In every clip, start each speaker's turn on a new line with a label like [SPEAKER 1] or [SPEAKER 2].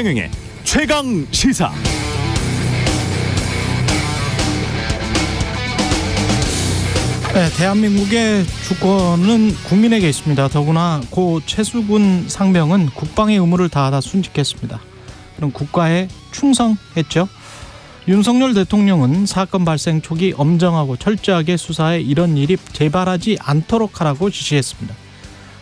[SPEAKER 1] 최경영의 최강 시사.
[SPEAKER 2] 네, 대한민국의 주권은 국민에게 있습니다. 더구나 고 최수근 상병은 국방의 의무를 다하다 순직했습니다. 그럼 국가에 충성했죠. 윤석열 대통령은 사건 발생 초기 엄정하고 철저하게 수사해 이런 일이 재발하지 않도록 하라고 지시했습니다.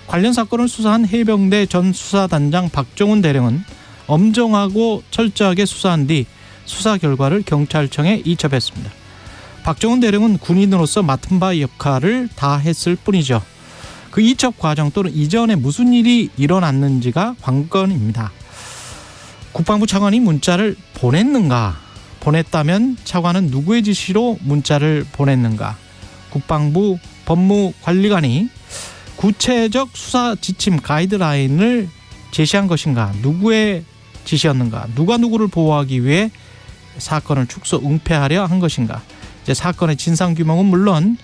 [SPEAKER 2] 관련 사건을 수사한 해병대 전 수사단장 박정훈 대령은 엄정하고 철저하게 수사한 뒤 수사 결과를 경찰청에 이첩했습니다. 박정훈 대령은 군인으로서 맡은 바 역할을 다 했을 뿐이죠. 그 이첩 과정 또는 이전에 무슨 일이 일어났는지가 관건입니다. 국방부 차관이 문자를 보냈는가? 보냈다면 차관은 누구의 지시로 문자를 보냈는가? 국방부 법무관리관이 구체적 수사 지침 가이드라인을 제시한 것인가? 누구의 지시였는가? 누가 누구를 보호하기 위해 사건을 축소 은폐하려 한 것인가? 이제 사건의 진상규명은 물론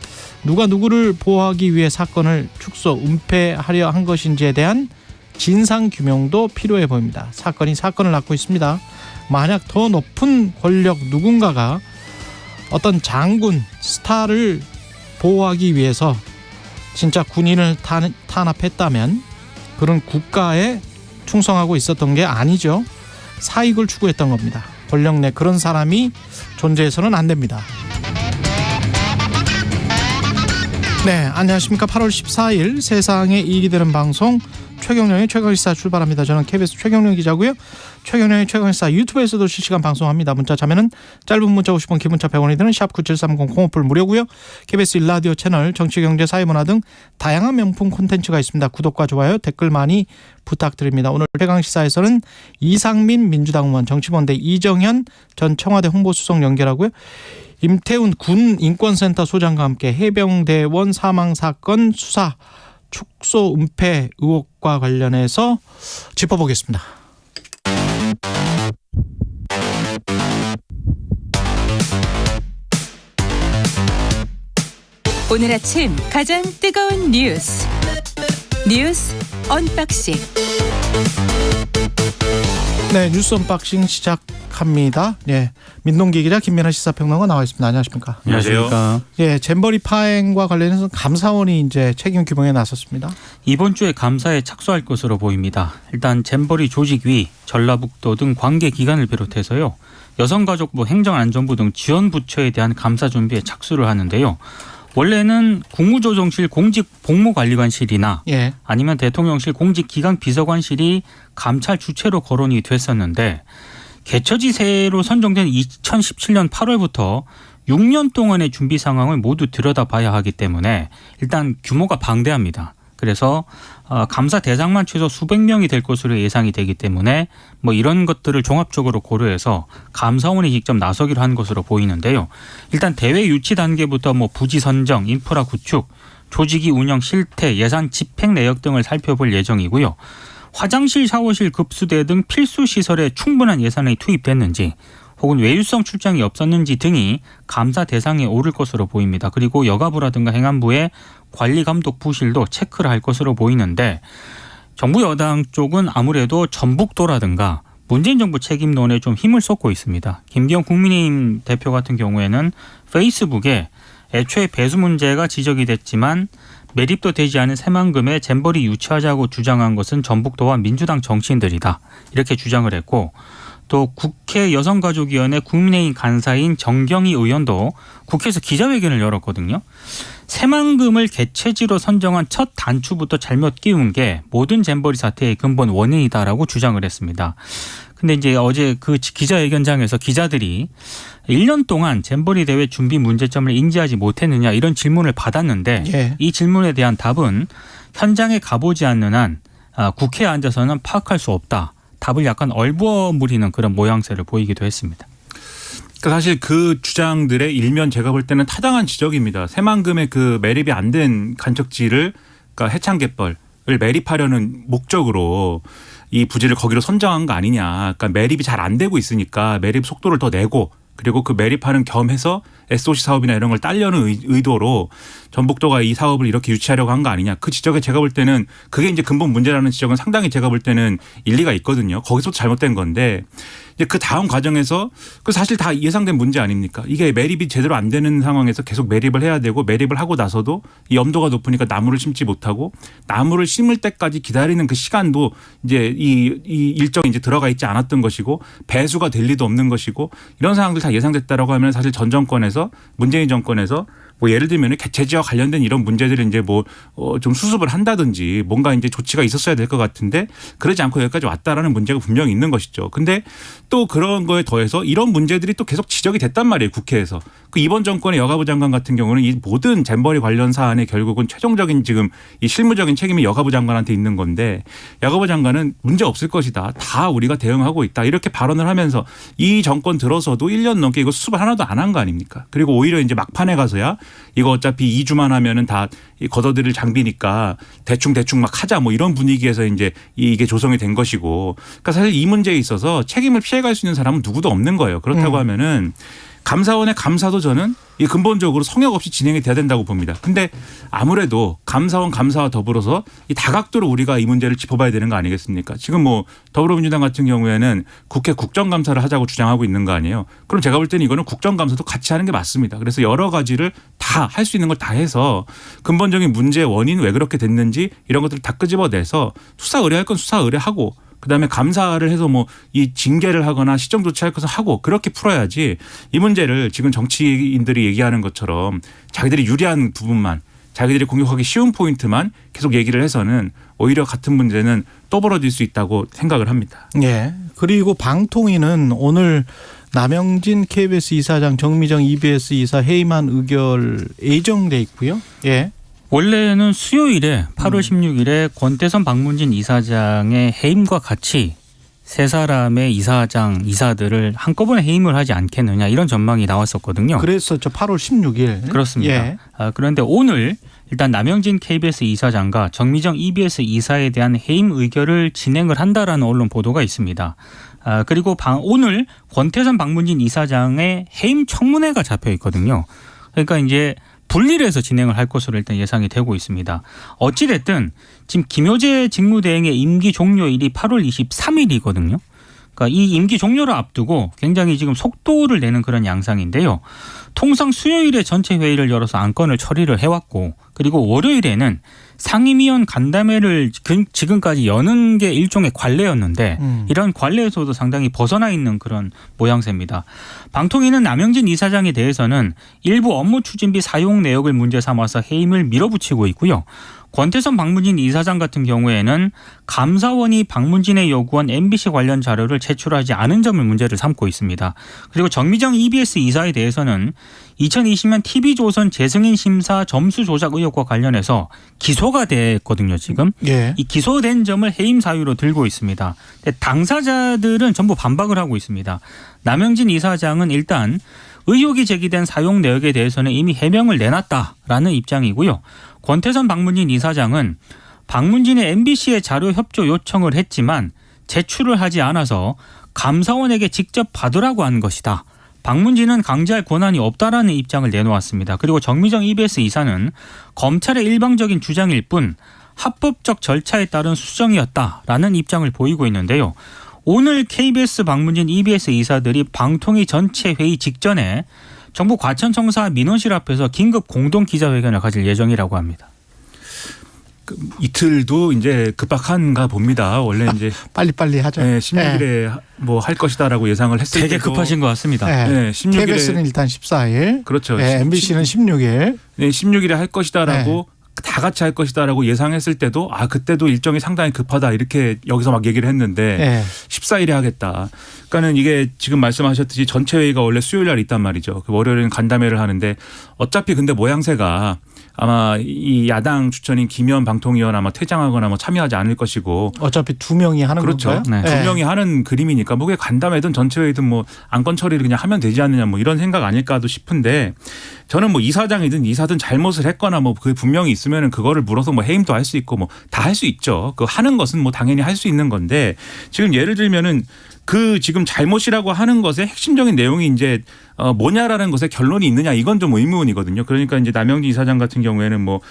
[SPEAKER 2] 누가 누구를 보호하기 위해 사건을 축소 은폐하려 한 것인지에 대한 진상규명도 필요해 보입니다. 사건이 사건을 낳고 있습니다. 만약 더 높은 권력 누군가가 어떤 장군, 스타를 보호하기 위해서 진짜 군인을 탄압했다면 그런 국가에 충성하고 있었던 게 아니죠. 사익을 추구했던 겁니다. 권력 내 그런 사람이 존재해서는 안 됩니다. 네, 안녕하십니까. 8월 14일 세상에 이익이 되는 방송 최경영의 최강시사 출발합니다. 저는 KBS 최경영 기자고요. 최경영의 최강시사 유튜브에서도 실시간 방송합니다. 문자 자면은 짧은 문자 50원, 긴 문자 100원이 드는 샵9730 콩오플 무료고요. KBS 일라디오 채널 정치, 경제, 사회문화 등 다양한 명품 콘텐츠가 있습니다. 구독과 좋아요, 댓글 많이 부탁드립니다. 오늘 최강시사에서는 이상민 민주당 의원, 정치본대 이정현 전 청와대 홍보수석 연결하고요. 임태훈 군 인권센터 소장과 함께 해병대원 사망 사건 수사 축소 은폐 의혹과 관련해서 짚어보겠습니다.
[SPEAKER 3] 오늘 아침 가장 뜨거운 뉴스 언박싱.
[SPEAKER 2] 네, 뉴스 언박싱 시작합니다. 네, 민동기 기자, 김민하 시사평론가 나와 있습니다. 안녕하십니까?
[SPEAKER 4] 안녕하세요.
[SPEAKER 2] 예, 잼버리 파행과 관련해서 감사원이 이제 책임 규명에 나섰습니다.
[SPEAKER 4] 이번 주에 감사에 착수할 것으로 보입니다. 일단 잼버리 조직위, 전라북도 등 관계 기관을 비롯해서요, 여성가족부, 행정안전부 등 지원 부처에 대한 감사 준비에 착수를 하는데요. 원래는 국무조정실 공직복무관리관실이나 아니면 대통령실 공직기강 비서관실이 감찰 주체로 거론이 됐었는데, 개처지세로 선정된 2017년 8월부터 6년 동안의 준비 상황을 모두 들여다봐야 하기 때문에 일단 규모가 방대합니다. 그래서 감사 대상만 최소 수백 명이 될 것으로 예상이 되기 때문에 뭐 이런 것들을 종합적으로 고려해서 감사원이 직접 나서기로 한 것으로 보이는데요. 일단 대회 유치 단계부터 뭐 부지 선정, 인프라 구축, 조직위 운영 실태, 예산 집행 내역 등을 살펴볼 예정이고요. 화장실, 샤워실, 급수대 등 필수 시설에 충분한 예산이 투입됐는지 혹은 외유성 출장이 없었는지 등이 감사 대상에 오를 것으로 보입니다. 그리고 여가부라든가 행안부의 관리감독 부실도 체크를 할 것으로 보이는데, 정부 여당 쪽은 아무래도 전북도라든가 문재인 정부 책임론에 좀 힘을 쏟고 있습니다. 김기현 국민의힘 대표 같은 경우에는 페이스북에 애초에 배수 문제가 지적이 됐지만 매립도 되지 않은 새만금에 잼버리 유치하자고 주장한 것은 전북도와 민주당 정치인들이다, 이렇게 주장을 했고, 또 국회 여성가족위원회 국민의힘 간사인 정경희 의원도 국회에서 기자회견을 열었거든요. 새만금을 개최지로 선정한 첫 단추부터 잘못 끼운 게 모든 잼버리 사태의 근본 원인이다라고 주장을 했습니다. 근데 이제 어제 그 기자회견장에서 기자들이 1년 동안 잼버리 대회 준비 문제점을 인지하지 못했느냐, 이런 질문을 받았는데 이 질문에 대한 답은 현장에 가보지 않는 한 국회에 앉아서는 파악할 수 없다. 답을 약간 얼버무리는 그런 모양새를 보이기도 했습니다.
[SPEAKER 5] 그러니까 사실 그 주장들의 일면 제가 볼 때는 타당한 지적입니다. 새만금의 그 매립이 안 된 간척지를, 그러니까 해창갯벌을 매립하려는 목적으로 이 부지를 거기로 선정한 거 아니냐. 그러니까 매립이 잘 안 되고 있으니까 매립 속도를 더 내고 그리고 그 매립하는 겸해서 SOC 사업이나 이런 걸 딸려는 의도로 전북도가 이 사업을 이렇게 유치하려고 한 거 아니냐. 그 지적에 제가 볼 때는 그게 이제 근본 문제라는 지적은 상당히 제가 볼 때는 일리가 있거든요. 거기서 잘못된 건데 이제 그 다음 과정에서 그 사실 다 예상된 문제 아닙니까? 이게 매립이 제대로 안 되는 상황에서 계속 매립을 해야 되고 매립을 하고 나서도 이 염도가 높으니까 나무를 심지 못하고 나무를 심을 때까지 기다리는 그 시간도 이제 이 일정이 이제 들어가 있지 않았던 것이고 배수가 될 리도 없는 것이고 이런 상황들 다 예상됐다라고 하면 사실 전 정권에서 문재인 정권에서 뭐 예를 들면 개체지와 관련된 이런 문제들을 이제 뭐 좀 수습을 한다든지 뭔가 이제 조치가 있었어야 될 것 같은데 그러지 않고 여기까지 왔다라는 문제가 분명히 있는 것이죠. 근데 또 그런 거에 더해서 이런 문제들이 또 계속 지적이 됐단 말이에요. 국회에서. 그 이번 정권의 여가부 장관 같은 경우는 이 모든 잼버리 관련 사안에 결국은 최종적인 지금 이 실무적인 책임이 여가부 장관한테 있는 건데 여가부 장관은 문제 없을 것이다. 다 우리가 대응하고 있다. 이렇게 발언을 하면서 이 정권 들어서도 1년 넘게 이거 수습을 하나도 안 한 거 아닙니까? 그리고 오히려 이제 막판에 가서야 이거 어차피 2주만 하면은 다 걷어들일 장비니까 대충 막 하자 뭐 이런 분위기에서 이제 이게 조성이 된 것이고 그러니까 사실 이 문제에 있어서 책임을 피해갈 수 있는 사람은 누구도 없는 거예요. 그렇다고 하면은 감사원의 감사도 저는 이 근본적으로 성역 없이 진행이 돼야 된다고 봅니다. 근데 아무래도 감사원 감사와 더불어서 이 다각도로 우리가 이 문제를 짚어봐야 되는 거 아니겠습니까? 지금 뭐 더불어민주당 같은 경우에는 국회 국정감사를 하자고 주장하고 있는 거 아니에요. 그럼 제가 볼 때는 이거는 국정감사도 같이 하는 게 맞습니다. 그래서 여러 가지를 다 할 수 있는 걸 다 해서 근본적인 문제의 원인 왜 그렇게 됐는지 이런 것들을 다 끄집어내서 수사 의뢰할 건 수사 의뢰하고 그다음에 감사를 해서 뭐 이 징계를 하거나 시정 조치할 것을 하고 그렇게 풀어야지 이 문제를 지금 정치인들이 얘기하는 것처럼 자기들이 유리한 부분만 자기들이 공격하기 쉬운 포인트만 계속 얘기를 해서는 오히려 같은 문제는 또 벌어질 수 있다고 생각을 합니다.
[SPEAKER 2] 예. 그리고 방통위는 오늘 남영진 KBS 이사장 정미정 EBS 이사 해임안 의결 예정돼 있고요. 예.
[SPEAKER 4] 원래는 수요일에 8월 16일에 권태선 박문진 이사장의 해임과 같이 세 사람의 이사들을 한꺼번에 해임을 하지 않겠느냐 이런 전망이 나왔었거든요.
[SPEAKER 2] 그랬었죠. 8월 16일.
[SPEAKER 4] 그렇습니다.
[SPEAKER 2] 예.
[SPEAKER 4] 그런데 오늘 일단 남영진 KBS 이사장과 정미정 EBS 이사에 대한 해임 의결을 진행을 한다라는 언론 보도가 있습니다. 그리고 오늘 권태선 박문진 이사장의 해임 청문회가 잡혀 있거든요. 그러니까 이제 분리를 해서 진행을 할 것으로 일단 예상이 되고 있습니다. 어찌됐든 지금 김효재 직무대행의 임기 종료일이 8월 23일이거든요. 그러니까 이 임기 종료를 앞두고 굉장히 지금 속도를 내는 그런 양상인데요. 통상 수요일에 전체 회의를 열어서 안건을 처리를 해왔고 그리고 월요일에는 상임위원 간담회를 지금까지 여는 게 일종의 관례였는데 이런 관례에서도 상당히 벗어나 있는 그런 모양새입니다. 방통위는 남영진 이사장에 대해서는 일부 업무 추진비 사용 내역을 문제 삼아서 해임을 밀어붙이고 있고요. 권태선 박문진 이사장 같은 경우에는 감사원이 박문진에 요구한 MBC 관련 자료를 제출하지 않은 점을 문제를 삼고 있습니다. 그리고 정미정 EBS 이사에 대해서는 2020년 TV조선 재승인 심사 점수 조작 의혹과 관련해서 기소가 됐거든요. 지금.
[SPEAKER 2] 예.
[SPEAKER 4] 이 기소된 점을 해임 사유로 들고 있습니다. 근데 당사자들은 전부 반박을 하고 있습니다. 남영진 이사장은 일단 의혹이 제기된 사용 내역에 대해서는 이미 해명을 내놨다라는 입장이고요. 권태선 박문진 이사장은 박문진의 MBC의 자료 협조 요청을 했지만 제출을 하지 않아서 감사원에게 직접 받으라고 한 것이다. 박문진은 강제할 권한이 없다라는 입장을 내놓았습니다. 그리고 정미정 EBS 이사는 검찰의 일방적인 주장일 뿐 합법적 절차에 따른 수정이었다라는 입장을 보이고 있는데요. 오늘 KBS 박문진 EBS 이사들이 방통위 전체 회의 직전에 정부 과천청사 민원실 앞에서 긴급 공동 기자회견을 가질 예정이라고 합니다.
[SPEAKER 5] 이틀도 이제 급박한가 봅니다. 원래 이제
[SPEAKER 2] 빨리 하죠.
[SPEAKER 5] 네, 16일에 뭐 할 것이다라고 예상을 했을
[SPEAKER 4] 되게
[SPEAKER 5] 때도
[SPEAKER 4] 급하신 것 같습니다.
[SPEAKER 5] 네, 16일에
[SPEAKER 2] KBS는 일단 14일.
[SPEAKER 5] 그렇죠.
[SPEAKER 2] 네, MBC는 16일.
[SPEAKER 5] 네, 16일에 할 것이다라고 다 같이 할 것이다라고 예상했을 때도 그때도 일정이 상당히 급하다 이렇게 여기서 막 얘기를 했는데 14일에 하겠다. 그러니까는 이게 지금 말씀하셨듯이 전체 회의가 원래 수요일 날 있단 말이죠. 그 월요일은 간담회를 하는데 어차피 근데 모양새가 아마 이 야당 추천인 김현 방통위원 아마 퇴장하거나 뭐 참여하지 않을 것이고
[SPEAKER 2] 어차피 두 명이 하는
[SPEAKER 5] 그렇죠.
[SPEAKER 2] 건가요?
[SPEAKER 5] 두 명이 하는 그림이니까 뭐 그게 간담회든 전체 회의든 뭐 안건 처리를 그냥 하면 되지 않느냐 뭐 이런 생각 아닐까도 싶은데 저는 뭐 이사장이든 이사든 잘못을 했거나 뭐 그게 분명히 있으면은 그거를 물어서 뭐 해임도 할 수 있고 뭐 다 할 수 있죠. 그 하는 것은 뭐 당연히 할 수 있는 건데 지금 예를 들면은 그 지금 잘못이라고 하는 것의 핵심적인 내용이 이제 뭐냐라는 것에 결론이 있느냐 이건 좀 의문이거든요. 그러니까 이제 남영진 이사장 같은 경우에는 뭐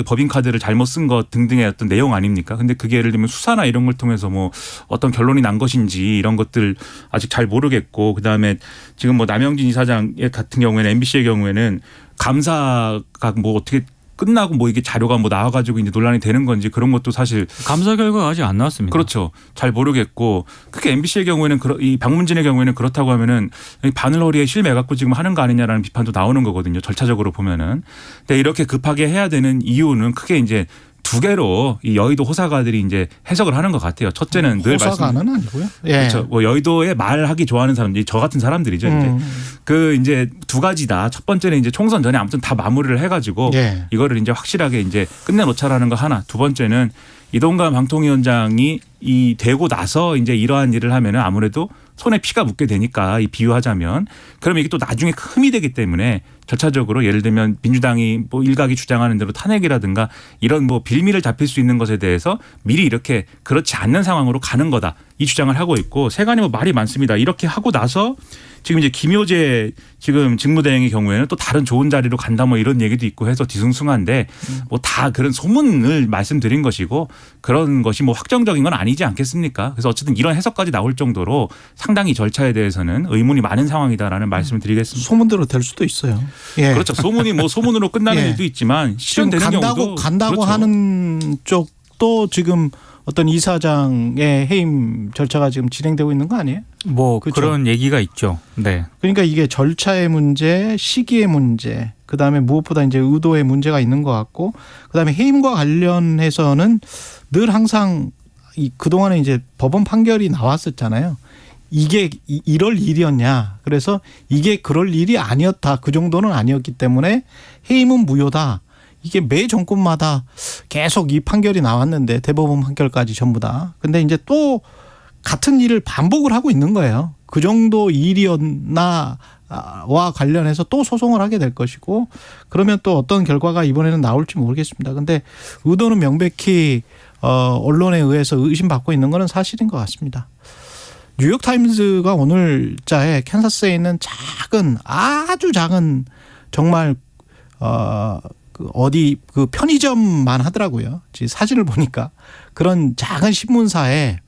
[SPEAKER 5] 법인카드를 잘못 쓴 것 등등의 어떤 내용 아닙니까? 근데 그게 예를 들면 수사나 이런 걸 통해서 뭐 어떤 결론이 난 것인지 이런 것들 아직 잘 모르겠고 그다음에 지금 뭐 남영진 이사장 같은 경우에는 MBC의 경우에는 감사가 뭐 어떻게 끝나고 뭐 이게 자료가 뭐 나와가지고 이제 논란이 되는 건지 그런 것도 사실
[SPEAKER 4] 감사 결과가 아직 안 나왔습니다.
[SPEAKER 5] 그렇죠. 잘 모르겠고 그게 MBC의 경우에는 이 박문진의 경우에는 그렇다고 하면은 바늘허리에 실매갖고 지금 하는 거 아니냐라는 비판도 나오는 거거든요. 절차적으로 보면은. 근데 이렇게 급하게 해야 되는 이유는 크게 이제 두 개로 이 여의도 호사가들이 이제 해석을 하는 것 같아요. 첫째는 늘
[SPEAKER 2] 호사가는 아니고요. 예.
[SPEAKER 5] 그렇죠. 뭐 여의도에 말하기 좋아하는 사람들이 저 같은 사람들이죠. 이제 그 이제 두 가지다. 첫 번째는 이제 총선 전에 아무튼 다 마무리를 해가지고
[SPEAKER 2] 예.
[SPEAKER 5] 이거를 이제 확실하게 이제 끝내놓자라는 거 하나. 두 번째는 이동관 방통위원장이 이 되고 나서 이제 이러한 일을 하면은 아무래도 손에 피가 묻게 되니까 이 비유하자면 그러면 이게 또 나중에 흠이 되기 때문에 절차적으로 예를 들면 민주당이 뭐 일각이 주장하는 대로 탄핵이라든가 이런 뭐 빌미를 잡힐 수 있는 것에 대해서 미리 이렇게 그렇지 않는 상황으로 가는 거다. 이 주장을 하고 있고 세간이 뭐 말이 많습니다. 이렇게 하고 나서 지금 이제 김효재 지금 직무대행의 경우에는 또 다른 좋은 자리로 간다 뭐 이런 얘기도 있고 해서 뒤숭숭한데 뭐 다 그런 소문을 말씀드린 것이고 그런 것이 뭐 확정적인 건 아니지 않겠습니까? 그래서 어쨌든 이런 해석까지 나올 정도로 상당히 절차에 대해서는 의문이 많은 상황이다라는 말씀을 드리겠습니다.
[SPEAKER 2] 소문대로 될 수도 있어요. 예.
[SPEAKER 5] 그렇죠. 소문이 뭐 소문으로 끝나는
[SPEAKER 2] 예.
[SPEAKER 5] 일도 있지만 실현되는 경우도
[SPEAKER 2] 간다고
[SPEAKER 5] 그렇죠.
[SPEAKER 2] 하는 쪽도 지금 어떤 이사장의 해임 절차가 지금 진행되고 있는 거 아니에요?
[SPEAKER 4] 뭐
[SPEAKER 2] 그렇죠.
[SPEAKER 4] 그런 얘기가 있죠. 네.
[SPEAKER 2] 그러니까 이게 절차의 문제, 시기의 문제, 그다음에 무엇보다 이제 의도의 문제가 있는 것 같고, 그다음에 해임과 관련해서는 늘 항상 그동안에 이제 법원 판결이 나왔었잖아요. 이게 이럴 일이었냐. 그래서 이게 그럴 일이 아니었다. 그 정도는 아니었기 때문에 해임은 무효다. 이게 매 정권마다 계속 이 판결이 나왔는데 대법원 판결까지 전부 다. 근데 이제 또 같은 일을 반복을 하고 있는 거예요. 그 정도 일이었나와 관련해서 또 소송을 하게 될 것이고 그러면 또 어떤 결과가 이번에는 나올지 모르겠습니다. 근데 의도는 명백히 언론에 의해서 의심받고 있는 거는 사실인 것 같습니다. 뉴욕타임즈가 오늘자에 캔사스에 있는 아주 작은 정말 어디 그 편의점만 하더라고요. 사진을 보니까 그런 작은 신문사에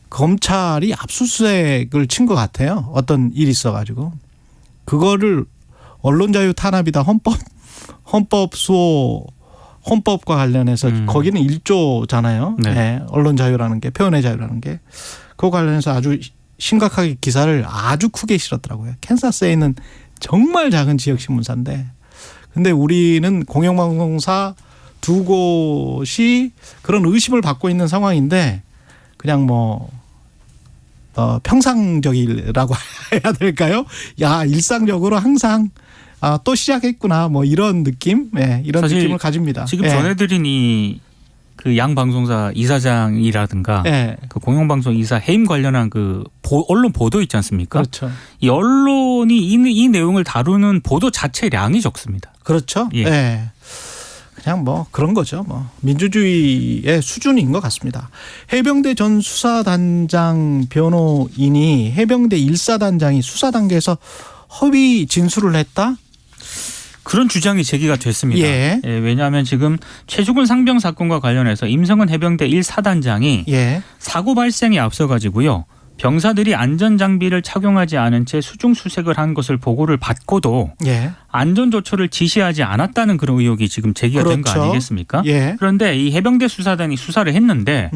[SPEAKER 2] 검찰이 압수수색을 친 것 같아요. 어떤 일이 있어가지고 그거를 언론자유 탄압이다 헌법과 관련해서 거기는 1조잖아요.
[SPEAKER 4] 네.
[SPEAKER 2] 네. 언론자유라는 게 표현의 자유라는 게 그거 관련해서 아주 심각하게 기사를 아주 크게 실었더라고요. 캔사스에 있는 정말 작은 지역 신문사인데. 근데 우리는 공영방송사 두 곳이 그런 의심을 받고 있는 상황인데 그냥 뭐 평상적이라고 해야 될까요? 야, 일상적으로 항상 또 시작했구나 뭐 이런 느낌, 네, 이런 느낌을 가집니다.
[SPEAKER 4] 지금
[SPEAKER 2] 네.
[SPEAKER 4] 전해드린 그 양 방송사 이사장이라든가
[SPEAKER 2] 네.
[SPEAKER 4] 그 공영방송 이사 해임 관련한 그 언론 보도 있지 않습니까?
[SPEAKER 2] 그렇죠.
[SPEAKER 4] 이 언론이 이 내용을 다루는 보도 자체량이 적습니다.
[SPEAKER 2] 그렇죠.
[SPEAKER 4] 예.
[SPEAKER 2] 네. 그냥 뭐 그런 거죠. 뭐 민주주의의 수준인 것 같습니다. 해병대 전 수사단장 변호인이 해병대 1사단장이 수사 단계에서 허위 진술을 했다?
[SPEAKER 4] 그런 주장이 제기가 됐습니다.
[SPEAKER 2] 예.
[SPEAKER 4] 왜냐하면 지금 최수근 상병 사건과 관련해서 임성근 해병대 1사단장이
[SPEAKER 2] 예.
[SPEAKER 4] 사고 발생에 앞서 가지고요. 병사들이 안전장비를 착용하지 않은 채 수중수색을 한 것을 보고를 받고도
[SPEAKER 2] 예.
[SPEAKER 4] 안전조처를 지시하지 않았다는 그런 의혹이 지금 제기가 된 거
[SPEAKER 2] 그렇죠.
[SPEAKER 4] 아니겠습니까?
[SPEAKER 2] 예.
[SPEAKER 4] 그런데 이 해병대 수사단이 수사를 했는데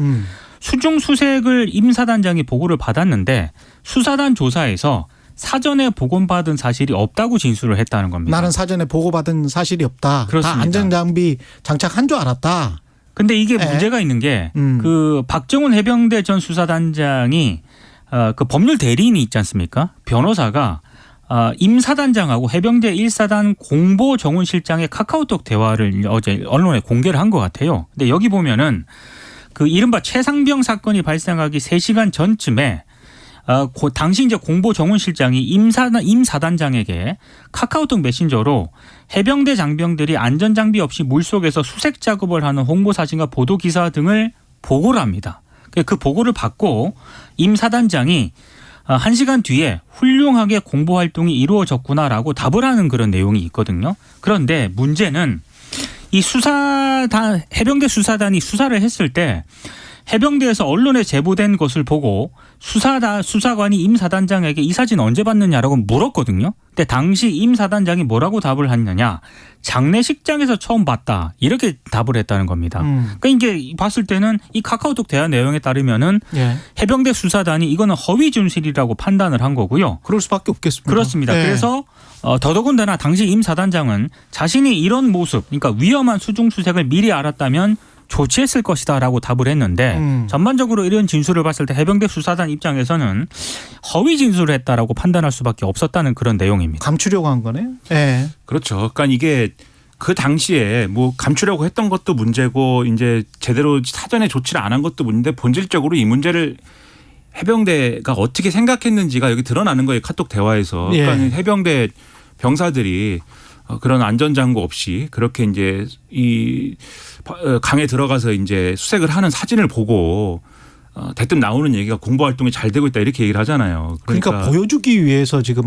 [SPEAKER 4] 수중수색을 임 사단장이 보고를 받았는데 수사단 조사에서 사전에 보고받은 사실이 없다고 진술을 했다는 겁니다.
[SPEAKER 2] 나는 사전에 보고받은 사실이 없다.
[SPEAKER 4] 그렇습니다.
[SPEAKER 2] 다 안전장비 장착한 줄 알았다.
[SPEAKER 4] 근데 이게
[SPEAKER 2] 예.
[SPEAKER 4] 문제가 있는 게 그 박정훈 해병대 전 수사단장이 그 법률 대리인이 있지 않습니까? 변호사가 임 사단장하고 해병대 1사단 공보 정훈 실장의 카카오톡 대화를 어제 언론에 공개를 한 것 같아요. 근데 여기 보면은 그 이른바 최상병 사건이 발생하기 3시간 전쯤에 당시 이제 공보 정훈 실장이 임 사단장에게 카카오톡 메신저로 해병대 장병들이 안전장비 없이 물속에서 수색 작업을 하는 홍보 사진과 보도 기사 등을 보고를 합니다. 그 보고를 받고 임 사단장이 1시간 뒤에 훌륭하게 공보 활동이 이루어졌구나라고 답을 하는 그런 내용이 있거든요. 그런데 문제는 이 해병대 수사단이 수사를 했을 때 해병대에서 언론에 제보된 것을 보고 수사관이 임 사단장에게 이 사진 언제 봤느냐라고 물었거든요. 근데 당시 임 사단장이 뭐라고 답을 했느냐. 장례식장에서 처음 봤다. 이렇게 답을 했다는 겁니다. 그러니까 이게 봤을 때는 이 카카오톡 대화 내용에 따르면은
[SPEAKER 2] 예.
[SPEAKER 4] 해병대 수사단이 이거는 허위 진술이라고 판단을 한 거고요.
[SPEAKER 2] 그럴 수밖에 없겠습니다.
[SPEAKER 4] 그렇습니다.
[SPEAKER 2] 예.
[SPEAKER 4] 그래서 더더군다나 당시 임 사단장은 자신이 이런 모습, 그러니까 위험한 수중수색을 미리 알았다면 조치했을 것이다라고 답을 했는데 전반적으로 이런 진술을 봤을 때 해병대 수사단 입장에서는 허위 진술을 했다라고 판단할 수밖에 없었다는 그런 내용입니다.
[SPEAKER 2] 감추려고 한 거네요. 예.
[SPEAKER 5] 그렇죠. 그러니까 이게 그 당시에 뭐 감추려고 했던 것도 문제고 이제 제대로 사전에 조치를 안 한 것도 문제인데 본질적으로 이 문제를 해병대가 어떻게 생각했는지가 여기 드러나는 거예요. 카톡 대화에서.
[SPEAKER 2] 예.
[SPEAKER 5] 그러니까 해병대 병사들이 그런 안전장구 없이 그렇게 이제 이 강에 들어가서 이제 수색을 하는 사진을 보고 대뜸 나오는 얘기가 공보 활동이 잘 되고 있다 이렇게 얘기를 하잖아요.
[SPEAKER 2] 그러니까 보여주기 위해서 지금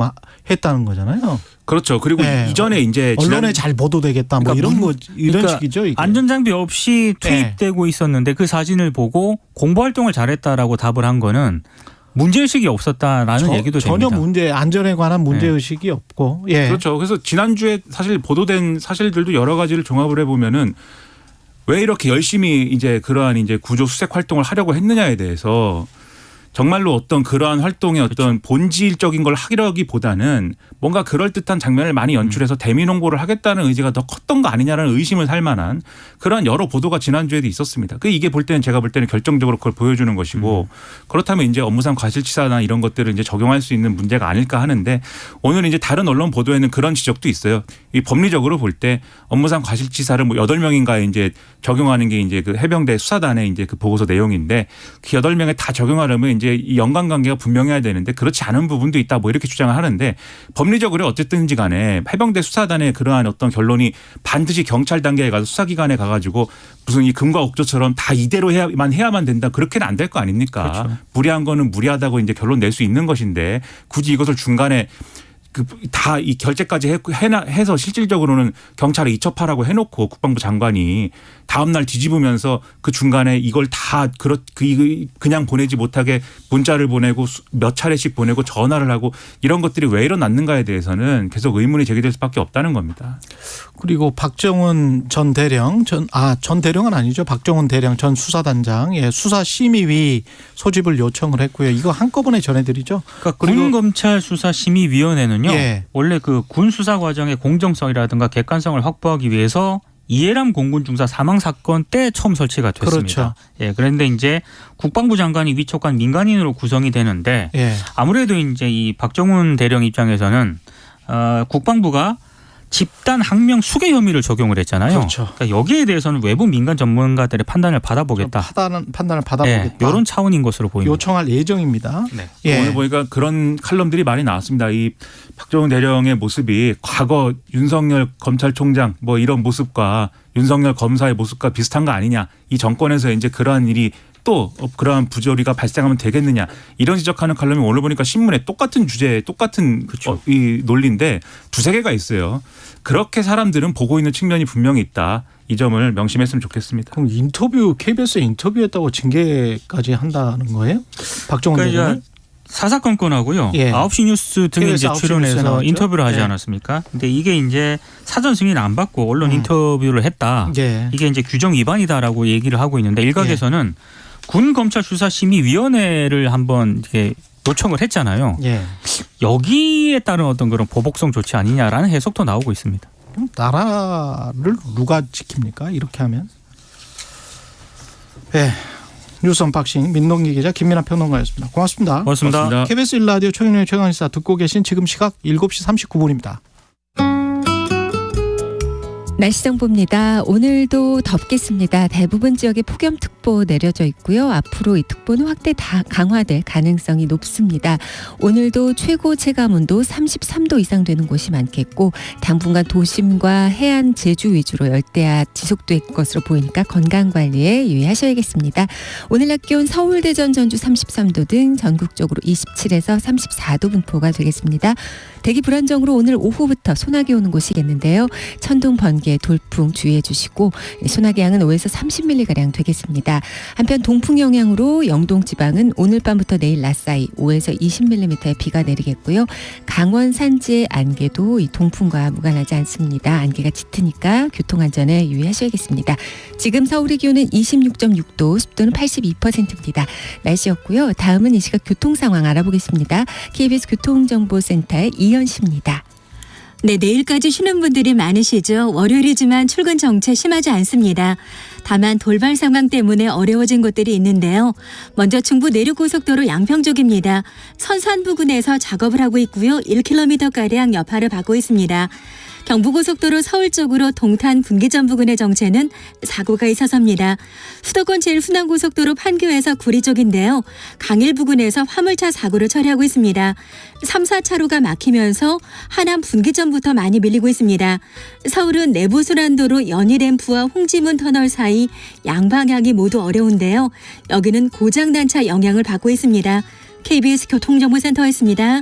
[SPEAKER 2] 했다는 거잖아요.
[SPEAKER 5] 그렇죠. 그리고
[SPEAKER 2] 네.
[SPEAKER 5] 이전에 이제
[SPEAKER 2] 언론에 잘 보도되겠다 뭐
[SPEAKER 4] 그러니까
[SPEAKER 2] 이런
[SPEAKER 4] 그러니까
[SPEAKER 2] 식이죠. 이게.
[SPEAKER 4] 안전장비 없이 투입되고 있었는데 그 사진을 보고 공보 활동을 잘했다라고 답을 한 거는 문제의식이 없었다라는 얘기도
[SPEAKER 2] 전혀
[SPEAKER 4] 됩니다.
[SPEAKER 2] 안전에 관한 문제의식이 없고. 예.
[SPEAKER 5] 그렇죠. 그래서 지난주에 사실 보도된 사실들도 여러 가지를 종합을 해보면은 왜 이렇게 열심히 이제 그러한 이제 구조 수색 활동을 하려고 했느냐에 대해서 정말로 어떤 그러한 활동의 어떤 본질적인 걸 하기보다는 뭔가 그럴듯한 장면을 많이 연출해서 대민 홍보를 하겠다는 의지가 더 컸던 거 아니냐라는 의심을 살 만한 그러한 여러 보도가 지난주에도 있었습니다. 이게 제가 볼 때는 결정적으로 그걸 보여주는 것이고 그렇다면 이제 업무상 과실치사나 이런 것들을 이제 적용할 수 있는 문제가 아닐까 하는데 오늘 이제 다른 언론 보도에는 그런 지적도 있어요. 이 법리적으로 볼 때 업무상 과실치사를 뭐 8명인가에 이제 적용하는 게 이제 그 해병대 수사단의 이제 그 보고서 내용인데 그 8명에 다 적용하려면 이제 이 연관관계가 분명해야 되는데 그렇지 않은 부분도 있다 뭐 이렇게 주장을 하는데 법리적으로 어쨌든지 간에 해병대 수사단의 그러한 어떤 결론이 반드시 경찰 단계에 가서 수사기관에 가가지고 무슨 이 금과 옥조처럼 다 이대로 해야만 된다 그렇게는 안 될 거 아닙니까?
[SPEAKER 4] 그렇죠.
[SPEAKER 5] 무리한 거는 무리하다고 이제 결론 낼 수 있는 것인데 굳이 이것을 중간에 다 이 결재까지 해서 실질적으로는 경찰에 이첩하라고 해놓고 국방부 장관이 다음 날 뒤집으면서 그 중간에 이걸 다 그냥 보내지 못하게 문자를 보내고 몇 차례씩 보내고 전화를 하고 이런 것들이 왜 일어났는가에 대해서는 계속 의문이 제기될 수밖에 없다는 겁니다.
[SPEAKER 2] 그리고 박정훈 전 대령 전 대령은 아니죠. 박정훈 대령 전 수사단장 수사심의위 소집을 요청을 했고요. 이거 한꺼번에 전해드리죠.
[SPEAKER 4] 그러니까 군검찰수사심의위원회는요.
[SPEAKER 2] 예.
[SPEAKER 4] 원래 그 군 수사 과정의 공정성이라든가 객관성을 확보하기 위해서 이해람 공군 중사 사망 사건 때 처음 설치가 됐습니다.
[SPEAKER 2] 그렇죠.
[SPEAKER 4] 예, 그런데 이제 국방부 장관이 위촉한 민간인으로 구성이 되는데
[SPEAKER 2] 예.
[SPEAKER 4] 아무래도 이제 이 박정훈 대령 입장에서는 국방부가 집단 항명 수괴 혐의를 적용을 했잖아요.
[SPEAKER 2] 그렇죠.
[SPEAKER 4] 그러니까 여기에 대해서는 외부 민간 전문가들의 판단을 받아보겠다.
[SPEAKER 2] 판단을 받아보겠다.
[SPEAKER 4] 이런 차원인 것으로 보입니다.
[SPEAKER 2] 요청할 예정입니다.
[SPEAKER 4] 네.
[SPEAKER 2] 예.
[SPEAKER 5] 오늘 보니까 그런 칼럼들이 많이 나왔습니다. 이 박정훈 대령의 모습이 과거 윤석열 검찰총장 뭐 이런 모습과 윤석열 검사의 모습과 비슷한 거 아니냐. 이 정권에서 이제 그러한 일이 또 그러한 부조리가 발생하면 되겠느냐 이런 지적하는 칼럼이 오늘 보니까 신문에 똑같은 주제에 똑같은
[SPEAKER 4] 그렇죠.
[SPEAKER 5] 이 논리인데 두세 개가 있어요. 그렇게 사람들은 보고 있는 측면이 분명히 있다. 이 점을 명심했으면 좋겠습니다.
[SPEAKER 2] 그럼 KBS에 인터뷰했다고 징계까지 한다는 거예요? 박정훈
[SPEAKER 4] 그러니까
[SPEAKER 2] 대령을?
[SPEAKER 4] 사사건건하고요.
[SPEAKER 2] 예.
[SPEAKER 4] 9시 뉴스 등에 이제
[SPEAKER 2] 9시 뉴스에
[SPEAKER 4] 출연해서
[SPEAKER 2] 나왔죠?
[SPEAKER 4] 인터뷰를 하지
[SPEAKER 2] 예.
[SPEAKER 4] 않았습니까? 근데 이게 이제 사전 승인 안 받고 언론 인터뷰를 했다.
[SPEAKER 2] 예.
[SPEAKER 4] 이게 이제 규정 위반이다라고 얘기를 하고 있는데 일각에서는 군검찰수사심의위원회를 한번 이렇게 요청을 했잖아요.
[SPEAKER 2] 예.
[SPEAKER 4] 여기에 따른 어떤 그런 보복성 조치 아니냐라는 해석도 나오고 있습니다.
[SPEAKER 2] 그럼 나라를 누가 지킵니까? 이렇게 하면. 네. 뉴스 언박싱 민동기 기자 김민하 평론가였습니다. 고맙습니다.
[SPEAKER 4] 고맙습니다.
[SPEAKER 2] KBS 1라디오 최경영의 최강시사 듣고 계신 지금 시각 7시 39분입니다.
[SPEAKER 6] 날씨 정보입니다. 오늘도 덥겠습니다. 대부분 지역에 폭염특보 내려져 있고요. 앞으로 이 특보는 확대 강화될 가능성이 높습니다. 오늘도 최고 체감온도 33도 이상 되는 곳이 많겠고 당분간 도심과 해안 제주 위주로 열대야 지속될 것으로 보이니까 건강관리에 유의하셔야겠습니다. 오늘 낮 기온 서울, 대전, 전주 33도 등 전국적으로 27에서 34도 분포가 되겠습니다. 대기 불안정으로 오늘 오후부터 소나기 오는 곳이겠는데요. 천둥, 번개, 돌풍 주의해 주시고 소나기 양은 5에서 30mm가량 되겠습니다. 한편 동풍 영향으로 영동 지방은 오늘 밤부터 내일 낮 사이 5에서 20mm의 비가 내리겠고요. 강원 산지의 안개도 이 동풍과 무관하지 않습니다. 안개가 짙으니까 교통안전에 유의하셔야겠습니다. 지금 서울의 기온은 26.6도, 습도는 82%입니다. 날씨였고요. 다음은 이 시각 교통 상황 알아보겠습니다. KBS 교통정보센터의 이현 씨입니다.
[SPEAKER 7] 네, 내일까지 쉬는 분들이 많으시죠. 월요일이지만 출근 정체 심하지 않습니다. 다만 돌발 상황 때문에 어려워진 곳들이 있는데요. 먼저 중부 내륙고속도로 양평 쪽입니다. 선산 부근에서 작업을 하고 있고요. 1km가량 여파를 받고 있습니다. 경부고속도로 서울 쪽으로 동탄 분기점 부근의 정체는 사고가 있어서입니다. 수도권 제1순환고속도로 판교에서 구리 쪽인데요. 강일 부근에서 화물차 사고를 처리하고 있습니다. 3, 4차로가 막히면서 하남 분기점부터 많이 밀리고 있습니다. 서울은 내부순환도로 연희램프와 홍지문 터널 사이 양방향이 모두 어려운데요. 여기는 고장난차 영향을 받고 있습니다. KBS 교통정보센터였습니다.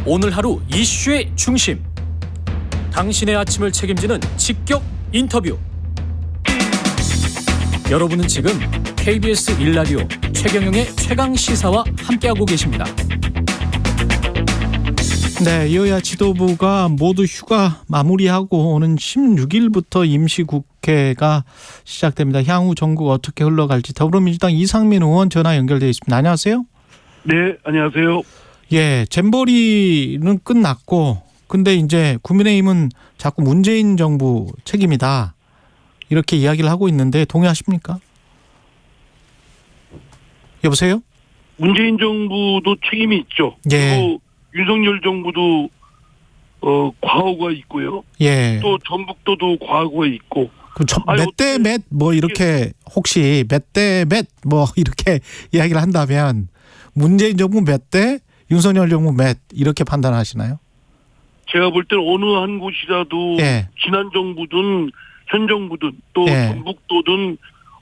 [SPEAKER 8] 오늘 하루 이슈의 중심. 당신의 아침을 책임지는 직격 인터뷰. 여러분은 지금 KBS 1라디오 최경영의 최강시사와 함께하고 계십니다.
[SPEAKER 2] 네, 여야 지도부가 모두 휴가 마무리하고 오는 16일부터 임시국회가 시작됩니다. 향후 전국 어떻게 흘러갈지 더불어민주당 이상민 의원 전화 연결되어 있습니다. 안녕하세요.
[SPEAKER 9] 네, 안녕하세요.
[SPEAKER 2] 예, 잼버리는 끝났고 근데 이제 국민의힘은 자꾸 문재인 정부 책임이다 이렇게 이야기를 하고 있는데 동의하십니까? 여보세요?
[SPEAKER 9] 문재인 정부도 책임이 있죠.
[SPEAKER 2] 예.
[SPEAKER 9] 그리고 윤석열 정부도 과오가 있고요.
[SPEAKER 2] 예.
[SPEAKER 9] 또 전북도도 과오가 있고.
[SPEAKER 2] 몇 대 몇 뭐 이렇게 혹시 몇 대 몇 뭐 이렇게 이야기를 한다면 문재인 정부 몇 대, 윤석열 정부 몇 이렇게 판단하시나요?
[SPEAKER 9] 제가 볼 때는 어느 한 곳이라도
[SPEAKER 2] 예.
[SPEAKER 9] 지난 정부든 현 정부든 또
[SPEAKER 2] 예.
[SPEAKER 9] 전북도든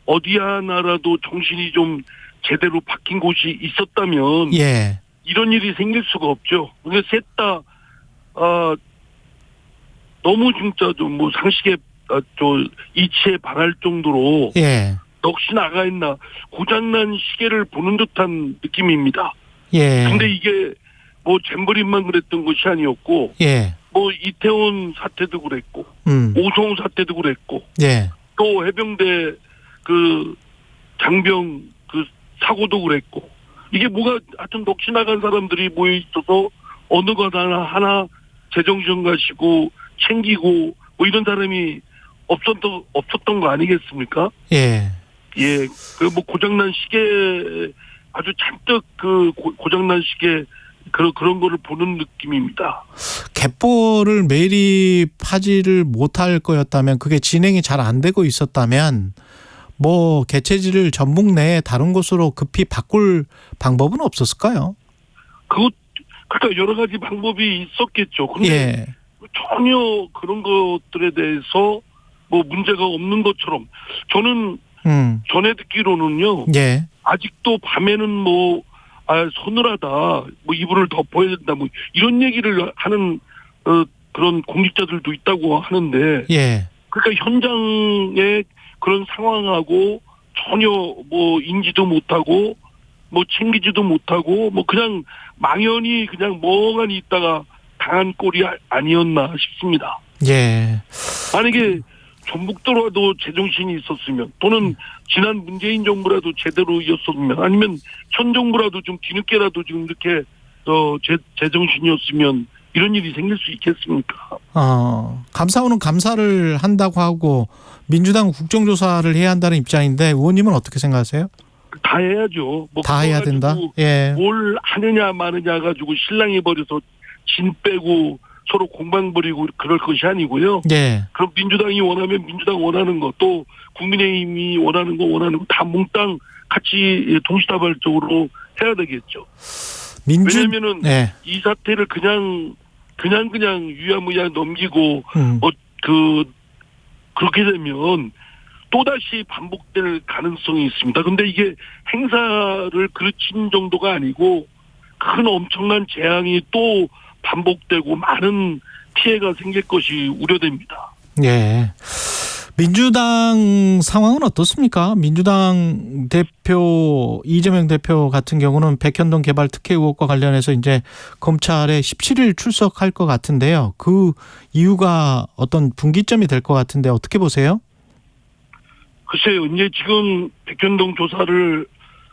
[SPEAKER 9] 어디 하나라도 정신이 좀 제대로 바뀐 곳이 있었다면
[SPEAKER 2] 예.
[SPEAKER 9] 이런 일이 생길 수가 없죠. 그러니까 셋 다 너무 진짜 좀 뭐 상식에 이치에 반할 정도로
[SPEAKER 2] 예.
[SPEAKER 9] 넋이 나가 있나 고장난 시계를 보는 듯한 느낌입니다.
[SPEAKER 2] 예.
[SPEAKER 9] 근데 이게 뭐 잼버린만 그랬던 것이 아니었고,
[SPEAKER 2] 예.
[SPEAKER 9] 뭐 이태원 사태도 그랬고, 오송 사태도 그랬고,
[SPEAKER 2] 예.
[SPEAKER 9] 또 해병대 그 장병 그 사고도 그랬고, 이게 뭐가 하여튼 넋이 나간 사람들이 모여 있어서 어느 것 하나 제정신 가시고 챙기고 뭐 이런 사람이 없었던 거 아니겠습니까?
[SPEAKER 2] 예.
[SPEAKER 9] 예, 그 뭐 고장난 시계 아주 잔뜩 그 고장난 시계 그런 거를 보는 느낌입니다.
[SPEAKER 2] 갯벌을 매립하지를 못할 거였다면 그게 진행이 잘 안 되고 있었다면 뭐 개체지를 전북 내에 다른 곳으로 급히 바꿀 방법은 없었을까요?
[SPEAKER 9] 그러니까 여러 가지 방법이 있었겠죠. 그런데
[SPEAKER 2] 예.
[SPEAKER 9] 전혀 그런 것들에 대해서 뭐 문제가 없는 것처럼 저는 전에 듣기로는요.
[SPEAKER 2] 예.
[SPEAKER 9] 아직도 밤에는 뭐 서늘하다, 뭐 이불을 덮어야 된다, 뭐 이런 얘기를 하는 그런 공직자들도 있다고 하는데,
[SPEAKER 2] 예.
[SPEAKER 9] 그러니까 현장의 그런 상황하고 전혀 뭐 인지도 못하고 뭐 챙기지도 못하고 뭐 그냥 망연히 그냥 멍하니 있다가 당한 꼴이 아니었나 싶습니다.
[SPEAKER 2] 예.
[SPEAKER 9] 만약에 전북도라도 제정신이 있었으면 또는 지난 문재인 정부라도 제대로 이었으면 아니면 현 정부라도 좀 뒤늦게라도 지금 이렇게 제정신이었으면 이런 일이 생길 수 있겠습니까?
[SPEAKER 2] 감사원은 감사를 한다고 하고 민주당은 국정조사를 해야 한다는 입장인데 의원님은 어떻게 생각하세요?
[SPEAKER 9] 다 해야죠. 뭐
[SPEAKER 2] 다 해야 된다? 예.
[SPEAKER 9] 뭘 하느냐 마느냐 가지고 실랑이 버려서 진 빼고 서로 공방 벌이고 그럴 것이 아니고요.
[SPEAKER 2] 예.
[SPEAKER 9] 그럼 민주당이 원하면 민주당 원하는 거, 또 국민의힘이 원하는 거 다 몽땅 같이 동시다발적으로 해야 되겠죠. 왜냐면은
[SPEAKER 2] 예.
[SPEAKER 9] 이 사태를 그냥 유야무야 넘기고 그렇게 되면 또다시 반복될 가능성이 있습니다. 근데 이게 행사를 그르친 정도가 아니고 큰 엄청난 재앙이 또 반복되고 많은 피해가 생길 것이 우려됩니다.
[SPEAKER 2] 예. 민주당 상황은 어떻습니까? 민주당 대표 이재명 대표 같은 경우는 백현동 개발 특혜 의혹과 관련해서 이제 검찰에 17일 출석할 것 같은데요. 그 이유가 어떤 분기점이 될 것 같은데 어떻게 보세요?
[SPEAKER 9] 글쎄요, 이제 지금 백현동 조사를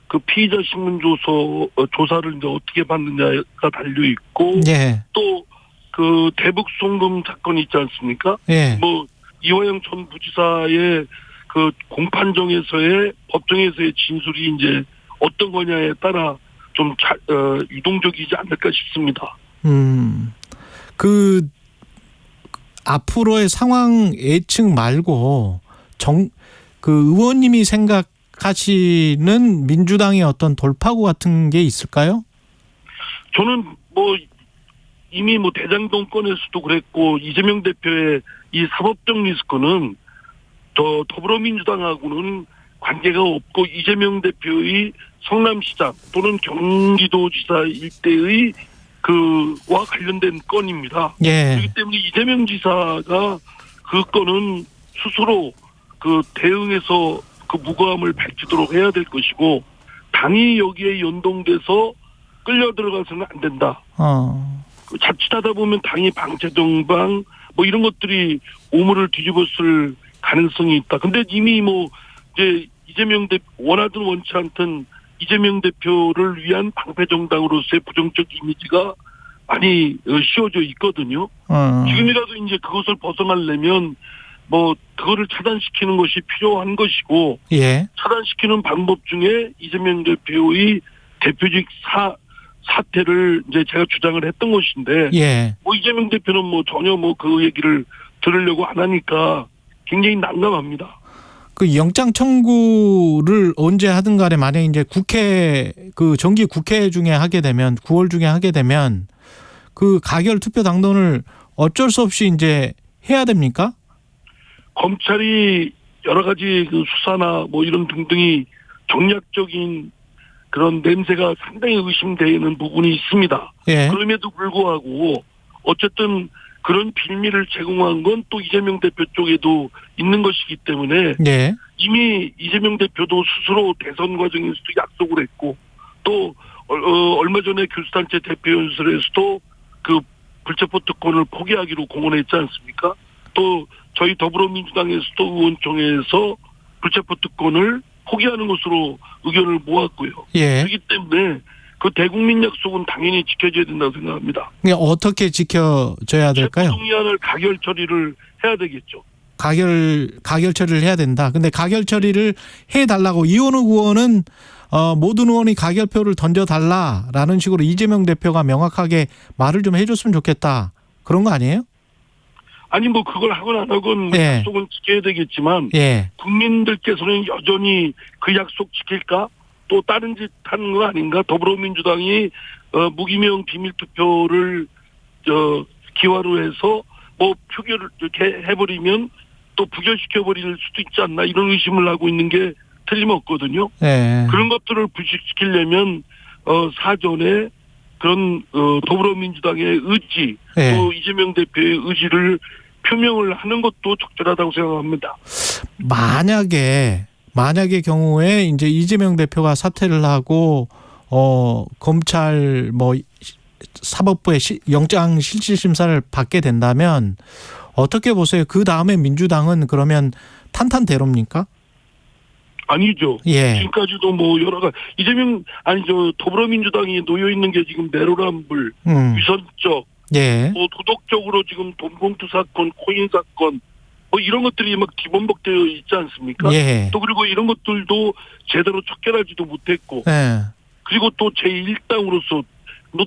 [SPEAKER 9] 그 피의자 신문 조사를 이제 어떻게 받느냐가 달려 있고,
[SPEAKER 2] 예.
[SPEAKER 9] 또 그 대북 송금 사건이 있지 않습니까?
[SPEAKER 2] 예.
[SPEAKER 9] 뭐 이화영 전 부지사의 그 공판정에서의 법정에서의 진술이 이제 어떤 거냐에 따라 좀 유동적이지 않을까 싶습니다.
[SPEAKER 2] 그 앞으로의 상황 예측 말고 그 의원님이 생각하시는 민주당의 어떤 돌파구 같은 게 있을까요?
[SPEAKER 9] 저는 뭐 이미 뭐 대장동 건에서도 그랬고 이재명 대표의 이 사법적 리스크는 더불어민주당하고는 관계가 없고 이재명 대표의 성남시장 또는 경기도지사 일대의 그와 관련된 건입니다.
[SPEAKER 2] 예.
[SPEAKER 9] 그렇기 때문에 이재명 지사가 그 건은 스스로 그 대응해서 그 무고함을 밝히도록 해야 될 것이고 당이 여기에 연동돼서 끌려 들어가서는 안 된다. 자칫하다 보면 당이 방체동방 뭐 이런 것들이 오물을 뒤집었을 가능성이 있다. 근데 이미 뭐 이제 이재명 대표 원하든 원치 않든 이재명 대표를 위한 방패 정당으로서의 부정적 이미지가 많이 씌워져 있거든요. 지금이라도 이제 그것을 벗어나려면 뭐 그거를 차단시키는 것이 필요한 것이고,
[SPEAKER 2] 예.
[SPEAKER 9] 차단시키는 방법 중에 이재명 대표의 대표직 사퇴를 이제 제가 주장을 했던 것인데,
[SPEAKER 2] 예.
[SPEAKER 9] 뭐 이재명 대표는 뭐 전혀 뭐 그 얘기를 들으려고 안 하니까 굉장히 난감합니다.
[SPEAKER 2] 그 영장 청구를 언제 하든 간에 만약 이제 국회 그 정기 국회 중에 하게 되면 9월 중에 하게 되면 그 가결 투표 당론을 어쩔 수 없이 이제 해야 됩니까?
[SPEAKER 9] 검찰이 여러 가지 그 수사나 뭐 이런 등등이 정략적인 그런 냄새가 상당히 의심되는 부분이 있습니다.
[SPEAKER 2] 예.
[SPEAKER 9] 그럼에도 불구하고 어쨌든 그런 빌미를 제공한 건 또 이재명 대표 쪽에도 있는 것이기 때문에
[SPEAKER 2] 예.
[SPEAKER 9] 이미 이재명 대표도 스스로 대선 과정에서도 약속을 했고 또 얼마 전에 교수단체 대표연설에서도 그 불체포 특권을 포기하기로 공언했지 않습니까? 또 저희 더불어민주당에서도 의원총회에서 불체포 특권을 포기하는 것으로 의견을 모았고요.
[SPEAKER 2] 예.
[SPEAKER 9] 그렇기 때문에 그 대국민 약속은 당연히 지켜져야 된다고 생각합니다.
[SPEAKER 2] 어떻게 지켜져야 될까요?
[SPEAKER 9] 체포동의안을 가결 처리를 해야 되겠죠.
[SPEAKER 2] 가결 처리를 해야 된다. 근데 가결 처리를 해달라고 이원우 의원은 모든 의원이 가결표를 던져달라라는 식으로 이재명 대표가 명확하게 말을 좀 해줬으면 좋겠다. 그런 거 아니에요?
[SPEAKER 9] 아니 뭐 그걸 하건 안 하건
[SPEAKER 2] 예.
[SPEAKER 9] 약속은 지켜야 되겠지만
[SPEAKER 2] 예.
[SPEAKER 9] 국민들께서는 여전히 그 약속 지킬까? 또 다른 짓 하는 거 아닌가? 더불어민주당이 무기명 비밀투표를 기화로 해서 뭐 표결을 이렇게 해버리면 또 부결시켜버릴 수도 있지 않나 이런 의심을 하고 있는 게 틀림없거든요.
[SPEAKER 2] 예.
[SPEAKER 9] 그런 것들을 불식시키려면 사전에 그런 더불어민주당의 의지
[SPEAKER 2] 예.
[SPEAKER 9] 또 이재명 대표의 의지를 표명을 하는 것도 적절하다고 생각합니다.
[SPEAKER 2] 만약의 경우에 이제 이재명 대표가 사퇴를 하고 검찰 뭐 사법부의 영장 실질 심사를 받게 된다면 어떻게 보세요? 그 다음에 민주당은 그러면 탄탄대로입니까?
[SPEAKER 9] 아니죠.
[SPEAKER 2] 예.
[SPEAKER 9] 지금까지도 뭐 여러 가지 더불어민주당이 놓여 있는 게 지금 내로남불, 위선적,
[SPEAKER 2] 예.
[SPEAKER 9] 뭐 도덕적으로 지금 돈봉투 사건, 코인 사건, 뭐 이런 것들이 막 기본복되어 있지 않습니까?
[SPEAKER 2] 예.
[SPEAKER 9] 또 그리고 이런 것들도 제대로 척결하지도 못했고,
[SPEAKER 2] 예.
[SPEAKER 9] 그리고 또 제1당으로서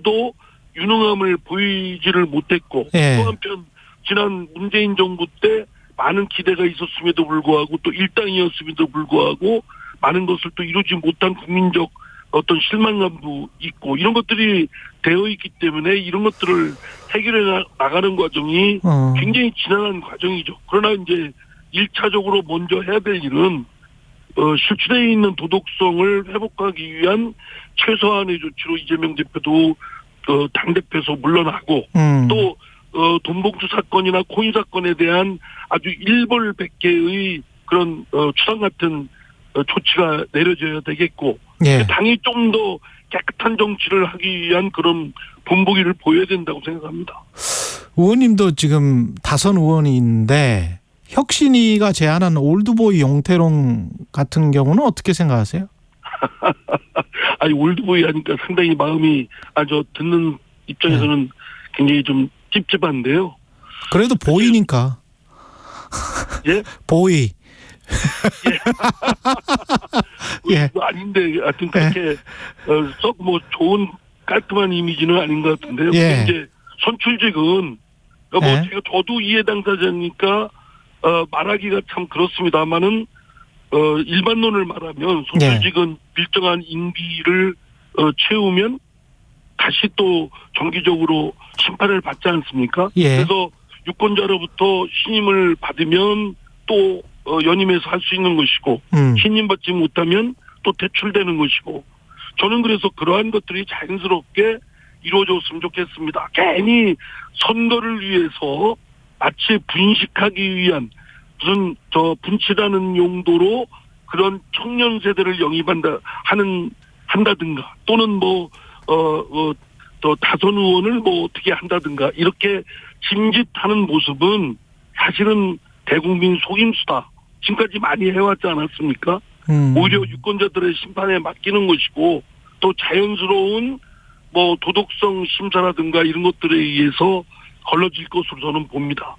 [SPEAKER 9] 또 유능함을 보이지를 못했고
[SPEAKER 2] 예.
[SPEAKER 9] 또 한편 지난 문재인 정부 때 많은 기대가 있었음에도 불구하고 또 일당이었음에도 불구하고 많은 것을 또 이루지 못한 국민적 어떤 실망감도 있고 이런 것들이 되어 있기 때문에 이런 것들을 해결해 나가는 과정이 굉장히 지난한 과정이죠. 그러나 이제 1차적으로 먼저 해야 될 일은 실추되어 있는 도덕성을 회복하기 위한 최소한의 조치로 이재명 대표도 당대표에서 물러나고 또 돈봉투 사건이나 코인 사건에 대한 아주 일벌백계의 그런 추상 같은 조치가 내려져야 되겠고
[SPEAKER 2] 예.
[SPEAKER 9] 당이 좀 더 깨끗한 정치를 하기 위한 그런 본보기를 보여야 된다고 생각합니다.
[SPEAKER 2] 의원님도 지금 다선 의원인데 혁신위가 제안한 올드보이 용태론 같은 경우는 어떻게 생각하세요?
[SPEAKER 9] 아니 올드보이 하니까 상당히 마음이 듣는 입장에서는 굉장히 좀 찝찝한데요.
[SPEAKER 2] 그래도 보이니까.
[SPEAKER 9] 예?
[SPEAKER 2] 보이.
[SPEAKER 9] 예. 아닌데 하여튼 그렇게 썩 뭐 좋은 깔끔한 이미지는 아닌 것 같은데요.
[SPEAKER 2] 예.
[SPEAKER 9] 이제 선출직은 뭐
[SPEAKER 2] 예.
[SPEAKER 9] 저도 이해 당사자니까 말하기가 참 그렇습니다만은 일반론을 말하면 선출직은 일정한 임기를 채우면 다시 또 정기적으로 심판을 받지 않습니까?
[SPEAKER 2] 예.
[SPEAKER 9] 그래서 유권자로부터 신임을 받으면 또 연임해서 할 수 있는 것이고 신임받지 못하면 또 퇴출되는 것이고 저는 그래서 그러한 것들이 자연스럽게 이루어졌으면 좋겠습니다. 괜히 선거를 위해서 마치 분식하기 위한 무슨 분치라는 용도로 그런 청년 세대를 한다든가 또는 또 다선 의원을 어떻게 한다든가 이렇게 짐짓하는 모습은 사실은 대국민 속임수다. 지금까지 많이 해왔지 않았습니까? 오히려 유권자들의 심판에 맡기는 것이고 또 자연스러운 도덕성 심사라든가 이런 것들에 의해서 걸러질 것으로 저는 봅니다.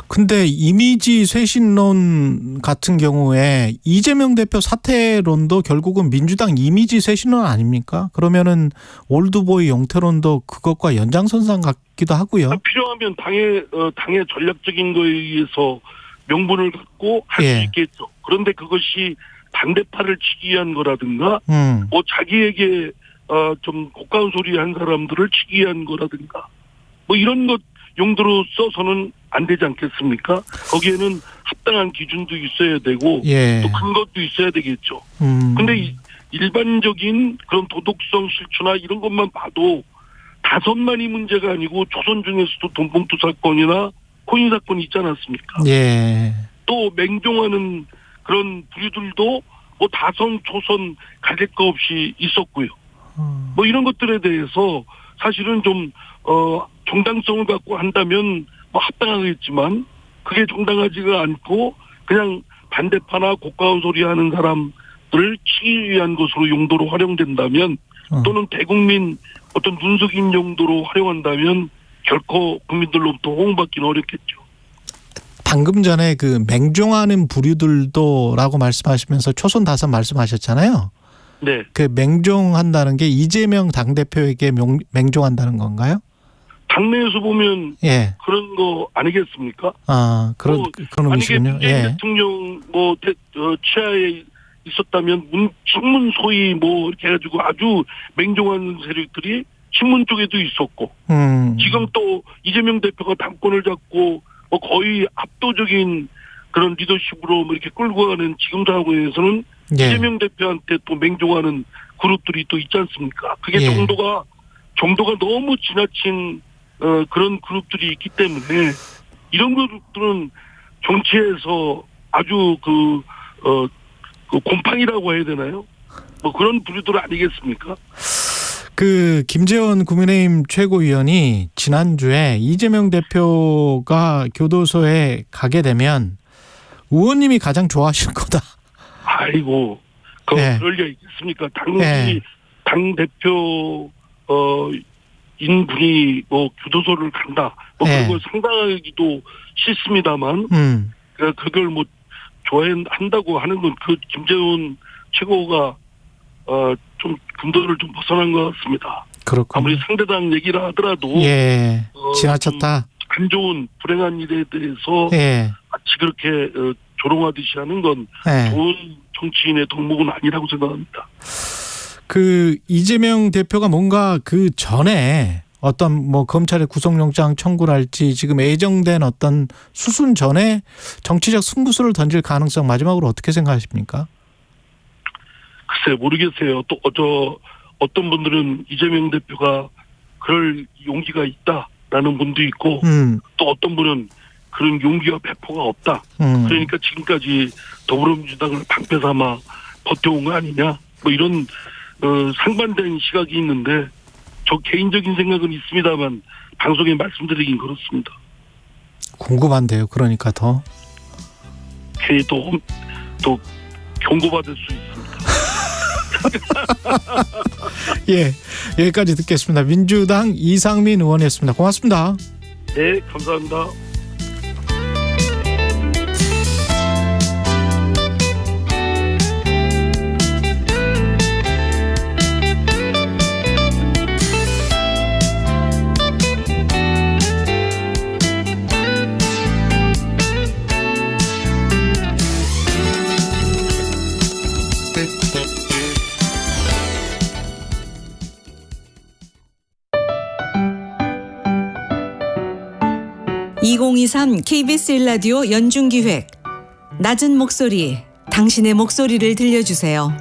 [SPEAKER 2] 근데 이미지 쇄신론 같은 경우에 이재명 대표 사퇴론도 결국은 민주당 이미지 쇄신론 아닙니까? 그러면은 올드보이 용태론도 그것과 연장선상 같기도 하고요.
[SPEAKER 9] 필요하면 당의 전략적인 거에 의해서 명분을 갖고 할 수 있겠죠. 그런데 그것이 반대파를 치기 위한 거라든가 자기에게 좀 고가운 소리 한 사람들을 치기 위한 거라든가 이런 것 용도로 써서는 안 되지 않겠습니까? 거기에는 합당한 기준도 있어야 되고 또 근거도 있어야 되겠죠. 근데 일반적인 그런 도덕성 실추나 이런 것만 봐도 다섯만이 문제가 아니고 조선 중에서도 돈봉투 사건이나 코인 사건이 있지 않았습니까?
[SPEAKER 2] 예.
[SPEAKER 9] 또 맹종하는 그런 부류들도 다선, 초선 가릴 거 없이 있었고요. 이런 것들에 대해서 사실은 좀 정당성을 갖고 한다면 합당하겠지만 그게 정당하지가 않고 그냥 반대파나 고가운 소리 하는 사람들을 치기 위한 것으로 용도로 활용된다면 또는 대국민 어떤 눈속임 용도로 활용한다면 결코 국민들로부터 호응받기는 어렵겠죠.
[SPEAKER 2] 방금 전에 그 맹종하는 부류들도라고 말씀하시면서 초선 다선 말씀하셨잖아요.
[SPEAKER 9] 네.
[SPEAKER 2] 그 맹종한다는 게 이재명 당대표에게 맹종한다는 건가요?
[SPEAKER 9] 당내에서 보면 그런 거 아니겠습니까?
[SPEAKER 2] 그런 의미군요.
[SPEAKER 9] 문재인 대통령 치하에 있었다면 친문 소위 이렇게 해가지고 아주 맹종한 세력들이 친문 쪽에도 있었고 지금 또 이재명 대표가 당권을 잡고 거의 압도적인 그런 리더십으로 이렇게 끌고 가는 지금 상황에서는 이재명 대표한테 또 맹종하는 그룹들이 또 있지 않습니까? 그게 정도가 너무 지나친 그런 그룹들이 있기 때문에 이런 그룹들은 정치에서 아주 곰팡이라고 해야 되나요? 그런 부류들 아니겠습니까?
[SPEAKER 2] 김재원 국민의힘 최고위원이 지난주에 이재명 대표가 교도소에 가게 되면 의원님이 가장 좋아하실 거다.
[SPEAKER 9] 아이고, 그럴 리 있겠습니까? 당연히 당대표 인분이 교도소를 간다. 그런 걸 상당하기도 싫습니다만 그걸 좋아한다고 하는 건 김재원 최고가 좀 금도를 좀 벗어난 것 같습니다.
[SPEAKER 2] 그렇군요.
[SPEAKER 9] 아무리 상대당 얘기를 하더라도
[SPEAKER 2] 예, 지나쳤다.
[SPEAKER 9] 안 좋은 불행한 일에 대해서
[SPEAKER 2] 예,
[SPEAKER 9] 마치 그렇게 조롱하듯이 하는 건
[SPEAKER 2] 예.
[SPEAKER 9] 좋은 정치인의 덕목은 아니라고 생각합니다.
[SPEAKER 2] 그 이재명 대표가 뭔가 그 전에 어떤 뭐 검찰의 구속영장 청구를 할지 지금 예정된 어떤 수순 전에 정치적 승부수를 던질 가능성 마지막으로 어떻게 생각하십니까?
[SPEAKER 9] 글쎄 모르겠어요. 또 어떤 분들은 이재명 대표가 그럴 용기가 있다라는 분도 있고 또 어떤 분은 그런 용기와 배포가 없다. 그러니까 지금까지 더불어민주당을 방패 삼아 버텨온 거 아니냐. 뭐 이런 상반된 시각이 있는데 저 개인적인 생각은 있습니다만 방송에 말씀드리긴 그렇습니다.
[SPEAKER 2] 궁금한데요. 그러니까 더
[SPEAKER 9] 괜히 또 경고받을 수 있습니다.
[SPEAKER 2] 예, 여기까지 듣겠습니다. 민주당 이상민 의원이었습니다. 고맙습니다.
[SPEAKER 9] 네, 감사합니다.
[SPEAKER 10] (2023) KBS 1라디오 연중기획 낮은 목소리 당신의 목소리를 들려주세요.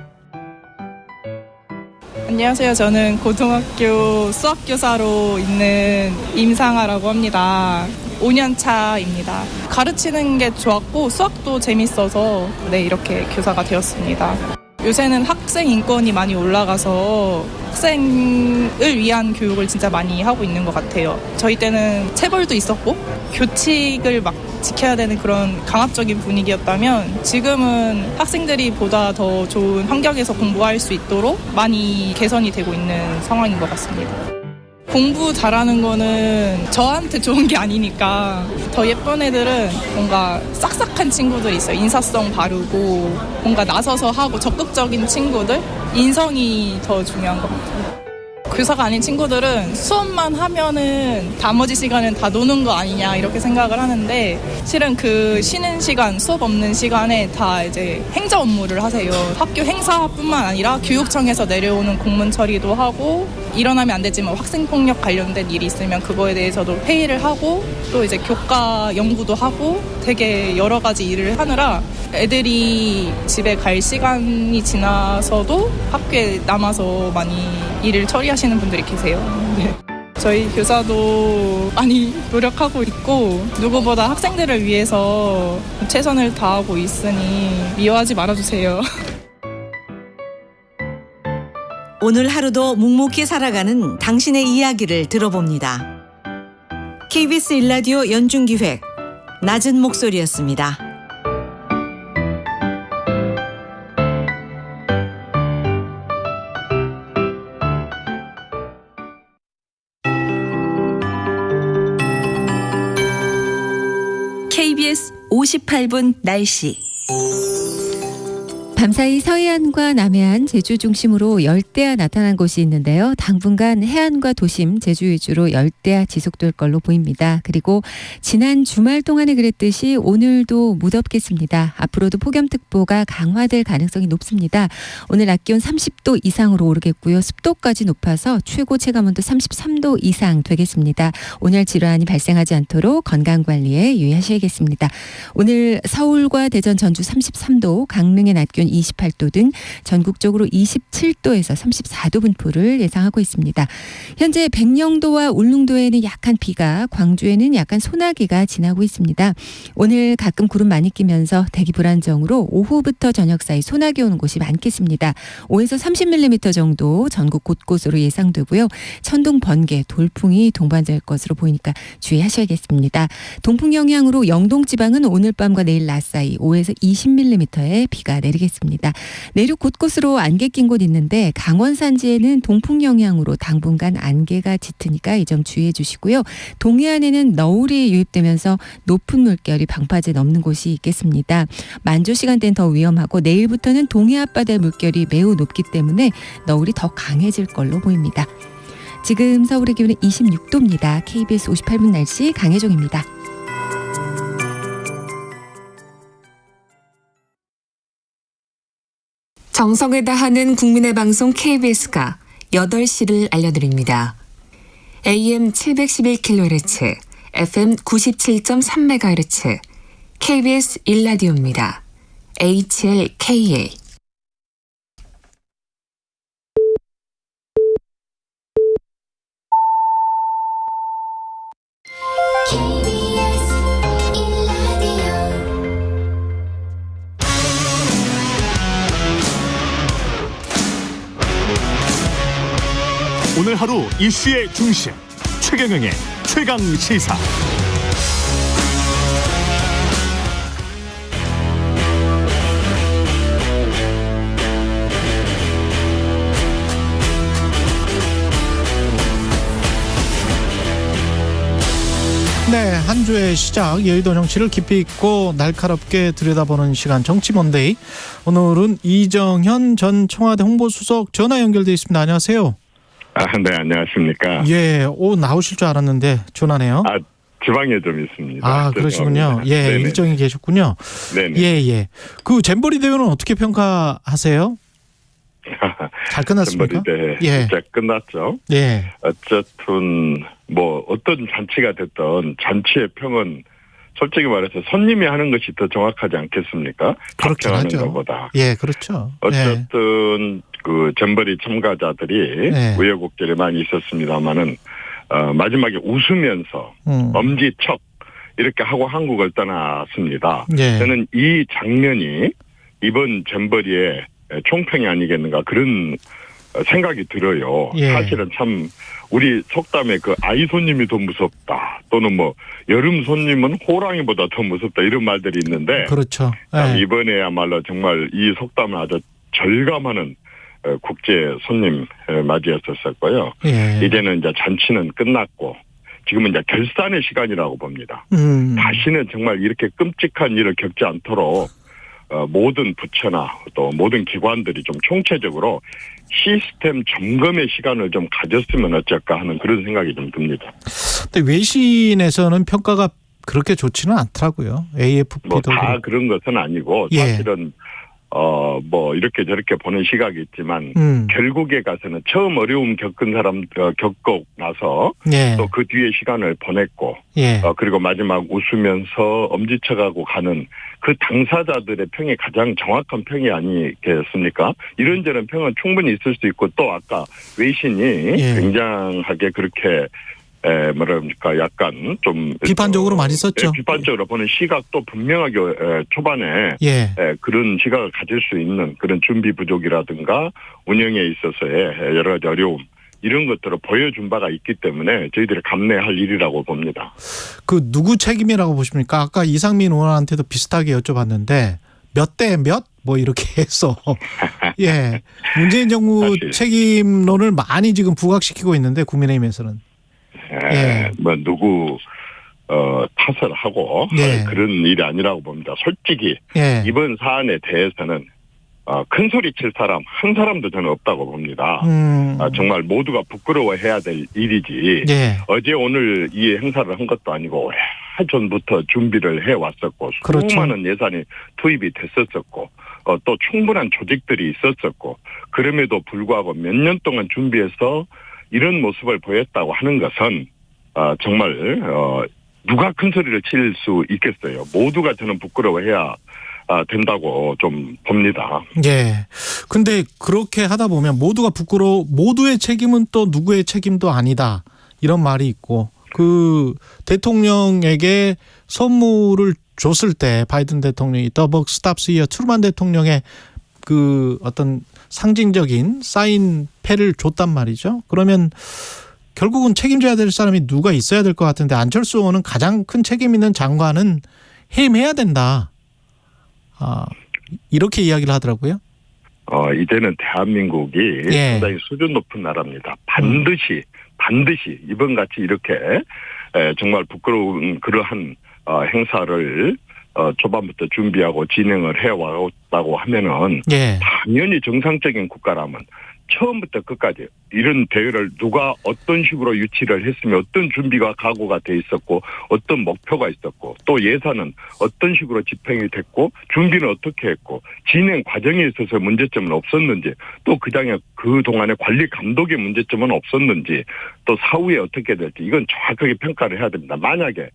[SPEAKER 11] 안녕하세요. 저는 고등학교 수학교사로 있는 임상아라고 합니다. 5년 차입니다. 가르치는 게 좋았고 수학도 재밌어서 이렇게 교사가 되었습니다. 요새는 학생 인권이 많이 올라가서 학생을 위한 교육을 진짜 많이 하고 있는 것 같아요. 저희 때는 체벌도 있었고 교칙을 막 지켜야 되는 그런 강압적인 분위기였다면 지금은 학생들이 보다 더 좋은 환경에서 공부할 수 있도록 많이 개선이 되고 있는 상황인 것 같습니다. 공부 잘하는 거는 저한테 좋은 게 아니니까 더 예쁜 애들은 뭔가 싹싹한 친구들이 있어요. 인사성 바르고 뭔가 나서서 하고 적극적인 친구들, 인성이 더 중요한 것 같아요. 교사가 아닌 친구들은 수업만 하면은 나머지 시간은 다 노는 거 아니냐 이렇게 생각을 하는데 실은 그 쉬는 시간, 수업 없는 시간에 다 이제 행정 업무를 하세요. 학교 행사뿐만 아니라 교육청에서 내려오는 공문 처리도 하고 일어나면 안 되지만 학생폭력 관련된 일이 있으면 그거에 대해서도 회의를 하고 또 이제 교과 연구도 하고 되게 여러 가지 일을 하느라 애들이 집에 갈 시간이 지나서도 학교에 남아서 많이 일을 처리하시는 분들이 계세요. 네. 저희 교사도 많이 노력하고 있고 누구보다 학생들을 위해서 최선을 다하고 있으니 미워하지 말아주세요.
[SPEAKER 10] 오늘 하루도 묵묵히 살아가는 당신의 이야기를 들어봅니다. KBS 1라디오 연중기획 낮은 목소리였습니다.
[SPEAKER 7] KBS 58분 날씨.
[SPEAKER 6] 밤사이 서해안과 남해안, 제주 중심으로 열대야 나타난 곳이 있는데요. 당분간 해안과 도심, 제주 위주로 열대야 지속될 걸로 보입니다. 그리고 지난 주말 동안에 그랬듯이 오늘도 무덥겠습니다. 앞으로도 폭염특보가 강화될 가능성이 높습니다. 오늘 낮 기온 30도 이상으로 오르겠고요. 습도까지 높아서 최고 체감온도 33도 이상 되겠습니다. 온열 질환이 발생하지 않도록 건강관리에 유의하셔야겠습니다. 오늘 서울과 대전, 전주 33도, 강릉의 낮 기온 28도 등 전국적으로 27도에서 34도 분포를 예상하고 있습니다. 현재 백령도와 울릉도에는 약한 비가, 광주에는 약간 소나기가 지나고 있습니다. 오늘 가끔 구름 많이 끼면서 대기 불안정으로 오후부터 저녁 사이 소나기 오는 곳이 많겠습니다. 5에서 30mm 정도 전국 곳곳으로 예상되고요. 천둥, 번개, 돌풍이 동반될 것으로 보이니까 주의하셔야겠습니다. 동풍 영향으로 영동 지방은 오늘 밤과 내일 낮 사이 5에서 20mm의 비가 내리겠습니다. 내륙 곳곳으로 안개 낀 곳 있는데 강원 산지에는 동풍 영향으로 당분간 안개가 짙으니까 이 점 주의해 주시고요. 동해안에는 너울이 유입되면서 높은 물결이 방파제 넘는 곳이 있겠습니다. 만조 시간대는 더 위험하고 내일부터는 동해 앞바다의 물결이 매우 높기 때문에 너울이 더 강해질 걸로 보입니다. 지금 서울의 기온은 26도입니다. KBS 58분 날씨 강혜종입니다.
[SPEAKER 12] 정성을 다하는 국민의 방송 KBS가 8시를 알려드립니다. AM 711kHz, FM 97.3MHz, KBS 1라디오입니다. HLKA.
[SPEAKER 1] 오늘 하루 이슈의 중심 최경영의 최강 시사.
[SPEAKER 2] 네, 한 주의 시작 여의도 정치를 깊이 있고 날카롭게 들여다보는 시간 정치몬데이. 오늘은 이정현 전 청와대 홍보수석 전화 연결돼 있습니다. 안녕하세요.
[SPEAKER 13] 네, 안녕하십니까.
[SPEAKER 2] 예, 나오실 줄 알았는데 전화네요.
[SPEAKER 13] 지방에 좀 있습니다.
[SPEAKER 2] 그러시군요. 예, 네네. 일정이 계셨군요.
[SPEAKER 13] 네네.
[SPEAKER 2] 예. 그 잼버리 대회는 어떻게 평가하세요? 잘 끝났습니까?
[SPEAKER 13] 잼버리 대회 진짜 끝났죠.
[SPEAKER 2] 예.
[SPEAKER 13] 어쨌든 뭐 어떤 잔치가 됐던 잔치의 평은 솔직히 말해서 손님이 하는 것이 더 정확하지 않겠습니까?
[SPEAKER 2] 그렇긴 하죠.
[SPEAKER 13] 것보다.
[SPEAKER 2] 예, 그렇죠.
[SPEAKER 13] 어쨌든 그 잼버리 참가자들이 우여곡절이 많이 있었습니다만은 마지막에 웃으면서 엄지척 이렇게 하고 한국을 떠났습니다. 저는 이 장면이 이번 잼버리의 총평이 아니겠는가 그런 생각이 들어요. 사실은 참 우리 속담에 그 아이 손님이 더 무섭다 또는 뭐 여름 손님은 호랑이보다 더 무섭다 이런 말들이 있는데
[SPEAKER 2] 그렇죠.
[SPEAKER 13] 이번에야말로 정말 이 속담을 아주 절감하는 국제 손님 맞이했었고요. 이제는 이제 잔치는 끝났고 지금은 이제 결산의 시간이라고 봅니다. 다시는 정말 이렇게 끔찍한 일을 겪지 않도록 모든 부처나 또 모든 기관들이 좀 총체적으로 시스템 점검의 시간을 좀 가졌으면 어쩔까 하는 그런 생각이 좀 듭니다.
[SPEAKER 2] 근데 외신에서는 평가가 그렇게 좋지는 않더라고요. AFP도
[SPEAKER 13] 뭐 다 그런 것은 아니고 사실은 뭐 이렇게 저렇게 보는 시각이 있지만 결국에 가서는 처음 어려움 겪은 사람 겪고 나서 또 그 뒤에 시간을 보냈고 그리고 마지막 웃으면서 엄지쳐가고 가는 그 당사자들의 평이 가장 정확한 평이 아니겠습니까? 이런저런 평은 충분히 있을 수 있고 또 아까 외신이 굉장하게 그렇게 뭐랄까 약간 좀
[SPEAKER 2] 비판적으로 많이 썼죠.
[SPEAKER 13] 비판적으로 보는 시각도 분명하게 초반에 그런 시각을 가질 수 있는 그런 준비 부족이라든가 운영에 있어서의 여러 가지 어려움 이런 것들을 보여준 바가 있기 때문에 저희들이 감내할 일이라고 봅니다.
[SPEAKER 2] 그 누구 책임이라고 보십니까? 아까 이상민 의원한테도 비슷하게 여쭤봤는데 몇 대 몇? 뭐 이렇게 해서 문재인 정부 책임론을 많이 지금 부각시키고 있는데 국민의힘에서는
[SPEAKER 13] 뭐 누구 탓을 하고 그런 일이 아니라고 봅니다. 솔직히 이번 사안에 대해서는 큰 소리 칠 사람 한 사람도 저는 없다고 봅니다. 정말 모두가 부끄러워해야 될 일이지 어제 오늘 이 행사를 한 것도 아니고 오래 전부터 준비를 해왔었고 수많은 예산이 투입이 됐었고 또 충분한 조직들이 있었었고 그럼에도 불구하고 몇 년 동안 준비해서 이런 모습을 보였다고 하는 것은 정말 누가 큰 소리를 칠 수 있겠어요. 모두가 저는 부끄러워해야 된다고 좀 봅니다.
[SPEAKER 2] 근데 그렇게 하다 보면 모두가 모두의 책임은 또 누구의 책임도 아니다. 이런 말이 있고 그 대통령에게 선물을 줬을 때 바이든 대통령이 The buck stops here 트루만 대통령의 그 어떤 상징적인 사인패를 줬단 말이죠. 그러면 결국은 책임져야 될 사람이 누가 있어야 될 것 같은데 안철수 의원은 가장 큰 책임 있는 장관은 해임해야 된다. 이렇게 이야기를 하더라고요.
[SPEAKER 13] 이제는 대한민국이 상당히 수준 높은 나라입니다. 반드시 이번같이 이렇게 정말 부끄러운 그러한 행사를 초반부터 준비하고 진행을 해왔다고 하면은 당연히 정상적인 국가라면 처음부터 끝까지 이런 대회를 누가 어떤 식으로 유치를 했으면 어떤 준비가 각오가 돼 있었고 어떤 목표가 있었고 또 예산은 어떤 식으로 집행이 됐고 준비는 어떻게 했고 진행 과정에 있어서 문제점은 없었는지 또 그동안의 관리 감독의 문제점은 없었는지 또 사후에 어떻게 될지 이건 정확하게 평가를 해야 됩니다. 만약에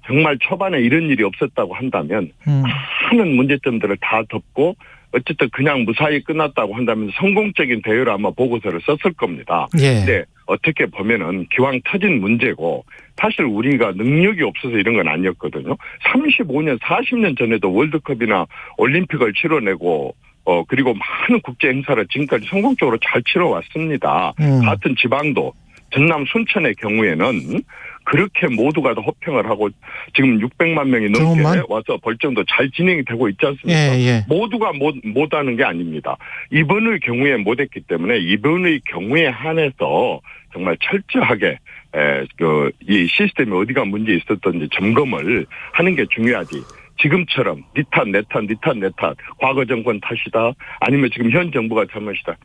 [SPEAKER 13] 정말 초반에 이런 일이 없었다고 한다면 많은 문제점들을 다 덮고 어쨌든 그냥 무사히 끝났다고 한다면 성공적인 대회로 아마 보고서를 썼을 겁니다.
[SPEAKER 2] 예.
[SPEAKER 13] 근데 어떻게 보면은 기왕 터진 문제고 사실 우리가 능력이 없어서 이런 건 아니었거든요. 35년, 40년 전에도 월드컵이나 올림픽을 치러내고 그리고 많은 국제 행사를 지금까지 성공적으로 잘 치러왔습니다. 같은 지방도 전남 순천의 경우에는 그렇게 모두가 다 호평을 하고 지금 600만 명이 넘게 와서 벌점도 잘 진행이 되고 있지 않습니까?
[SPEAKER 2] 예.
[SPEAKER 13] 모두가 못하는 게 아닙니다. 이번의 경우에 못했기 때문에 이번의 경우에 한해서 정말 철저하게 이 시스템이 어디가 문제 있었던지 점검을 하는 게 중요하지. 지금처럼 니 탓, 내 탓, 과거 정권 탓이다. 아니면 지금 현 정부가 잘못이다.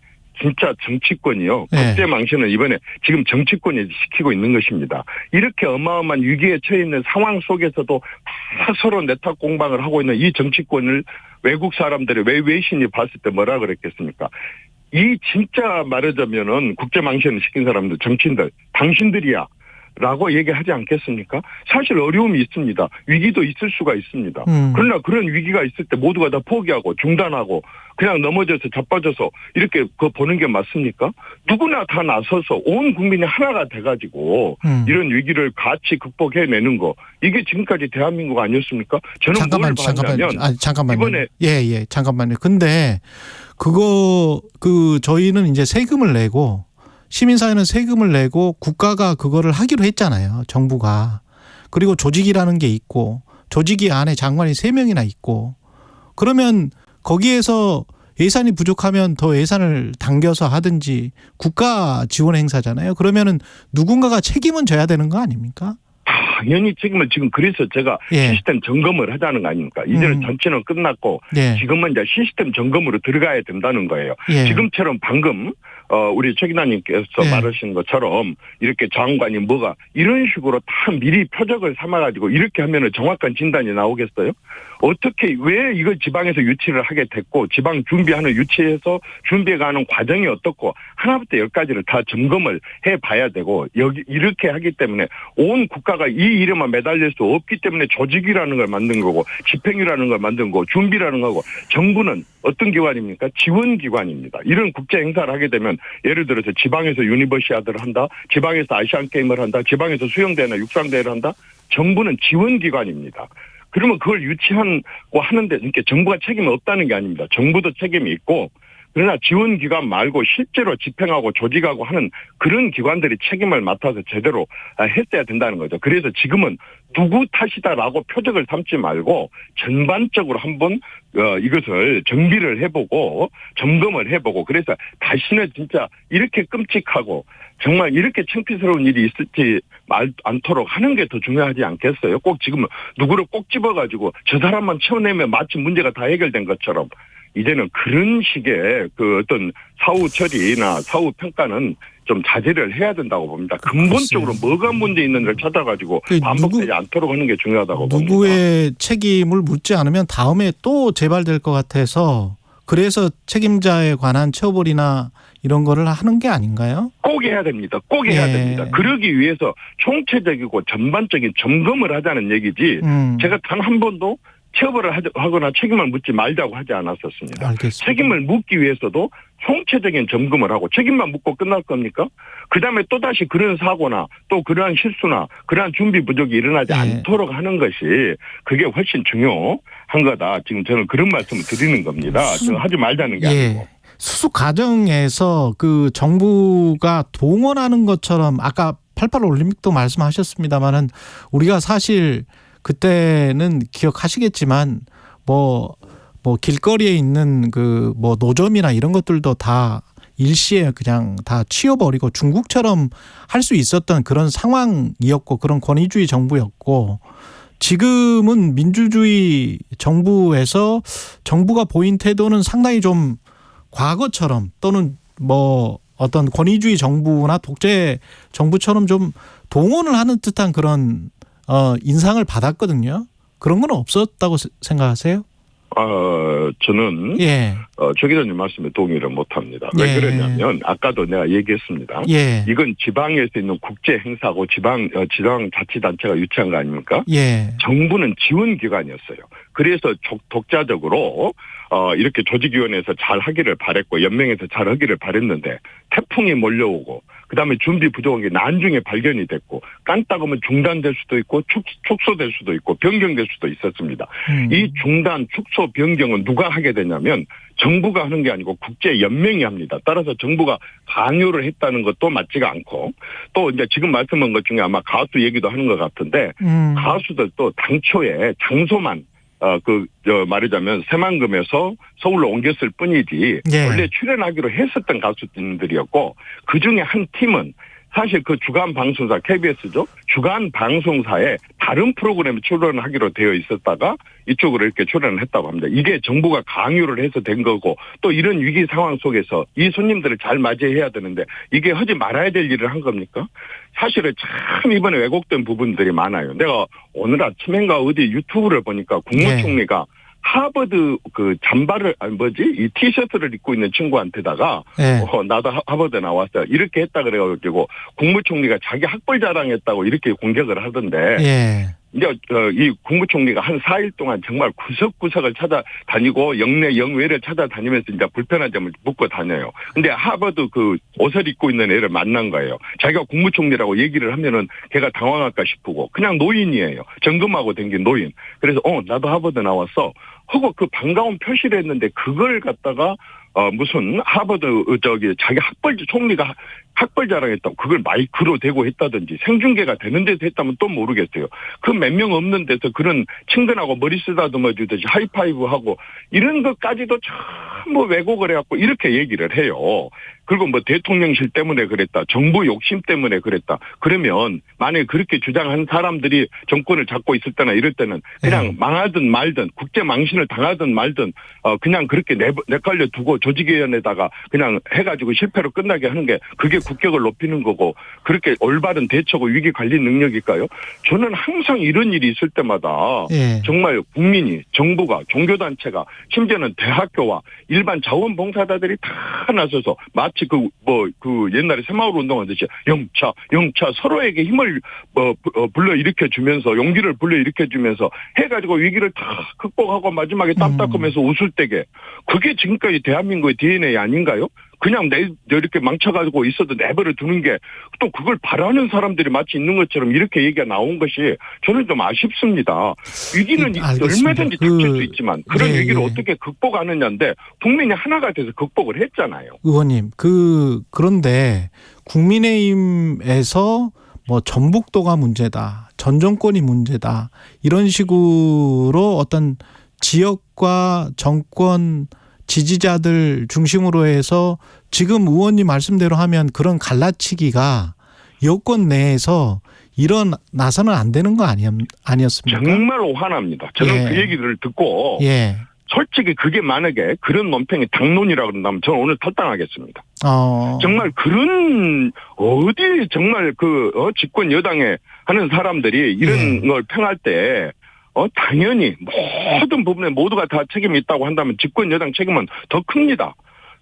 [SPEAKER 13] 진짜 정치권이요. 국제망신은 이번에 지금 정치권이 시키고 있는 것입니다. 이렇게 어마어마한 위기에 처해 있는 상황 속에서도 다 서로 내탁 공방을 하고 있는 이 정치권을 외국 사람들이 외신이 봤을 때 뭐라 그랬겠습니까? 이 진짜 말하자면은 국제망신을 시킨 사람들, 정치인들, 당신들이야. 라고 얘기하지 않겠습니까? 사실 어려움이 있습니다. 위기도 있을 수가 있습니다. 그러나 그런 위기가 있을 때 모두가 다 포기하고 중단하고 그냥 넘어져서 자빠져서 이렇게 그거 보는 게 맞습니까? 누구나 다 나서서 온 국민이 하나가 돼가지고 이런 위기를 같이 극복해내는 거 이게 지금까지 대한민국 아니었습니까? 저는
[SPEAKER 2] 잠깐만요.
[SPEAKER 13] 이번에
[SPEAKER 2] 잠깐만요. 근데 저희는 이제 세금을 내고 시민사회는 세금을 내고 국가가 그거를 하기로 했잖아요. 정부가. 그리고 조직이라는 게 있고 조직이 안에 장관이 3명이나 있고 그러면 거기에서 예산이 부족하면 더 예산을 당겨서 하든지 국가 지원 행사잖아요. 그러면은 누군가가 책임은 져야 되는 거 아닙니까?
[SPEAKER 13] 당연히 책임을 지금 그래서 제가 시스템 점검을 하자는 거 아닙니까? 이제는 전체는 끝났고 지금은 이제 시스템 점검으로 들어가야 된다는 거예요. 지금처럼 방금 우리 최 기자님께서 말하신 것처럼 이렇게 장관이 뭐가 이런 식으로 다 미리 표적을 삼아가지고 이렇게 하면은 정확한 진단이 나오겠어요? 어떻게 왜 이걸 지방에서 유치를 하게 됐고 지방 준비하는 유치해서 준비해가는 과정이 어떻고 하나부터 10까지를 다 점검을 해봐야 되고 이렇게 하기 때문에 온 국가가 이 일에만 매달릴 수 없기 때문에 조직이라는 걸 만든 거고 집행이라는 걸 만든 거고 준비라는 거고 정부는 어떤 기관입니까? 지원기관입니다. 이런 국제 행사를 하게 되면 예를 들어서 지방에서 유니버시아드를 한다. 지방에서 아시안게임을 한다. 지방에서 수영대회나 육상대회를 한다. 정부는 지원기관입니다. 그러면 그걸 유치하고 하는데 이렇게 정부가 책임이 없다는 게 아닙니다. 정부도 책임이 있고 그러나 지원기관 말고 실제로 집행하고 조직하고 하는 그런 기관들이 책임을 맡아서 제대로 했어야 된다는 거죠. 그래서 지금은 누구 탓이다라고 표적을 삼지 말고 전반적으로 한번 이것을 정비를 해보고 점검을 해보고 그래서 다시는 진짜 이렇게 끔찍하고 정말 이렇게 창피스러운 일이 있을지 않도록 하는 게 더 중요하지 않겠어요? 꼭 지금 누구를 꼭 집어가지고 저 사람만 채워내면 마치 문제가 다 해결된 것처럼 이제는 그런 식의 어떤 사후 처리나 사후 평가는 좀 자제를 해야 된다고 봅니다. 근본적으로 뭐가 문제 있는지를 찾아가지고 반복되지 않도록 하는 게 중요하다고 봅니다.
[SPEAKER 2] 누구의 책임을 묻지 않으면 다음에 또 재발될 것 같아서 그래서 책임자에 관한 처벌이나 이런 거를 하는 게 아닌가요?
[SPEAKER 13] 꼭 해야 됩니다. 꼭 해야 됩니다. 그러기 위해서 총체적이고 전반적인 점검을 하자는 얘기지 제가 단 한 번도 처벌을 하거나 책임을 묻지 말자고 하지 않았었습니다.
[SPEAKER 2] 알겠습니다.
[SPEAKER 13] 책임을 묻기 위해서도 총체적인 점검을 하고 책임만 묻고 끝날 겁니까? 그다음에 또다시 그런 사고나 또 그러한 실수나 그러한 준비 부족이 일어나지 않도록 하는 것이 그게 훨씬 중요한 거다. 지금 저는 그런 말씀을 드리는 겁니다. 하지 말자는 게 아니고.
[SPEAKER 2] 수습 과정에서 그 정부가 동원하는 것처럼 아까 88 올림픽도 말씀하셨습니다마는 우리가 사실 그때는 기억하시겠지만 뭐 길거리에 있는 뭐 노점이나 이런 것들도 다 일시에 그냥 다 치워버리고 중국처럼 할 수 있었던 그런 상황이었고 그런 권위주의 정부였고 지금은 민주주의 정부에서 정부가 보인 태도는 상당히 좀 과거처럼 또는 뭐 어떤 권위주의 정부나 독재 정부처럼 좀 동원을 하는 듯한 그런 인상을 받았거든요. 그런 건 없었다고 생각하세요?
[SPEAKER 13] 저는 조 기자님 말씀에 동의를 못합니다. 왜 그러냐면 아까도 내가 얘기했습니다. 이건 지방에서 있는 국제 행사고 지방자치단체가 유치한 거 아닙니까? 정부는 지원기관이었어요. 그래서 독자적으로 이렇게 조직위원회에서 잘 하기를 바랬고 연맹에서 잘 하기를 바랬는데 태풍이 몰려오고 그다음에 준비 부족한 게 나중에 발견이 됐고 깐따가면 중단될 수도 있고 축소될 수도 있고 변경될 수도 있었습니다. 이 중단, 축소, 변경은 누가 하게 되냐면 정부가 하는 게 아니고 국제연맹이 합니다. 따라서 정부가 강요를 했다는 것도 맞지가 않고 또 이제 지금 말씀한 것 중에 아마 가수 얘기도 하는 것 같은데 가수들도 당초에 장소만 말하자면 새만금에서 서울로 옮겼을 뿐이지 원래 출연하기로 했었던 가수들이었고 그중에 한 팀은 사실 그 주간 방송사 KBS죠. 주간 방송사에 다른 프로그램에 출연하기로 되어 있었다가 이쪽으로 이렇게 출연을 했다고 합니다. 이게 정부가 강요를 해서 된 거고 또 이런 위기 상황 속에서 이 손님들을 잘 맞이해야 되는데 이게 하지 말아야 될 일을 한 겁니까? 사실은 참 이번에 왜곡된 부분들이 많아요. 내가 오늘 아침인가 어디 유튜브를 보니까 국무총리가 하버드 그 잠바를 이 티셔츠를 입고 있는 친구한테다가 나도 하버드 나왔어 이렇게 했다 그래가지고 국무총리가 자기 학벌 자랑했다고 이렇게 공격을 하던데 이제 이 국무총리가 한 4일 동안 정말 구석구석을 찾아다니고 영내 영외를 찾아다니면서 이제 불편한 점을 묻고 다녀요. 근데 하버드 그 옷을 입고 있는 애를 만난 거예요. 자기가 국무총리라고 얘기를 하면은 걔가 당황할까 싶고 그냥 노인이에요. 점검하고 댕긴 노인. 그래서 나도 하버드 나왔어. 하고 그 반가운 표시를 했는데 그걸 갖다가 무슨 하버드 자기 총리가 학벌 자랑했다고 그걸 마이크로 대고 했다든지 생중계가 되는 데서 했다면 또 모르겠어요. 그 몇 명 없는 데서 그런 친근하고 머리 쓰다듬어 주듯이 하이파이브하고 이런 것까지도 전부 왜곡을 해갖고 이렇게 얘기를 해요. 그리고 뭐 대통령실 때문에 그랬다. 정부 욕심 때문에 그랬다. 그러면 만약에 그렇게 주장한 사람들이 정권을 잡고 있을 때나 이럴 때는 그냥 망하든 말든 국제 망신을 당하든 말든 그냥 그렇게 내깔려 두고 조직위원회에다가 그냥 해가지고 실패로 끝나게 하는 게 그게 국격을 높이는 거고 그렇게 올바른 대처고 위기 관리 능력일까요? 저는 항상 이런 일이 있을 때마다 정말 국민이 정부가 종교단체가 심지어는 대학교와 일반 자원봉사자들이 다 나서서 마치 옛날에 새마을 운동하듯이 영차 서로에게 힘을 불러일으켜 주면서 용기를 불러일으켜 주면서 해가지고 위기를 다 극복하고 마지막에 땀 닦으면서 웃을 때게 그게 지금까지 대한민국의 DNA 아닌가요? 그냥 이렇게 망쳐가지고 있어도 내버려 두는 게 또 그걸 바라는 사람들이 마치 있는 것처럼 이렇게 얘기가 나온 것이 저는 좀 아쉽습니다. 위기는 얼마든지 닥칠 수 있지만 그런 위기를 어떻게 극복하느냐인데 국민이 하나가 돼서 극복을 했잖아요.
[SPEAKER 2] 의원님, 그런데 국민의힘에서 뭐 전북도가 문제다, 전 정권이 문제다 이런 식으로 어떤 지역과 정권 지지자들 중심으로 해서 지금 의원님 말씀대로 하면 그런 갈라치기가 여권 내에서 일어나서는 안 되는 거 아니었습니까?
[SPEAKER 13] 정말로 화납니다. 저는 그 얘기를 듣고 솔직히 그게 만약에 그런 논평이 당론이라고 그런다면 저는 오늘 탈당하겠습니다. 정말 그런 어디 정말 집권 여당에 하는 사람들이 이런 걸 평할 때 당연히 모든 부분에 모두가 다 책임이 있다고 한다면 집권 여당 책임은 더 큽니다.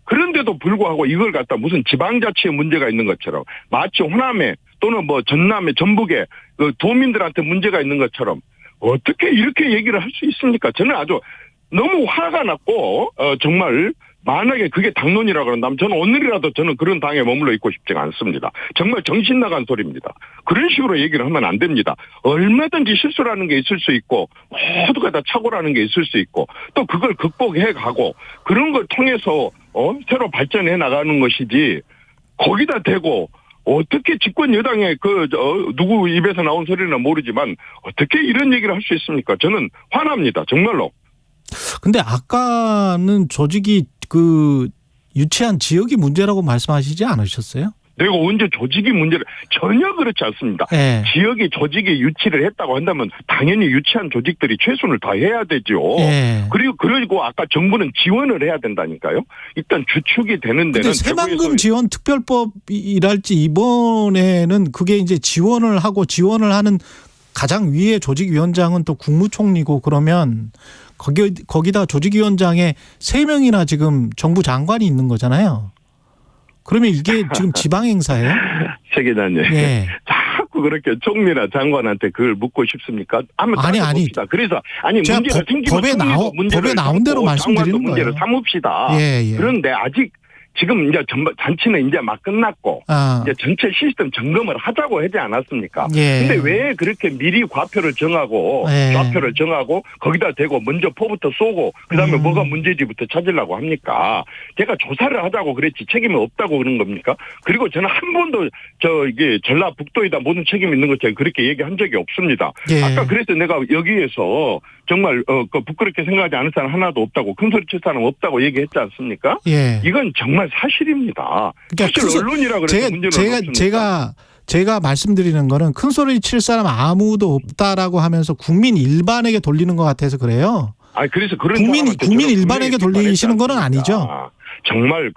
[SPEAKER 13] 그런데도 불구하고 이걸 갖다 무슨 지방자치에 문제가 있는 것처럼 마치 호남에 또는 뭐 전남에 전북에 도민들한테 문제가 있는 것처럼 어떻게 이렇게 얘기를 할 수 있습니까? 저는 아주 너무 화가 났고 정말 만약에 그게 당론이라고 그런다면 저는 오늘이라도 저는 그런 당에 머물러 있고 싶지가 않습니다. 정말 정신 나간 소리입니다. 그런 식으로 얘기를 하면 안 됩니다. 얼마든지 실수라는 게 있을 수 있고 모두가 다 착오라는 게 있을 수 있고 또 그걸 극복해 가고 그런 걸 통해서 새로 발전해 나가는 것이지 거기다 대고 어떻게 집권 여당의 누구 입에서 나온 소리는 모르지만 어떻게 이런 얘기를 할 수 있습니까? 저는 화납니다. 정말로.
[SPEAKER 2] 근데 아까는 조직이 유치한 지역이 문제라고 말씀하시지 않으셨어요?
[SPEAKER 13] 내가 언제 조직이 문제를 전혀 그렇지 않습니다.
[SPEAKER 2] 예.
[SPEAKER 13] 지역이 조직이 유치를 했다고 한다면 당연히 유치한 조직들이 최선을 다해야 되죠.
[SPEAKER 2] 예.
[SPEAKER 13] 그리고 아까 정부는 지원을 해야 된다니까요. 일단 주축이 되는 데는
[SPEAKER 2] 새만금 지원 특별법이랄지 이번에는 그게 이제 지원을 하는 가장 위의 조직위원장은 또 국무총리고 그러면 거기다 조직위원장에 3명이나 지금 정부 장관이 있는 거잖아요. 그러면 이게 지금 지방 행사예요?
[SPEAKER 13] 세 기자님.
[SPEAKER 2] 예.
[SPEAKER 13] 자꾸 그렇게 총리나 장관한테 그걸 묻고 싶습니까? 한번 따져봅시다. 그래서 문제가 생기면
[SPEAKER 2] 법에 나온 대로 말씀드리는 거예요.
[SPEAKER 13] 문제를 삼읍시다.
[SPEAKER 2] 예.
[SPEAKER 13] 그런데 아직 지금 이제 잔치는 이제 막 끝났고 이제 전체 시스템 점검을 하자고 하지 않았습니까?
[SPEAKER 2] 예.
[SPEAKER 13] 근데 왜 그렇게 미리 과표를 정하고 좌표를 정하고 거기다 대고 먼저 포부터 쏘고 그다음에 뭐가 문제지부터 찾으려고 합니까? 제가 조사를 하자고 그랬지 책임이 없다고 그런 겁니까? 그리고 저는 한 번도 이게 전라북도에다 모든 책임이 있는 것 제가 그렇게 얘기한 적이 없습니다.
[SPEAKER 2] 예.
[SPEAKER 13] 아까 그래서 내가 여기에서 정말 부끄럽게 생각하지 않을 사람 하나도 없다고 큰소리 칠 사람 없다고 얘기했지 않습니까?
[SPEAKER 2] 예.
[SPEAKER 13] 이건 정말 사실입니다.
[SPEAKER 2] 그러니까
[SPEAKER 13] 사실 언론이라 그래서 문제는 없습니다.
[SPEAKER 2] 제가 말씀드리는 거는 큰 소리 칠 사람 아무도 없다라고 하면서 국민 일반에게 돌리는 것 같아서 그래요.
[SPEAKER 13] 그래서 그런
[SPEAKER 2] 국민 일반에게 돌리시는 건 아니죠.
[SPEAKER 13] 정말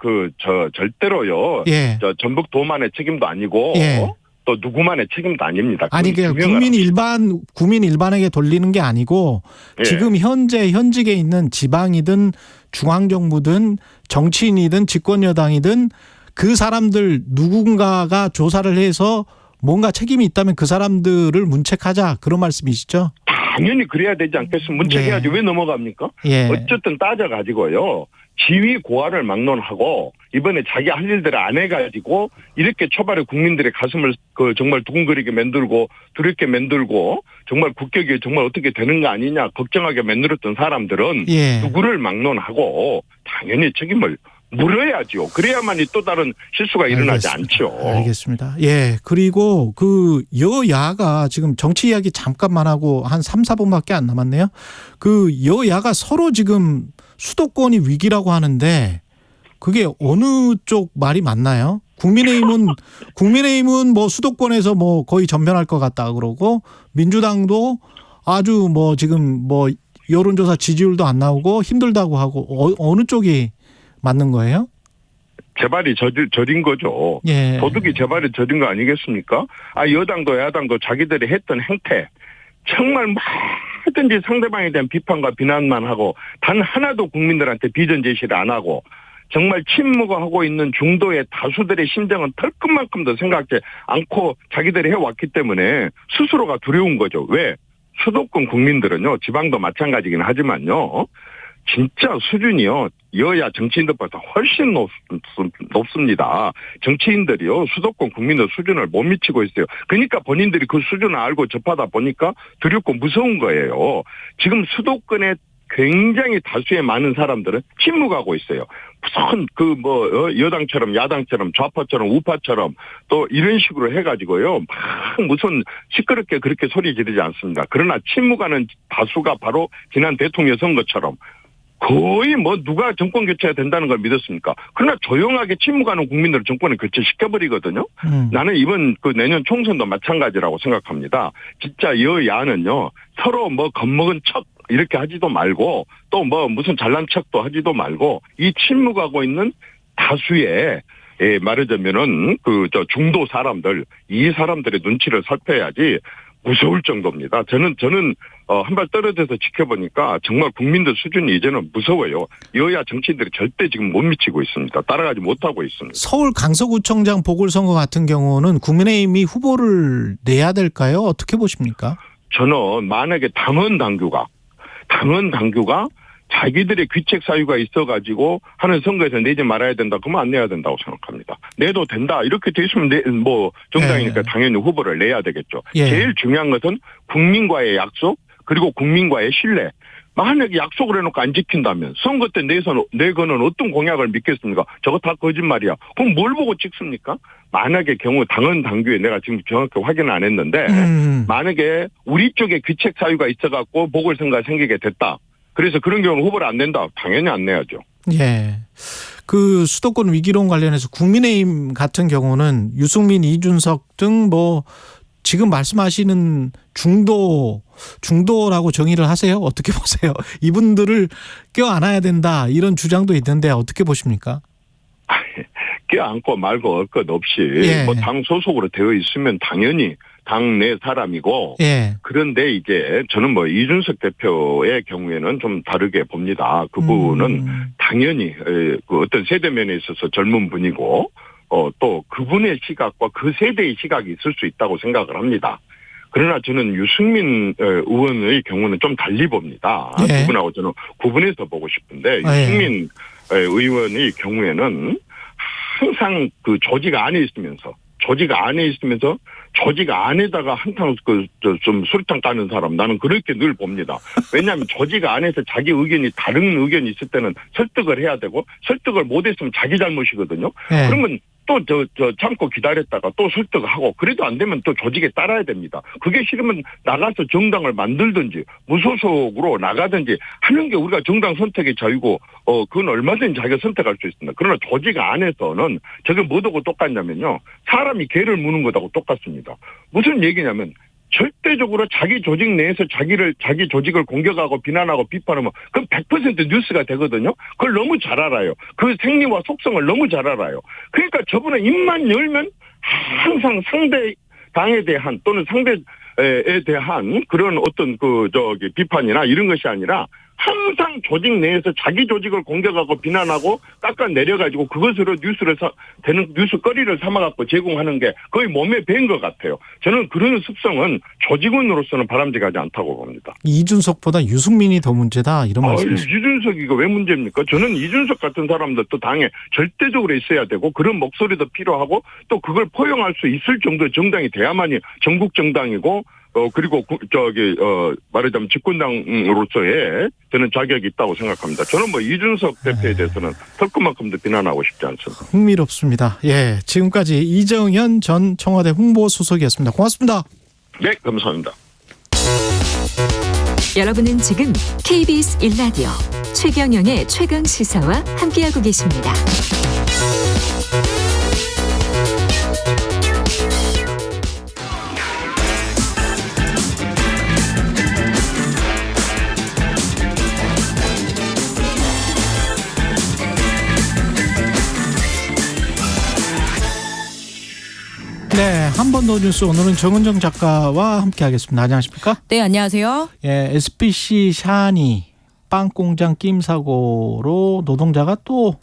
[SPEAKER 13] 절대로요.
[SPEAKER 2] 예.
[SPEAKER 13] 전북도만의 책임도 아니고.
[SPEAKER 2] 예.
[SPEAKER 13] 또 누구만의 책임도 아닙니다.
[SPEAKER 2] 아니 국민 일반에게 돌리는 게 아니고 지금 현직에 있는 지방이든 중앙정부든 정치인이든 집권여당이든 그 사람들 누군가가 조사를 해서 뭔가 책임이 있다면 그 사람들을 문책하자 그런 말씀이시죠?
[SPEAKER 13] 당연히 그래야 되지 않겠습니까? 문책해야지 왜 넘어갑니까? 어쨌든 따져가지고요. 지위 고하를 막론하고 이번에 자기 할 일들을 안 해가지고 이렇게 초발에 국민들의 가슴을 정말 두근거리게 만들고 두렵게 만들고 정말 국격이 정말 어떻게 되는 거 아니냐 걱정하게 만들었던 사람들은 누구를 막론하고 당연히 책임을 물어야죠. 그래야만이 또 다른 실수가 일어나지 않죠.
[SPEAKER 2] 알겠습니다. 예. 그리고 그 여야가 지금 정치 이야기 잠깐만 하고 한 3, 4분밖에 안 남았네요. 그 여야가 서로 지금 수도권이 위기라고 하는데 그게 어느 쪽 말이 맞나요? 국민의힘은 뭐 수도권에서 뭐 거의 전멸할 것 같다 그러고 민주당도 아주 뭐 지금 뭐 여론조사 지지율도 안 나오고 힘들다고 하고 어느 쪽이 맞는 거예요?
[SPEAKER 13] 재발이 저린 거죠.
[SPEAKER 2] 예.
[SPEAKER 13] 도둑이 재발이 저린 거 아니겠습니까? 여당도 야당도 자기들이 했던 행태 정말 뭐든지 상대방에 대한 비판과 비난만 하고 단 하나도 국민들한테 비전 제시를 안 하고 정말 침묵하고 있는 중도의 다수들의 심정은 털끝만큼도 생각지 않고 자기들이 해왔기 때문에 스스로가 두려운 거죠. 왜? 수도권 국민들은요. 지방도 마찬가지긴 하지만요. 진짜 수준이요. 여야 정치인들보다 훨씬 높습니다. 정치인들이요. 수도권 국민의 수준을 못 미치고 있어요. 그러니까 본인들이 그 수준을 알고 접하다 보니까 두렵고 무서운 거예요. 지금 수도권에 굉장히 다수의 많은 사람들은 침묵하고 있어요. 무슨 여당처럼 야당처럼 좌파처럼 우파처럼 또 이런 식으로 해가지고요. 무슨 시끄럽게 그렇게 소리 지르지 않습니다. 그러나 침묵하는 다수가 바로 지난 대통령 선거처럼 거의 누가 정권 교체가 된다는 걸 믿었습니까? 그러나 조용하게 침묵하는 국민들을 정권을 교체시켜버리거든요. 나는 이번 내년 총선도 마찬가지라고 생각합니다. 진짜 여야는요. 서로 겁먹은 척 이렇게 하지도 말고 또 무슨 잘난 척도 하지도 말고 이 침묵하고 있는 다수의 말하자면은 중도 사람들 이 사람들의 눈치를 살펴야지 무서울 정도입니다. 저는 한 발 떨어져서 지켜보니까 정말 국민들 수준이 이제는 무서워요. 여야 정치인들이 절대 지금 못 미치고 있습니다. 따라가지 못하고 있습니다.
[SPEAKER 2] 서울 강서구청장 보궐선거 같은 경우는 국민의힘이 후보를 내야 될까요? 어떻게 보십니까?
[SPEAKER 13] 저는 만약에 당원 당규가 자기들의 귀책 사유가 있어가지고 하는 선거에서 내지 말아야 된다. 그러면 안 내야 된다고 생각합니다. 내도 된다. 이렇게 돼 있으면 정당이니까 당연히 후보를 내야 되겠죠. 제일 중요한 것은 국민과의 약속 그리고 국민과의 신뢰. 만약에 약속을 해놓고 안 지킨다면 선거 때 내거는 어떤 공약을 믿겠습니까? 저거 다 거짓말이야. 그럼 뭘 보고 찍습니까? 만약에 경우 당원 당규에 내가 지금 정확히 확인을 안 했는데 만약에 우리 쪽에 귀책 사유가 있어갖고 보궐선거가 생기게 됐다. 그래서 그런 경우는 후보를 안 낸다. 당연히 안 내야죠.
[SPEAKER 2] 예. 그 수도권 위기론 관련해서 국민의힘 같은 경우는 유승민, 이준석 등 뭐 지금 말씀하시는 중도라고 정의를 하세요? 어떻게 보세요? 이분들을 껴안아야 된다 이런 주장도 있는데 어떻게 보십니까?
[SPEAKER 13] 껴안고 말고 할 것 없이 뭐 당 소속으로 되어 있으면 당연히 당내 사람이고 그런데 이제 저는 뭐 이준석 대표의 경우에는 좀 다르게 봅니다. 그분은 당연히 그 어떤 세대면에 있어서 젊은 분이고 또 그분의 시각과 그 세대의 시각이 있을 수 있다고 생각을 합니다. 그러나 저는 유승민 의원의 경우는 좀 달리 봅니다. 두 분하고 저는 구분해서 보고 싶은데 유승민 의원의 경우에는 항상 그 조직 안에 있으면서 조직 안에다가 한탕 좀 수류탄 까는 사람 나는 그렇게 늘 봅니다. 왜냐하면 조직 안에서 자기 의견이 다른 의견이 있을 때는 설득을 해야 되고 설득을 못했으면 자기 잘못이거든요. 그러면 또 참고 기다렸다가 또 설득하고 그래도 안 되면 또 조직에 따라야 됩니다. 그게 싫으면 나가서 정당을 만들든지 무소속으로 나가든지 하는 게 우리가 정당 선택의 자유고 그건 얼마든지 자기가 선택할 수 있습니다. 그러나 조직 안에서는 저게 뭐하고 똑같냐면요. 사람이 개를 무는 것하고 똑같습니다. 무슨 얘기냐면 절대적으로 자기 조직 내에서 자기 조직을 공격하고 비난하고 비판하면 그건 100% 뉴스가 되거든요. 그걸 너무 잘 알아요. 그 생리와 속성을 너무 잘 알아요. 그러니까 저분은 입만 열면 항상 상대 당에 대한 또는 상대에 대한 그런 어떤 비판이나 이런 것이 아니라 항상 조직 내에서 자기 조직을 공격하고 비난하고 깎아내려가지고 그것으로 되는 뉴스거리를 삼아갖고 제공하는 게 거의 몸에 밴 것 같아요. 저는 그런 습성은 조직원으로서는 바람직하지 않다고 봅니다.
[SPEAKER 2] 이준석보다 유승민이 더 문제다 이런 말씀이시죠?
[SPEAKER 13] 이준석이가 왜 문제입니까? 저는 이준석 같은 사람들도 당에 절대적으로 있어야 되고 그런 목소리도 필요하고 또 그걸 포용할 수 있을 정도의 정당이 돼야만이 전국 정당이고 그리고 말하자면 집권당으로서의 저는 자격이 있다고 생각합니다. 저는 뭐 이준석 대표에 대해서는 털끝만큼도 비난하고 싶지 않습니다.
[SPEAKER 2] 흥미롭습니다. 지금까지 이정현 전 청와대 홍보수석이었습니다. 고맙습니다.
[SPEAKER 13] 네, 감사합니다.
[SPEAKER 14] 여러분은 지금 KBS 1라디오 최경영의 최강시사와 함께하고 계십니다.
[SPEAKER 2] 네, 한 번 더 뉴스 오늘은 정은정 작가와 함께하겠습니다. 안녕하십니까?
[SPEAKER 15] 네, 안녕하세요.
[SPEAKER 2] SPC 샤니 빵 공장 끼임 사고로 노동자가 또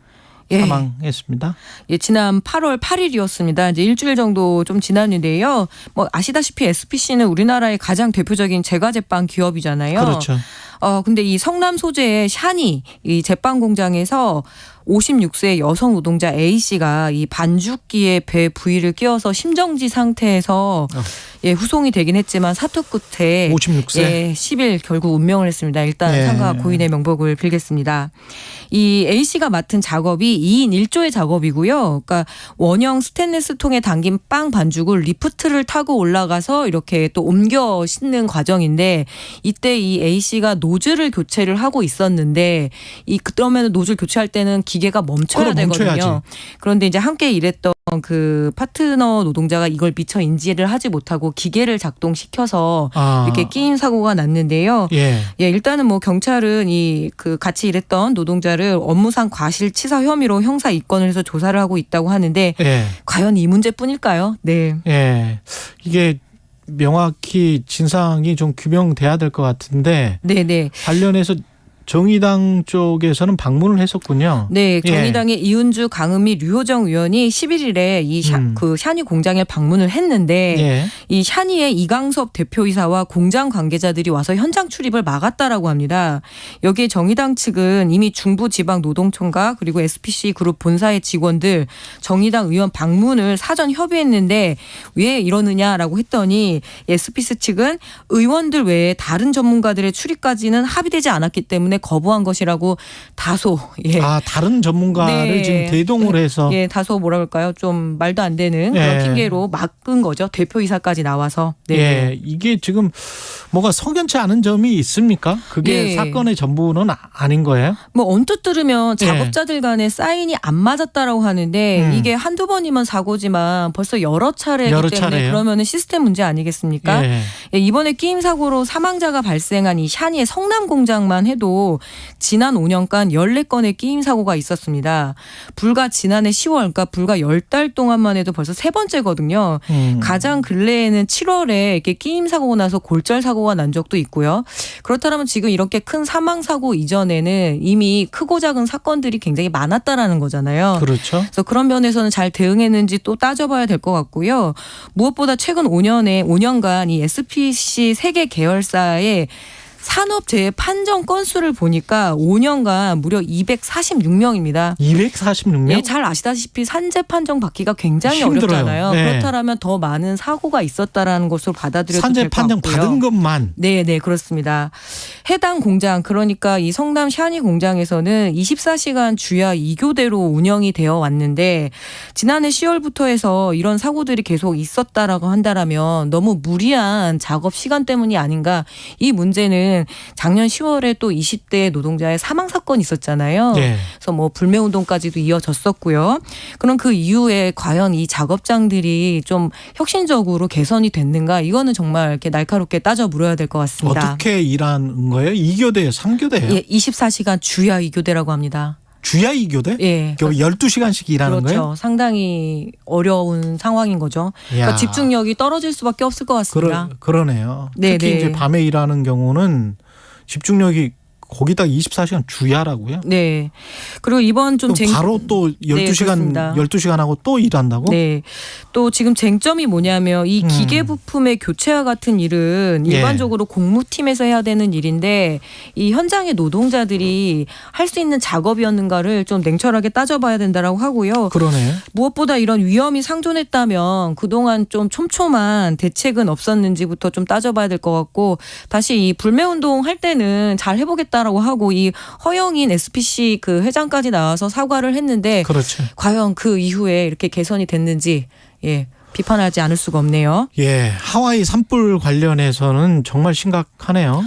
[SPEAKER 2] 사망했습니다.
[SPEAKER 15] 지난 8월 8일이었습니다. 이제 일주일 정도 좀 지났는데요. 뭐 아시다시피 SPC는 우리나라의 가장 대표적인 제과제빵 기업이잖아요.
[SPEAKER 2] 그렇죠.
[SPEAKER 15] 근데 이 성남 소재의 샤니 이 제빵 공장에서 56세 여성 노동자 A씨가 이 반죽기에 배 부위를 끼워서 심정지 상태에서 후송이 되긴 했지만 사투 끝에
[SPEAKER 2] 56세
[SPEAKER 15] 10일 결국 운명을 했습니다. 일단 상가 고인의 명복을 빌겠습니다. 이 A씨가 맡은 작업이 2인 1조의 작업이고요. 그러니까 원형 스테인리스 통에 담긴 빵 반죽을 리프트를 타고 올라가서 이렇게 또 옮겨 싣는 과정인데 이때 이 A씨가 노즐을 교체를 하고 있었는데 그러면 노즐 교체할 때는 기계가 멈춰야 되거든요. 멈춰야지. 그런데 이제 함께 일했던 그 파트너 노동자가 이걸 미처 인지를 하지 못하고 기계를 작동시켜서 이렇게 끼임 사고가 났는데요. 일단은 뭐 경찰은 그 같이 일했던 노동자를 업무상 과실치사 혐의로 형사 입건을 해서 조사를 하고 있다고 하는데 과연 이 문제뿐일까요? 네.
[SPEAKER 2] 이게 명확히 진상이 좀 규명돼야 될 것 같은데 관련해서 정의당 쪽에서는 방문을 했었군요.
[SPEAKER 15] 네, 정의당의 이은주, 강은미, 류호정 의원이 11일에 그 샤니 공장에 방문을 했는데 이 샤니의 이강섭 대표이사와 공장 관계자들이 와서 현장 출입을 막았다라고 합니다. 여기에 정의당 측은 이미 중부지방노동청과 그리고 SPC 그룹 본사의 직원들 정의당 의원 방문을 사전 협의했는데 왜 이러느냐라고 했더니 SPC 측은 의원들 외에 다른 전문가들의 출입까지는 합의되지 않았기 때문에 때문에 거부한 것이라고 다소
[SPEAKER 2] 다른 전문가를 지금 대동을 해서
[SPEAKER 15] 다소 뭐라 그럴까요? 좀 말도 안 되는 그런 핑계로 막은 거죠. 대표이사까지 나와서.
[SPEAKER 2] 이게 지금 뭐가 석연치 않은 점이 있습니까? 그게 사건의 전부는 아닌 거예요?
[SPEAKER 15] 뭐 언뜻 들으면 작업자들 간에 사인이 안 맞았다라고 하는데 이게 한두 번이면 사고지만 벌써 여러 차례이기 때문에 그러면은 시스템 문제 아니겠습니까? 이번에 끼임 사고로 사망자가 발생한 이 샤니의 성남 공장만 해도 지난 5년간 14건의 끼임 사고가 있었습니다. 불과 지난해 10월, 그러니까 불과 10달 동안만 해도 벌써 3번째거든요. 가장 근래에는 7월에 이렇게 끼임 사고가 나서 골절 사고가 난 적도 있고요. 그렇다면 지금 이렇게 큰 사망 사고 이전에는 이미 크고 작은 사건들이 굉장히 많았다라는 거잖아요.
[SPEAKER 2] 그렇죠.
[SPEAKER 15] 그래서 그런 면에서는 잘 대응했는지 또 따져봐야 될 것 같고요. 무엇보다 최근 5년간 이 SPC 세계 계열사의 산업재해 판정 건수를 보니까 5년간 무려 246명입니다.
[SPEAKER 2] 246명?
[SPEAKER 15] 잘 아시다시피 산재 판정 받기가 굉장히 어렵잖아요. 그렇다면 더 많은 사고가 있었다라는 것으로 받아들여도 될 것 같고요.
[SPEAKER 2] 산재 판정 받은 것만.
[SPEAKER 15] 네, 그렇습니다. 해당 공장, 그러니까 이 성남 샤니 공장에서는 24시간 주야 2교대로 운영이 되어 왔는데 지난해 10월부터 해서 이런 사고들이 계속 있었다라고 한다라면 너무 무리한 작업 시간 때문이 아닌가. 이 문제는 작년 10월에 또 20대 노동자의 사망 사건이 있었잖아요. 그래서 뭐 불매운동까지도 이어졌었고요. 그럼 그 이후에 과연 이 작업장들이 좀 혁신적으로 개선이 됐는가? 이거는 정말 이렇게 날카롭게 따져 물어야 될 것 같습니다.
[SPEAKER 2] 어떻게 일하는 거예요? 2교대예요? 3교대예요?
[SPEAKER 15] 24시간 주야 2교대라고 합니다.
[SPEAKER 2] 주야 2교대? 12시간씩 일하는 거예요?
[SPEAKER 15] 그렇죠. 상당히 어려운 상황인 거죠. 그러니까 집중력이 떨어질 수밖에 없을 것 같습니다.
[SPEAKER 2] 그러네요. 특히 이제 밤에 일하는 경우는 집중력이 거기다 24시간 주야라고요?
[SPEAKER 15] 네. 그리고 이번 좀
[SPEAKER 2] 바로 또 12시간 하고 또 일한다고?
[SPEAKER 15] 네. 또 지금 쟁점이 뭐냐면 이 기계 부품의 교체와 같은 일은 일반적으로 공무팀에서 해야 되는 일인데 이 현장의 노동자들이 할 수 있는 작업이었는가를 좀 냉철하게 따져봐야 된다라고 하고요.
[SPEAKER 2] 그러네.
[SPEAKER 15] 무엇보다 이런 위험이 상존했다면 그동안 좀 촘촘한 대책은 없었는지부터 좀 따져봐야 될 것 같고 다시 이 불매운동 할 때는 잘 해보겠다 라고 하고 이 허영인 SPC 그 회장까지 나와서 사과를 했는데 과연 그 이후에 이렇게 개선이 됐는지 비판하지 않을 수가 없네요.
[SPEAKER 2] 하와이 산불 관련해서는 정말 심각하네요.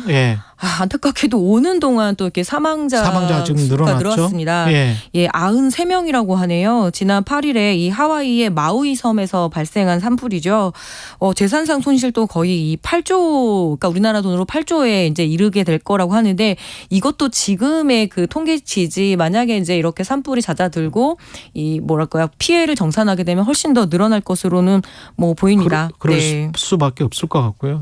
[SPEAKER 15] 안타깝게도 오는 동안 또 이렇게 사망자
[SPEAKER 2] 지금
[SPEAKER 15] 수가 늘었습니다. 93명이라고 하네요. 지난 8일에 이 하와이의 마우이 섬에서 발생한 산불이죠. 재산상 손실도 거의 이 8조, 그러니까 우리나라 돈으로 8조에 이제 이르게 될 거라고 하는데 이것도 지금의 그 통계치지 만약에 이제 이렇게 산불이 잦아들고 이 뭐랄까요 피해를 정산하게 되면 훨씬 더 늘어날 것으로는 뭐 보입니다.
[SPEAKER 2] 그럴 수밖에 없을 것 같고요.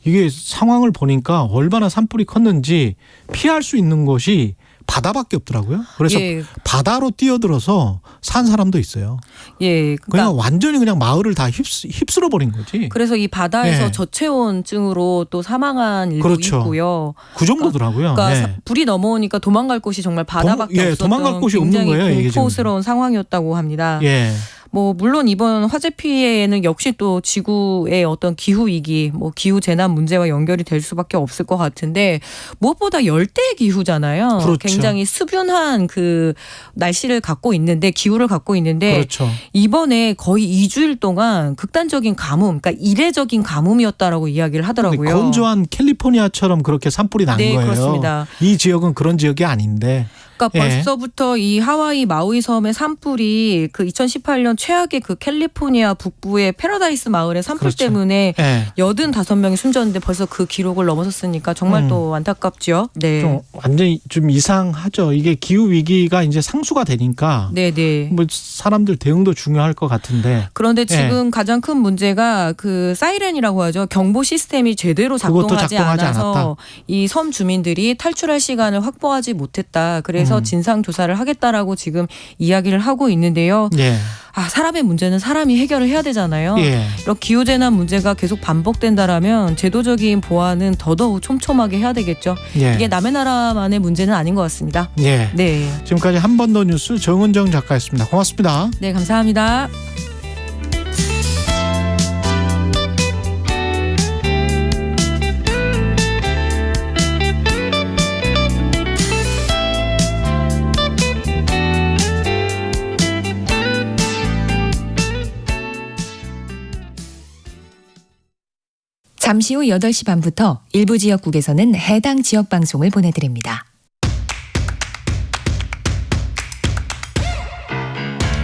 [SPEAKER 2] 이게 상황을 보니까 얼마나 산불이 컸는지 피할 수 있는 곳이 바다밖에 없더라고요. 그래서 바다로 뛰어들어서 산 사람도 있어요. 그냥 완전히 그냥 마을을 다 휩쓸어 버린 거지.
[SPEAKER 15] 그래서 이 바다에서 저체온증으로 또 사망한 일도 있고요.
[SPEAKER 2] 그 정도더라고요.
[SPEAKER 15] 그러니까 불이 넘어오니까 도망갈 곳이 정말 바다밖에 없었던
[SPEAKER 2] 도망갈 곳이 없는 거예요.
[SPEAKER 15] 굉장히 공포스러운 상황이었다고 합니다.
[SPEAKER 2] 뭐
[SPEAKER 15] 물론 이번 화재 피해에는 역시 또 지구의 어떤 기후 위기, 뭐 기후 재난 문제와 연결이 될 수밖에 없을 것 같은데 무엇보다 열대 기후잖아요. 굉장히 수변한 그 날씨를 갖고 있는데 기후를 갖고 있는데 이번에 거의 2주일 동안 극단적인 가뭄, 그러니까 이례적인 가뭄이었다라고 이야기를 하더라고요.
[SPEAKER 2] 건조한 캘리포니아처럼 그렇게 산불이 난 거예요.
[SPEAKER 15] 그렇습니다.
[SPEAKER 2] 이 지역은 그런 지역이 아닌데.
[SPEAKER 15] 그러니까 벌써부터 이 하와이 마우이 섬의 산불이 그 2018년 최악의 그 캘리포니아 북부의 패러다이스 마을의 산불 때문에 85명이 숨졌는데 벌써 그 기록을 넘어섰으니까 정말 또 안타깝죠.
[SPEAKER 2] 좀 완전히 좀 이상하죠. 이게 기후 위기가 이제 상수가 되니까 뭐 사람들 대응도 중요할 것 같은데.
[SPEAKER 15] 그런데 지금 가장 큰 문제가 그 사이렌이라고 하죠. 경보 시스템이 제대로 작동하지 않아서 이 섬 주민들이 탈출할 시간을 확보하지 못했다. 그래서 진상 조사를 하겠다라고 지금 이야기를 하고 있는데요. 사람의 문제는 사람이 해결을 해야 되잖아요. 이런 기후재난 문제가 계속 반복된다라면 제도적인 보완은 더더욱 촘촘하게 해야 되겠죠. 이게 남의 나라만의 문제는 아닌 것 같습니다.
[SPEAKER 2] 지금까지 한 번 더 뉴스 정은정 작가였습니다. 고맙습니다.
[SPEAKER 15] 네, 감사합니다.
[SPEAKER 14] 잠시 후 8시 반부터 일부 지역국에서는 해당 지역 방송을 보내드립니다.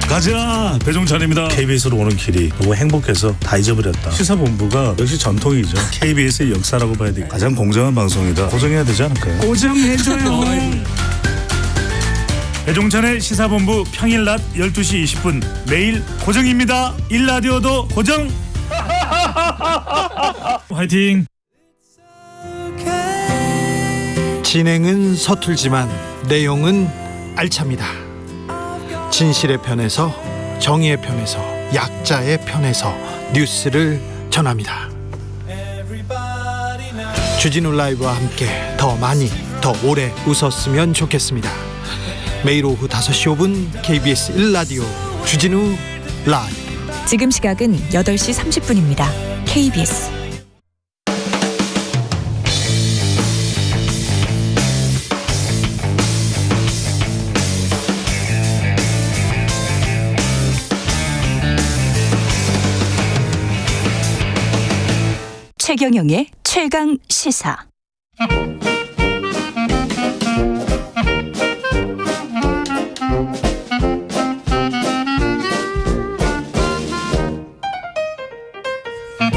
[SPEAKER 16] 가자 배종찬입니다. KBS로 오는 길이 너무 행복해서 다 잊어버렸다. 시사본부가 역시 전통이죠. KBS의 역사라고 봐야 돼. 가장 공정한 방송이다. 고정해야 되지 않을까요?
[SPEAKER 17] 고정해줘요.
[SPEAKER 16] 배종찬의 시사본부 평일 낮 12시 20분 매일 고정입니다. 일라디오도 고정. 화이팅.
[SPEAKER 2] 진행은 서툴지만 내용은 알찹니다. 진실의 편에서, 정의의 편에서, 약자의 편에서 뉴스를 전합니다. 주진우 라이브와 함께 더 많이, 더 오래 웃었으면 좋겠습니다. 매일 오후 5시 5분 KBS 1라디오 주진우 라이브.
[SPEAKER 14] 지금 시각은 8시 30분입니다. KBS
[SPEAKER 3] 최경영의 최강 시사.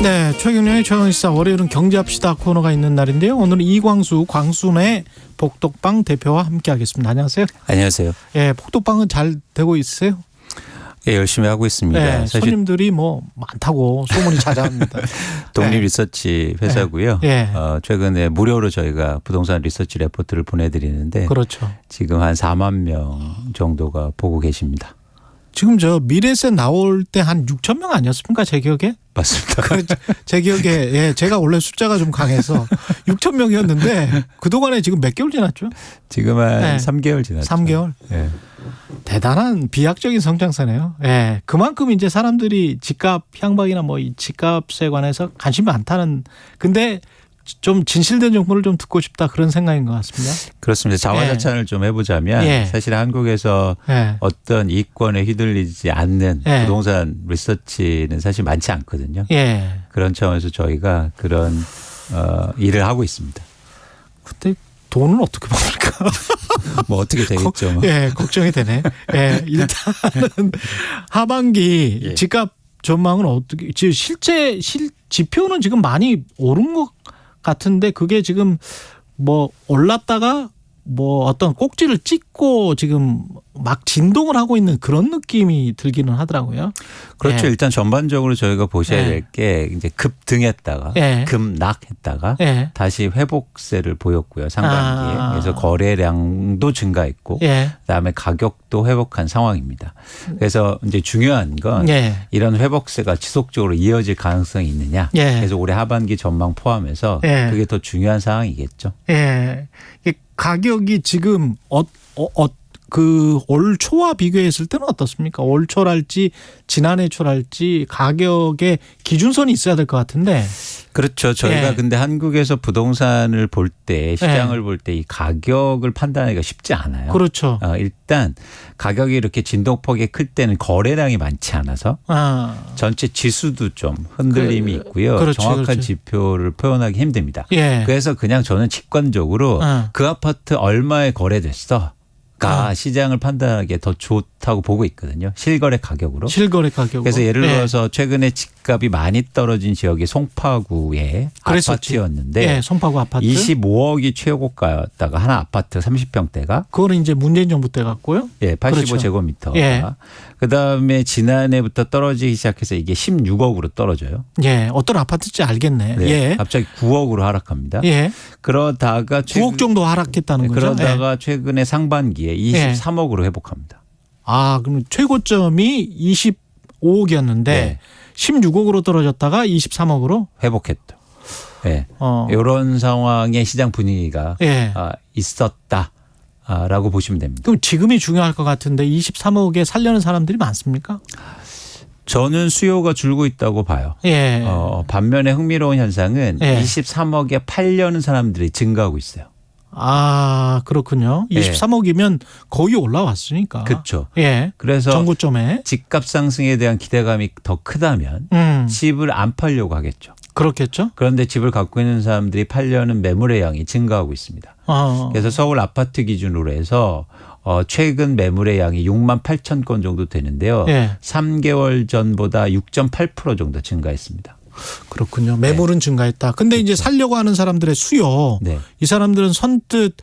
[SPEAKER 2] 네, 최경영의 최강시사 월요일은 경제합시다 코너가 있는 날인데요. 오늘은 이광수 광순의 복덕방 대표와 함께하겠습니다. 안녕하세요.
[SPEAKER 18] 안녕하세요.
[SPEAKER 2] 예, 복덕방은 잘 되고 있으세요?
[SPEAKER 18] 예, 열심히 하고 있습니다.
[SPEAKER 2] 네,
[SPEAKER 18] 사실
[SPEAKER 2] 손님들이 뭐 많다고 소문이 자자합니다.
[SPEAKER 18] 독립 리서치 회사고요.
[SPEAKER 2] 네.
[SPEAKER 18] 최근에 무료로 저희가 부동산 리서치 레포트를 보내드리는데
[SPEAKER 2] 그렇죠.
[SPEAKER 18] 지금 한 4만 명 정도가 보고 계십니다.
[SPEAKER 2] 지금 저 미래세 나올 때 한 6천 명 아니었습니까? 제 기억에?
[SPEAKER 18] 맞습니다.
[SPEAKER 2] 제 기억에 예, 제가 원래 숫자가 좀 강해서 6천 명이었는데 그동안에 지금 몇 개월 지났죠?
[SPEAKER 18] 지금 한 3개월 지났죠.
[SPEAKER 2] 3개월.
[SPEAKER 18] 예.
[SPEAKER 2] 대단한 비약적인 성장세네요. 예. 그만큼 이제 사람들이 집값 향방이나 뭐 이 집값에 관해서 관심이 많다는, 근데 좀 진실된 정보를 좀 듣고 싶다 그런 생각인 것 같습니다.
[SPEAKER 18] 그렇습니다. 자화자찬을 좀 해보자면 사실 한국에서 어떤 이권에 휘둘리지 않는 부동산 리서치는 사실 많지 않거든요. 그런 차원에서 저희가 그런 일을 하고 있습니다.
[SPEAKER 2] 근데 돈은 어떻게 벌까?
[SPEAKER 18] 뭐 어떻게 되겠죠.
[SPEAKER 2] 예, 걱정이 되네. 예, 일단은 하반기 집값 전망은 어떻게? 실제 지표는 지금 많이 오른 것 같은데 그게 지금 뭐 올랐다가 뭐 어떤 꼭지를 찍고 지금 막 진동을 하고 있는 그런 느낌이 들기는 하더라고요.
[SPEAKER 18] 그렇죠. 일단 전반적으로 저희가 보셔야 될 게 이제 급등했다가 급락했다가 다시 회복세를 보였고요. 상반기에. 그래서 거래량도 증가했고 그다음에 가격도 회복한 상황입니다. 그래서 이제 중요한 건 이런 회복세가 지속적으로 이어질 가능성이 있느냐. 그래서 올해 하반기 전망 포함해서 그게 더 중요한 상황이겠죠.
[SPEAKER 2] 가격이 지금 올 초와 비교했을 때는 어떻습니까? 올 초랄지 지난해 초랄지 가격의 기준선이 있어야 될 것 같은데.
[SPEAKER 18] 그렇죠. 저희가 근데 한국에서 부동산을 볼 때 시장을 볼 때 이 가격을 판단하기가 쉽지 않아요.
[SPEAKER 2] 그렇죠.
[SPEAKER 18] 일단 가격이 이렇게 진동폭이 클 때는 거래량이 많지 않아서 전체 지수도 좀 흔들림이 있고요. 정확한 지표를 표현하기 힘듭니다. 그래서 그냥 저는 직관적으로 그 아파트 얼마에 거래됐어. 가 시장을 판단하기에 더 좋다고 보고 있거든요. 실거래 가격으로.
[SPEAKER 2] 실거래 가격으로.
[SPEAKER 18] 그래서 예를 들어서 최근에 집값이 많이 떨어진 지역이 송파구의 아파트였는데
[SPEAKER 2] 송파구 아파트.
[SPEAKER 18] 25억이 최고가였다가 하나 아파트 30평대가.
[SPEAKER 2] 그거는 이제 문재인 정부 때 갔고요.
[SPEAKER 18] 85제곱미터가. 그다음에 지난해부터 떨어지기 시작해서 이게 16억으로 떨어져요.
[SPEAKER 2] 어떤 아파트인지 알겠네.
[SPEAKER 18] 갑자기 9억으로 하락합니다. 그러다가
[SPEAKER 2] 9억 정도 하락했다는 거죠.
[SPEAKER 18] 그러다가 최근에 상반기에 23억으로 회복합니다.
[SPEAKER 2] 그럼 최고점이 25억이었는데 16억으로 떨어졌다가 23억으로
[SPEAKER 18] 회복했죠. 이런 상황의 시장 분위기가 있었다라고 보시면 됩니다.
[SPEAKER 2] 그럼 지금이 중요할 것 같은데 23억에 살려는 사람들이 많습니까?
[SPEAKER 18] 저는 수요가 줄고 있다고 봐요. 반면에 흥미로운 현상은 23억에 팔려는 사람들이 증가하고 있어요.
[SPEAKER 2] 그렇군요. 23억이면 거의 올라왔으니까.
[SPEAKER 18] 그렇죠.
[SPEAKER 2] 그래서 정고점에
[SPEAKER 18] 집값 상승에 대한 기대감이 더 크다면 집을 안 팔려고 하겠죠.
[SPEAKER 2] 그렇겠죠.
[SPEAKER 18] 그런데 집을 갖고 있는 사람들이 팔려는 매물의 양이 증가하고 있습니다. 그래서 서울 아파트 기준으로 해서 최근 매물의 양이 6만 8천 건 정도 되는데요. 3개월 전보다 6.8% 정도 증가했습니다.
[SPEAKER 2] 그렇군요. 매물은 증가했다. 근데 이제 살려고 하는 사람들의 수요. 이 사람들은 선뜻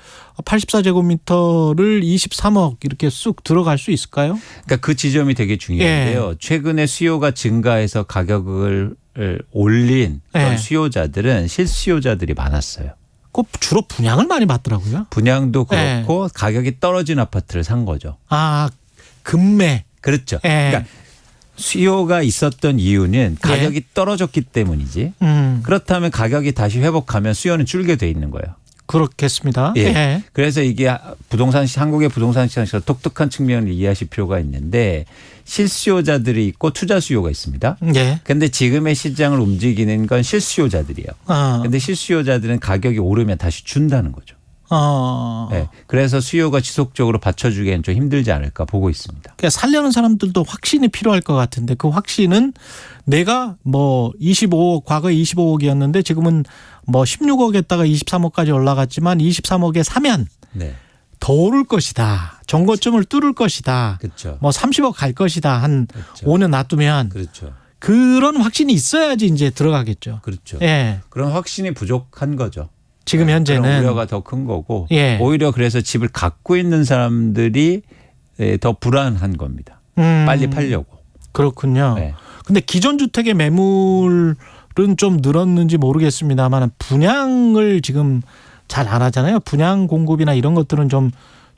[SPEAKER 2] 84제곱미터를 23억 이렇게 쑥 들어갈 수 있을까요?
[SPEAKER 18] 그러니까 그 지점이 되게 중요한데요. 최근에 수요가 증가해서 가격을 올린 그런 수요자들은 실수요자들이 많았어요.
[SPEAKER 2] 꼭 주로 분양을 많이 받더라고요.
[SPEAKER 18] 분양도 그렇고 가격이 떨어진 아파트를 산 거죠.
[SPEAKER 2] 아, 급매.
[SPEAKER 18] 그렇죠. 그러니까 수요가 있었던 이유는 가격이 떨어졌기 때문이지. 그렇다면 가격이 다시 회복하면 수요는 줄게 돼 있는 거예요.
[SPEAKER 2] 그렇겠습니다.
[SPEAKER 18] 그래서 이게 한국의 부동산 시장에서 독특한 측면을 이해하실 필요가 있는데 실수요자들이 있고 투자 수요가 있습니다. 그런데 지금의 시장을 움직이는 건 실수요자들이에요. 그런데 실수요자들은 가격이 오르면 다시 준다는 거죠. 그래서 수요가 지속적으로 받쳐주기에는 좀 힘들지 않을까 보고 있습니다.
[SPEAKER 2] 그러니까 살려는 사람들도 확신이 필요할 것 같은데 그 확신은 내가 뭐 25억 과거에 25억이었는데 지금은 뭐 16억에다가 23억까지 올라갔지만 23억에 사면 더 오를 것이다. 정고점을 뚫을 것이다.
[SPEAKER 18] 그렇죠.
[SPEAKER 2] 뭐 30억 갈 것이다. 한 5년 놔두면 그런 확신이 있어야지 이제 들어가겠죠.
[SPEAKER 18] 그렇죠. 그런 확신이 부족한 거죠.
[SPEAKER 2] 지금 현재는
[SPEAKER 18] 그런 우려가 더 큰 거고 오히려 그래서 집을 갖고 있는 사람들이 더 불안한 겁니다. 빨리 팔려고.
[SPEAKER 2] 그렇군요. 근데 기존 주택의 매물은 좀 늘었는지 모르겠습니다만 분양을 지금 잘 안 하잖아요. 분양 공급이나 이런 것들은 좀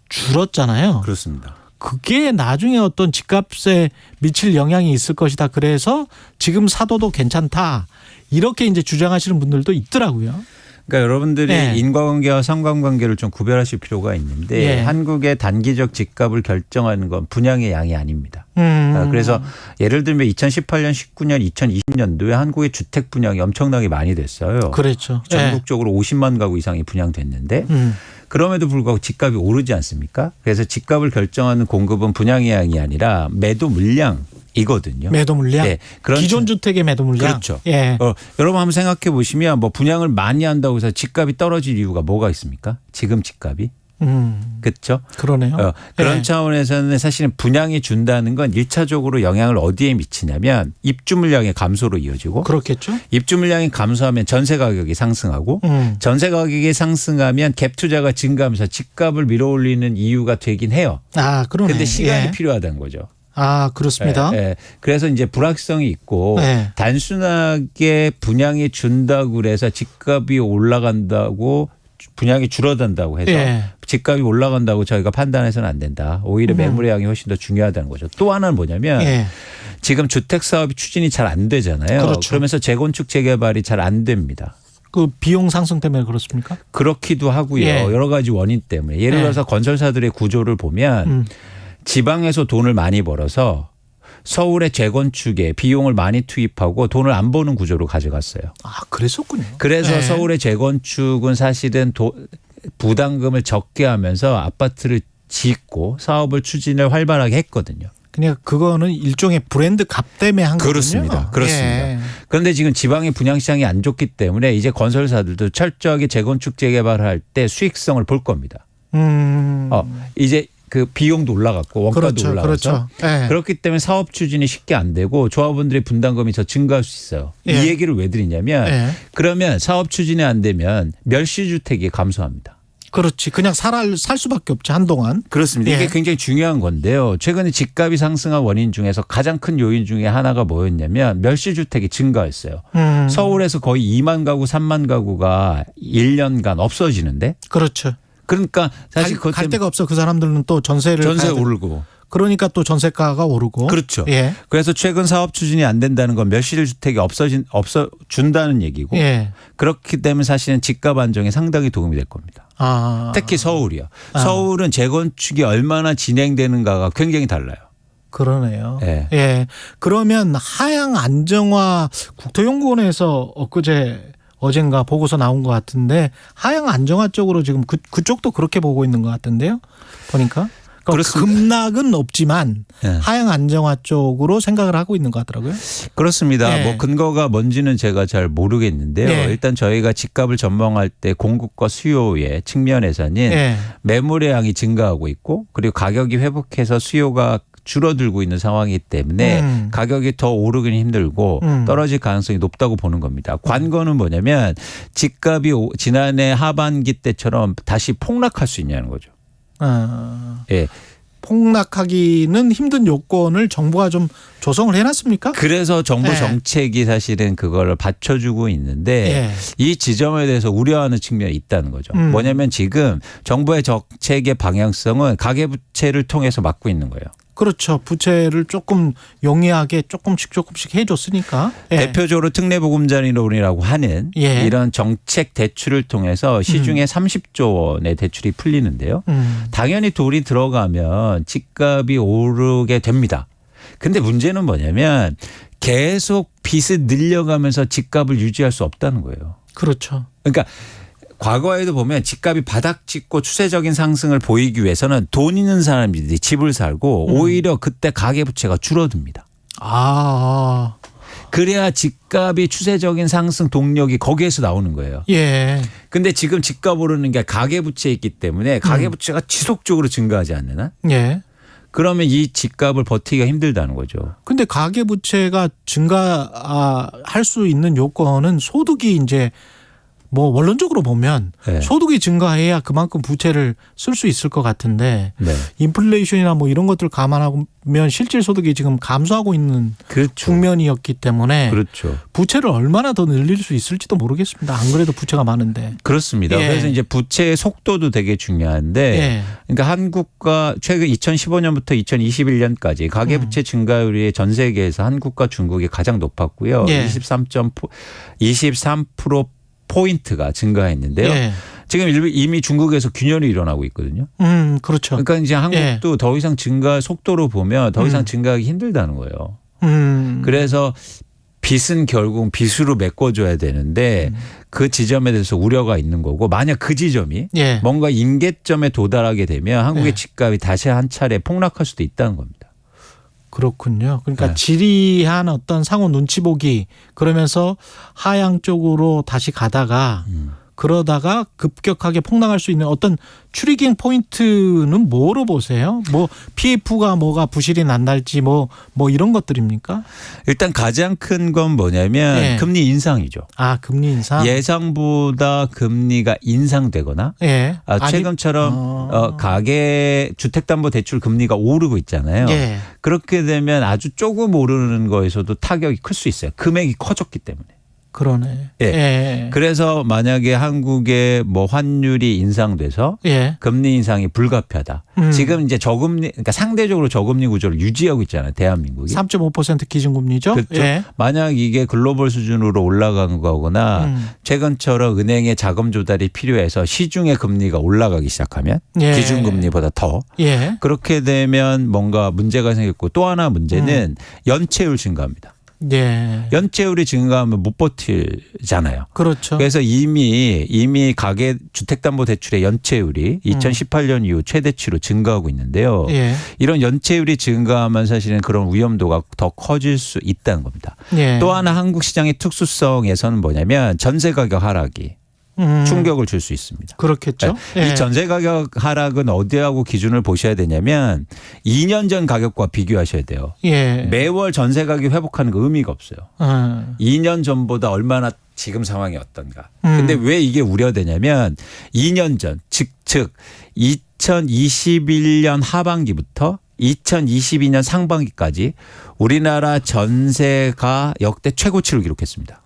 [SPEAKER 2] 줄었잖아요.
[SPEAKER 18] 그렇습니다.
[SPEAKER 2] 그게 나중에 어떤 집값에 미칠 영향이 있을 것이다. 그래서 지금 사도도 괜찮다. 이렇게 이제 주장하시는 분들도 있더라고요.
[SPEAKER 18] 그러니까 여러분들이 인과관계와 상관관계를 좀 구별하실 필요가 있는데 한국의 단기적 집값을 결정하는 건 분양의 양이 아닙니다. 그래서 예를 들면 2018년, 19년, 2020년도에 한국의 주택 분양이 엄청나게 많이 됐어요.
[SPEAKER 2] 그렇죠.
[SPEAKER 18] 전국적으로 50만 가구 이상이 분양됐는데 그럼에도 불구하고 집값이 오르지 않습니까? 그래서 집값을 결정하는 공급은 분양의 양이 아니라 매도 물량. 이거든요.
[SPEAKER 2] 매도 물량. 기존 주택의 매도 물량.
[SPEAKER 18] 그렇죠. 여러분 한번 생각해 보시면 뭐 분양을 많이 한다고 해서 집값이 떨어질 이유가 뭐가 있습니까? 지금 집값이. 그렇죠.
[SPEAKER 2] 그러네요.
[SPEAKER 18] 그런 차원에서는 사실은 분양이 준다는 건 1차적으로 영향을 어디에 미치냐면 입주 물량의 감소로 이어지고.
[SPEAKER 2] 그렇겠죠.
[SPEAKER 18] 입주 물량이 감소하면 전세 가격이 상승하고 전세 가격이 상승하면 갭 투자가 증가하면서 집값을 밀어올리는 이유가 되긴 해요.
[SPEAKER 2] 아, 그러네.
[SPEAKER 18] 그런데 시간이 필요하다는 거죠.
[SPEAKER 2] 아, 그렇습니다.
[SPEAKER 18] 그래서 이제 불확성이 있고 단순하게 분양이 준다고 그래서 집값이 올라간다고 분양이 줄어든다고 해서 집값이 올라간다고 저희가 판단해서는 안 된다. 오히려 매물의 양이 훨씬 더 중요하다는 거죠. 또 하나는 뭐냐면 지금 주택 사업이 추진이 잘 안 되잖아요.
[SPEAKER 2] 그렇죠.
[SPEAKER 18] 그러면서 재건축 재개발이 잘 안 됩니다.
[SPEAKER 2] 그 비용 상승 때문에 그렇습니까?
[SPEAKER 18] 그렇기도 하고요. 여러 가지 원인 때문에. 예를 들어서 건설사들의 구조를 보면 지방에서 돈을 많이 벌어서 서울의 재건축에 비용을 많이 투입하고 돈을 안 버는 구조로 가져갔어요.
[SPEAKER 2] 아, 그랬었군요.
[SPEAKER 18] 그래서 서울의 재건축은 사실은 부담금을 적게 하면서 아파트를 짓고 사업을 추진을 활발하게 했거든요.
[SPEAKER 2] 그냥 그거는 일종의 브랜드 값 때문에 한
[SPEAKER 18] 그렇습니다.
[SPEAKER 2] 거군요.
[SPEAKER 18] 그렇습니다. 그런데 지금 지방의 분양시장이 안 좋기 때문에 이제 건설사들도 철저하게 재건축 재개발을 할 때 수익성을 볼 겁니다. 이제 그 비용도 올라갔고 원가도 올라가서 그렇기 때문에 사업 추진이 쉽게 안 되고 조합원들의 분담금이 더 증가할 수 있어요. 이 얘기를 왜 드리냐면 그러면 사업 추진이 안 되면 멸시주택이 감소합니다.
[SPEAKER 2] 그렇지. 그냥 살 수밖에 없지 한동안.
[SPEAKER 18] 그렇습니다. 이게 굉장히 중요한 건데요. 최근에 집값이 상승한 원인 중에서 가장 큰 요인 중에 하나가 뭐였냐면 멸시주택이 증가했어요. 서울에서 거의 2만 가구 3만 가구가 1년간 없어지는데.
[SPEAKER 2] 그렇죠.
[SPEAKER 18] 그러니까 사실
[SPEAKER 2] 갈 데가 없어. 그 사람들은 또 전세
[SPEAKER 18] 오르고.
[SPEAKER 2] 그러니까 또 전세가가 오르고.
[SPEAKER 18] 그렇죠. 그래서 최근 사업 추진이 안 된다는 건 멸실 주택이 없어준다는 얘기고. 그렇기 때문에 사실은 집값 안정에 상당히 도움이 될 겁니다. 특히 서울이요. 서울은 재건축이 얼마나 진행되는가가 굉장히 달라요.
[SPEAKER 2] 그러네요. 그러면 하향 안정화 국토연구원에서 어젠가 보고서 나온 것 같은데 하향 안정화 쪽으로 지금 그쪽도 그렇게 보고 있는 것 같은데요. 보니까. 그러니까 급락은 없지만 하향 안정화 쪽으로 생각을 하고 있는 것 같더라고요.
[SPEAKER 18] 그렇습니다. 뭐 근거가 뭔지는 제가 잘 모르겠는데요. 일단 저희가 집값을 전망할 때 공급과 수요의 측면에서는 매물의 양이 증가하고 있고 그리고 가격이 회복해서 수요가 줄어들고 있는 상황이기 때문에 가격이 더 오르기는 힘들고 떨어질 가능성이 높다고 보는 겁니다. 관건은 뭐냐면 집값이 지난해 하반기 때처럼 다시 폭락할 수 있냐는 거죠. 예.
[SPEAKER 2] 폭락하기는 힘든 요건을 정부가 좀 조성을 해놨습니까?
[SPEAKER 18] 그래서 정부 정책이 사실은 그걸 받쳐주고 있는데 이 지점에 대해서 우려하는 측면이 있다는 거죠. 뭐냐면 지금 정부의 정책의 방향성은 가계부채를 통해서 막고 있는 거예요.
[SPEAKER 2] 그렇죠. 부채를 조금 용이하게 조금씩 해줬으니까.
[SPEAKER 18] 대표적으로 특례보금자리론이라고 하는 이런 정책 대출을 통해서 시중에 30조 원의 대출이 풀리는데요. 당연히 돈이 들어가면 집값이 오르게 됩니다. 근데 문제는 뭐냐면 계속 빚을 늘려가면서 집값을 유지할 수 없다는 거예요.
[SPEAKER 2] 그렇죠.
[SPEAKER 18] 그러니까 과거에도 보면 집값이 바닥 찍고 추세적인 상승을 보이기 위해서는 돈 있는 사람들이 집을 살고 오히려 그때 가계부채가 줄어듭니다. 그래야 집값이 추세적인 상승 동력이 거기에서 나오는 거예요. 근데 지금 집값 오르는 게 가계부채에 있기 때문에 가계부채가 지속적으로 증가하지 않는 한? 그러면 이 집값을 버티기가 힘들다는 거죠.
[SPEAKER 2] 근데 가계부채가 증가할 수 있는 요건은 소득이 이제 뭐 원론적으로 보면 소득이 증가해야 그만큼 부채를 쓸 수 있을 것 같은데 인플레이션이나 뭐 이런 것들 감안하면 실질 소득이 지금 감소하고 있는 국면이었기 때문에 부채를 얼마나 더 늘릴 수 있을지도 모르겠습니다. 안 그래도 부채가 많은데.
[SPEAKER 18] 그렇습니다. 그래서 이제 부채의 속도도 되게 중요한데 그러니까 한국과 최근 2015년부터 2021년까지 가계부채 증가율이 전 세계에서 한국과 중국이 가장 높았고요. 23% 포인트가 증가했는데요. 지금 이미 중국에서 균열이 일어나고 있거든요.
[SPEAKER 2] 그렇죠.
[SPEAKER 18] 그러니까 이제 한국도 더 이상 증가 속도로 보면 더 이상 증가하기 힘들다는 거예요. 그래서 빚은 결국 빚으로 메꿔줘야 되는데 그 지점에 대해서 우려가 있는 거고 만약 그 지점이 뭔가 임계점에 도달하게 되면 한국의 집값이 다시 한 차례 폭락할 수도 있다는 겁니다.
[SPEAKER 2] 그렇군요. 그러니까 지리한 어떤 상호 눈치 보기 그러면서 하향 쪽으로 다시 가다가 그러다가 급격하게 폭락할 수 있는 어떤 트리깅 포인트는 뭐로 보세요? 뭐 PF가 뭐가 부실이 난달지 뭐 이런 것들입니까?
[SPEAKER 18] 일단 가장 큰 건 뭐냐면 금리 인상이죠.
[SPEAKER 2] 금리 인상.
[SPEAKER 18] 예상보다 금리가 인상되거나 최근처럼 가계 주택담보대출 금리가 오르고 있잖아요. 그렇게 되면 아주 조금 오르는 거에서도 타격이 클 수 있어요. 금액이 커졌기 때문에.
[SPEAKER 2] 그러네.
[SPEAKER 18] 그래서 만약에 한국의 뭐 환율이 인상돼서 금리 인상이 불가피하다. 지금 이제 저금리, 그러니까 상대적으로 저금리 구조를 유지하고 있잖아요. 대한민국이.
[SPEAKER 2] 3.5% 기준금리죠.
[SPEAKER 18] 그렇죠. 만약 이게 글로벌 수준으로 올라간 거거나 최근처럼 은행의 자금 조달이 필요해서 시중의 금리가 올라가기 시작하면 기준금리보다 더 그렇게 되면 뭔가 문제가 생겼고 또 하나 문제는 연체율 증가합니다. 연체율이 증가하면 못 버티잖아요.
[SPEAKER 2] 그렇죠.
[SPEAKER 18] 그래서 이미 가계 주택담보대출의 연체율이 2018년 이후 최대치로 증가하고 있는데요. 이런 연체율이 증가하면 사실은 그런 위험도가 더 커질 수 있다는 겁니다. 또 하나 한국 시장의 특수성에서는 뭐냐면 전세 가격 하락이 충격을 줄 수 있습니다.
[SPEAKER 2] 그렇겠죠.
[SPEAKER 18] 이 전세 가격 하락은 어디하고 기준을 보셔야 되냐면 2년 전 가격과 비교하셔야 돼요. 매월 전세 가격 회복하는 거 의미가 없어요. 2년 전보다 얼마나 지금 상황이 어떤가. 근데 왜 이게 우려되냐면 2년 전 즉 2021년 하반기부터 2022년 상반기까지 우리나라 전세가 역대 최고치를 기록했습니다.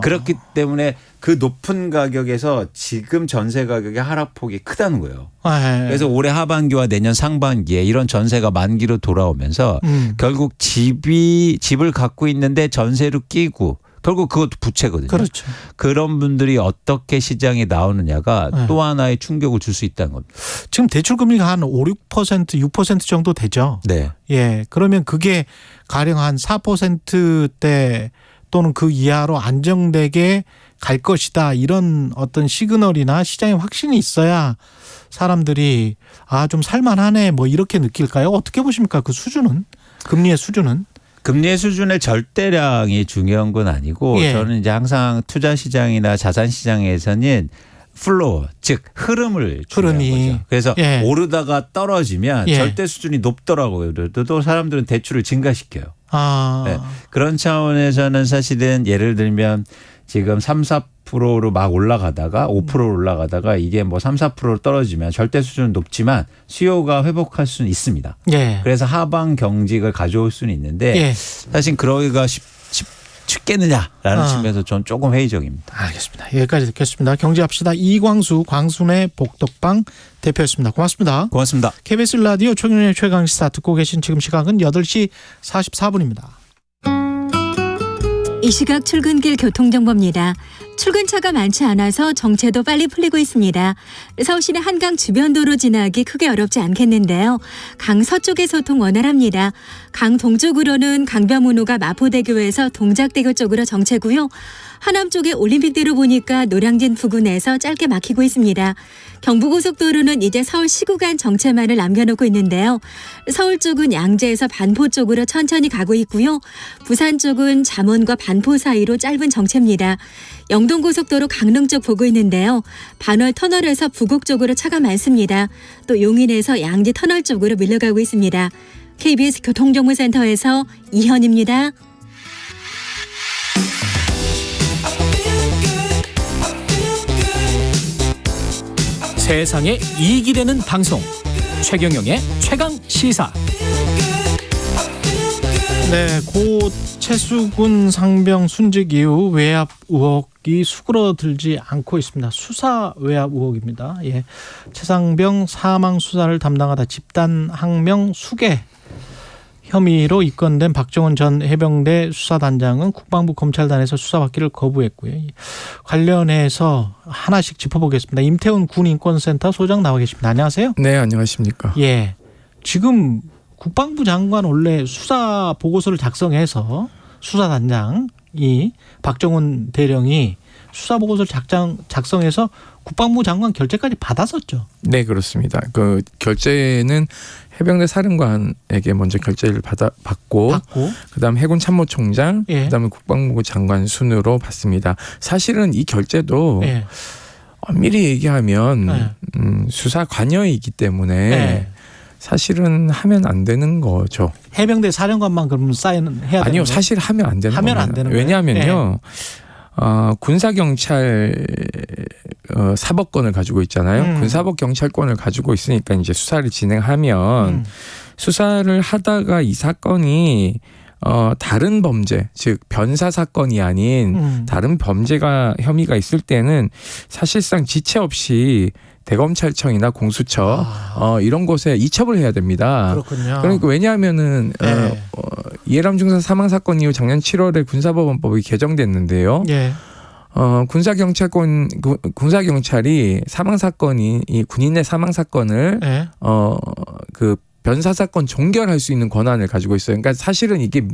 [SPEAKER 18] 그렇기 때문에 그 높은 가격에서 지금 전세 가격의 하락폭이 크다는 거예요. 그래서 올해 하반기와 내년 상반기에 이런 전세가 만기로 돌아오면서 결국 집을 갖고 있는데 전세로 끼고 결국 그것도 부채거든요.
[SPEAKER 2] 그렇죠.
[SPEAKER 18] 그런 분들이 어떻게 시장에 나오느냐가 또 하나의 충격을 줄 수 있다는 겁니다.
[SPEAKER 2] 지금 대출 금리가 한 5, 6%, 6% 정도 되죠. 그러면 그게 가령 한 4%대 또는 그 이하로 안정되게 갈 것이다. 이런 어떤 시그널이나 시장의 확신이 있어야 사람들이 좀 살만하네 뭐 이렇게 느낄까요? 어떻게 보십니까? 그 수준은? 금리의 수준은?
[SPEAKER 18] 금리의 수준의 절대량이 중요한 건 아니고
[SPEAKER 2] 예.
[SPEAKER 18] 저는 이제 항상 투자 시장이나 자산 시장에서는 플로우, 즉 흐름을 중요한 거죠. 그래서
[SPEAKER 2] 예.
[SPEAKER 18] 오르다가 떨어지면
[SPEAKER 2] 예.
[SPEAKER 18] 절대 수준이 높더라고요. 또 사람들은 대출을 증가시켜요. 네.
[SPEAKER 2] 아.
[SPEAKER 18] 그런 차원에서는 사실은 예를 들면 지금 3-4%로 막 올라가다가 5% 올라가다가 이게 뭐 3-4%로 떨어지면 절대 수준은 높지만 수요가 회복할 수는 있습니다.
[SPEAKER 2] 예.
[SPEAKER 18] 그래서 하방 경직을 가져올 수는 있는데
[SPEAKER 2] 예.
[SPEAKER 18] 사실 그러기가 쉽겠느냐라는 측면에서 전 조금 회의적입니다.
[SPEAKER 2] 알겠습니다. 여기까지 듣겠습니다. 경제합시다. 이광수 광순의 복덕방 대표였습니다. 고맙습니다.
[SPEAKER 18] 고맙습니다.
[SPEAKER 2] KBS 라디오 최경영의 최강시사 듣고 계신 지금 시각은 8시 44분입니다.
[SPEAKER 7] 이 시각 출근길 교통정보입니다. 출근차가 많지 않아서 정체도 빨리 풀리고 있습니다. 서울시내 한강 주변 도로 지나기 크게 어렵지 않겠는데요. 강 서쪽의 소통 원활합니다. 강 동쪽으로는 강변문호가 마포대교에서 동작대교 쪽으로 정체고요. 하남 쪽에 올림픽대로 보니까 노량진 부근에서 짧게 막히고 있습니다. 경부고속도로는 이제 서울시 구간 정체만을 남겨놓고 있는데요. 서울 쪽은 양재에서 반포 쪽으로 천천히 가고 있고요. 부산 쪽은 잠원과 반포 사이로 짧은 정체입니다. 영동고속도로 강릉 쪽 보고 있는데요. 반월 터널에서 부곡 쪽으로 차가 많습니다. 또 용인에서 양지 터널 쪽으로 밀려가고 있습니다. KBS 교통정보센터에서 이현입니다.
[SPEAKER 8] 세상에 이익이 되는 방송 최경영의 최강시사.
[SPEAKER 2] 네, 고 최수근 상병 순직 이후 외압 의혹이 수그러들지 않고 있습니다. 수사 외압 의혹입니다. 예, 최 상병 사망 수사를 담당하다 집단 항명 수괴 혐의로 입건된 박정훈 전 해병대 수사단장은 국방부 검찰단에서 수사받기를 거부했고요. 관련해서 하나씩 짚어보겠습니다. 임태훈 군인권센터 소장 나와 계십니다. 안녕하세요.
[SPEAKER 19] 네, 안녕하십니까.
[SPEAKER 2] 예, 지금 국방부 장관 원래 수사 보고서를 작성해서 수사단장이 박정훈 대령이 수사 보고서를 작성해서 국방부 장관 결재까지 받았었죠.
[SPEAKER 19] 네, 그렇습니다. 그 결재는 해병대 사령관에게 먼저 결재를 받고 그다음 해군 참모총장,
[SPEAKER 2] 예.
[SPEAKER 19] 그다음에 국방부 장관 순으로 받습니다. 사실은 이 결재도
[SPEAKER 2] 예.
[SPEAKER 19] 엄밀히 얘기하면 수사 관여이기 때문에
[SPEAKER 2] 예.
[SPEAKER 19] 사실은 하면 안 되는 거죠.
[SPEAKER 2] 해병대 사령관만 그러면 사인해야 되는 거예요?
[SPEAKER 19] 아니요, 사실 하면 안 되는
[SPEAKER 2] 하면
[SPEAKER 19] 겁니다.
[SPEAKER 2] 안 되는 거예요?
[SPEAKER 19] 왜냐하면요. 군사경찰 사법권을 가지고 있잖아요. 군사법경찰권을 가지고 있으니까 이제 수사를 진행하면 수사를 하다가 이 사건이 다른 범죄, 즉 변사 사건이 아닌 다른 범죄가 혐의가 있을 때는 사실상 지체 없이 대검찰청이나 공수처 이런 곳에 이첩을 해야 됩니다.
[SPEAKER 2] 그렇군요.
[SPEAKER 19] 그러니까 왜냐하면은 이해람 중사 사망 사건 이후 작년 7월에 군사법원법이 개정됐는데요.
[SPEAKER 2] 예.
[SPEAKER 19] 군사경찰이 사망 사건이 이 군인의 사망 사건을 그 변사 사건 종결할 수 있는 권한을 가지고 있어요. 그러니까 사실은 이게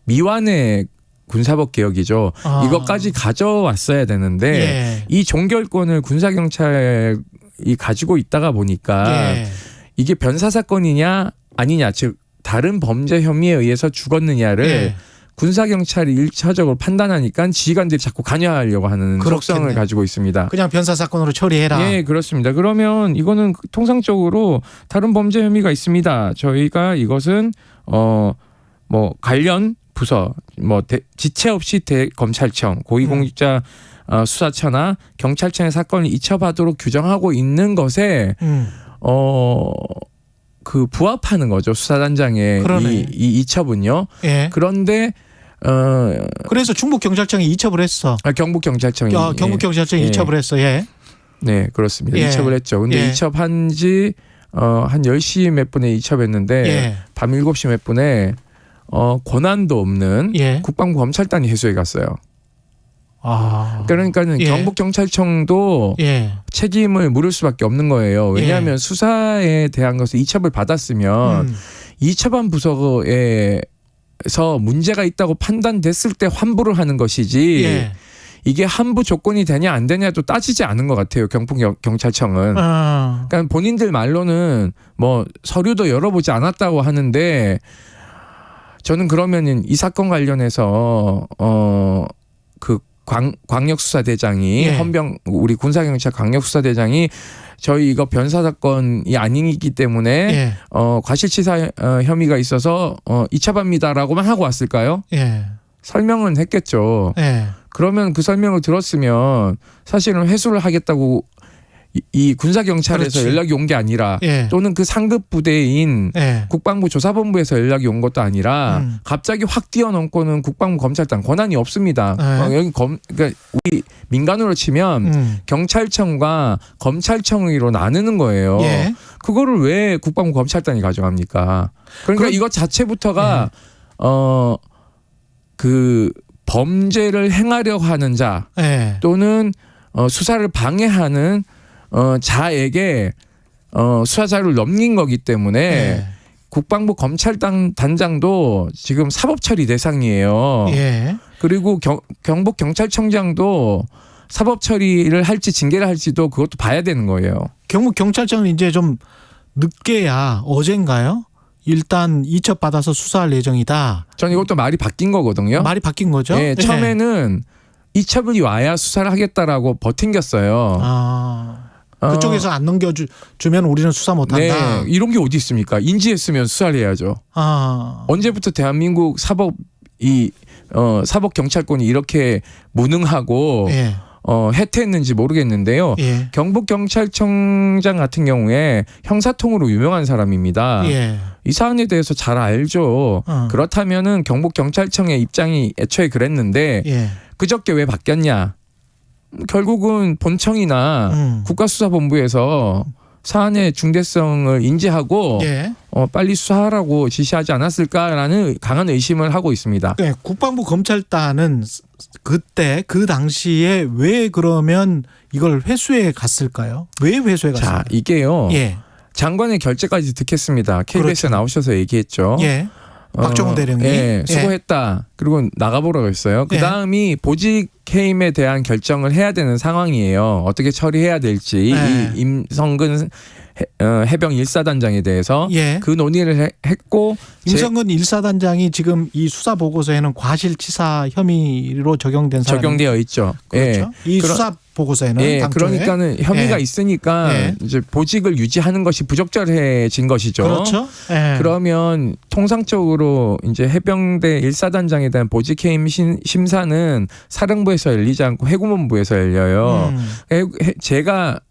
[SPEAKER 19] 미완의 군사법 개혁이죠. 이것까지 가져왔어야 되는데 이 종결권을 군사경찰이 가지고 있다가 보니까 이게 변사 사건이냐 아니냐, 즉 다른 범죄 혐의에 의해서 죽었느냐를 군사경찰이 1차적으로 판단하니까 지휘관들이 자꾸 관여하려고 하는 속성을 가지고 있습니다.
[SPEAKER 2] 그냥 변사 사건으로 처리해라.
[SPEAKER 19] 예, 그렇습니다. 그러면 이거는 통상적으로 다른 범죄 혐의가 있습니다. 저희가 이것은 뭐 관련 부서, 뭐 지체 없이 대검찰청, 고위공직자 수사처나 경찰청의 사건을 이첩하도록 규정하고 있는 것에 그 부합하는 거죠. 수사단장의 이 이첩은요. 그런데
[SPEAKER 2] 그래서 충북경찰청이 이첩을 했어.
[SPEAKER 19] 경북경찰청이
[SPEAKER 2] 경북경찰청이 이첩을 했어. 예.
[SPEAKER 19] 네, 그렇습니다. 이첩을 했죠. 근데 이첩한 지 한 10시 몇 분에 이첩했는데 밤 7시 몇 분에 권한도 없는 국방부 검찰단이 해수에 갔어요. 그러니까는 경북경찰청도 책임을 물을 수밖에 없는 거예요. 왜냐하면 수사에 대한 것을 이첩을 받았으면 이첩한 부서에 문제가 있다고 판단됐을 때 환부를 하는 것이지
[SPEAKER 2] 예.
[SPEAKER 19] 이게 환부 조건이 되냐 안 되냐도 따지지 않은 것 같아요. 경북경찰청은. 그러니까 본인들 말로는 뭐 서류도 열어보지 않았다고 하는데 저는 그러면은 이 사건 관련해서 그 광역수사대장이
[SPEAKER 2] 예.
[SPEAKER 19] 헌병 우리 군사경찰 광역수사대장이 저희 이거 변사 사건이 아니기 때문에
[SPEAKER 2] 예.
[SPEAKER 19] 과실치사 혐의가 있어서 이첩합니다라고만 하고 왔을까요?
[SPEAKER 2] 예.
[SPEAKER 19] 설명은 했겠죠.
[SPEAKER 2] 예.
[SPEAKER 19] 그러면 그 설명을 들었으면 사실은 회수를 하겠다고 이 군사경찰에서
[SPEAKER 2] 그렇지.
[SPEAKER 19] 연락이 온 게 아니라
[SPEAKER 2] 예.
[SPEAKER 19] 또는 그 상급 부대인
[SPEAKER 2] 예.
[SPEAKER 19] 국방부 조사본부에서 연락이 온 것도 아니라 갑자기 확 뛰어넘고는 국방부 검찰단 권한이 없습니다.
[SPEAKER 2] 예.
[SPEAKER 19] 여기 그러니까 우리 민간으로 치면 경찰청과 검찰청으로 나누는 거예요.
[SPEAKER 2] 예.
[SPEAKER 19] 그거를 왜 국방부 검찰단이 가져갑니까? 그러니까 이것 자체부터가 그 범죄를 행하려고 하는 자
[SPEAKER 2] 예.
[SPEAKER 19] 또는 수사를 방해하는 자에게 수사 자료를 넘긴 거기 때문에
[SPEAKER 2] 예.
[SPEAKER 19] 국방부 검찰단 단장도 지금 사법 처리 대상이에요.
[SPEAKER 2] 예.
[SPEAKER 19] 그리고 경북 경찰청장도 사법 처리를 할지 징계를 할지도 그것도 봐야 되는 거예요.
[SPEAKER 2] 경북 경찰청은 이제 좀 늦게야 어젠가요? 일단 이첩받아서 수사할 예정이다.
[SPEAKER 19] 전 이것도 말이 바뀐 거거든요.
[SPEAKER 2] 말이 바뀐 거죠?
[SPEAKER 19] 네, 처음에는 이첩이 와야 수사를 하겠다라고 버틴겼어요.
[SPEAKER 2] 그쪽에서 안 넘겨주면 우리는 수사 못한다.
[SPEAKER 19] 네, 이런 게 어디 있습니까? 인지했으면 수사를 해야죠. 언제부터 대한민국 사법 경찰권이 이렇게 무능하고
[SPEAKER 2] 예.
[SPEAKER 19] 해태했는지 모르겠는데요.
[SPEAKER 2] 예.
[SPEAKER 19] 경북 경찰청장 같은 경우에 형사통으로 유명한 사람입니다.
[SPEAKER 2] 예.
[SPEAKER 19] 이 사안에 대해서 잘 알죠. 그렇다면은 경북 경찰청의 입장이 애초에 그랬는데
[SPEAKER 2] 예.
[SPEAKER 19] 그저께 왜 바뀌었냐? 결국은 본청이나 국가수사본부에서 사안의 중대성을 인지하고
[SPEAKER 2] 예.
[SPEAKER 19] 빨리 수사하라고 지시하지 않았을까라는 강한 의심을 하고 있습니다.
[SPEAKER 2] 네, 국방부 검찰단은 그때 그 당시에 왜 그러면 이걸 회수해 갔을까요? 왜 회수해 갔을까요?
[SPEAKER 19] 자, 이게요.
[SPEAKER 2] 예.
[SPEAKER 19] 장관의 결재까지 듣겠습니다. KBS에
[SPEAKER 2] 그렇죠.
[SPEAKER 19] 나오셔서 얘기했죠.
[SPEAKER 2] 예. 박정훈 대령이
[SPEAKER 19] 예, 수고했다. 그리고 나가보라고 했어요. 그 다음이 보직 해임에 대한 결정을 해야 되는 상황이에요. 어떻게 처리해야 될지 이 임성근 해병 1사단장에 대해서 그 논의를 했고
[SPEAKER 2] 임성근 1사단장이 지금 이 수사 보고서에는 과실치사 혐의로 적용되어
[SPEAKER 19] 있죠.
[SPEAKER 2] 그렇죠. 이 수사 보고서에는
[SPEAKER 19] 그러니까는 혐의가 있으니까 이제 보직을 유지하는 것이 부적절해진 것이죠.
[SPEAKER 2] 그렇죠.
[SPEAKER 19] 그러면 통상적으로 이제 해병대 1사단장에 대한 보직 해임 심사는 사령부에서 열리지 않고 해군본부에서 열려요. 제가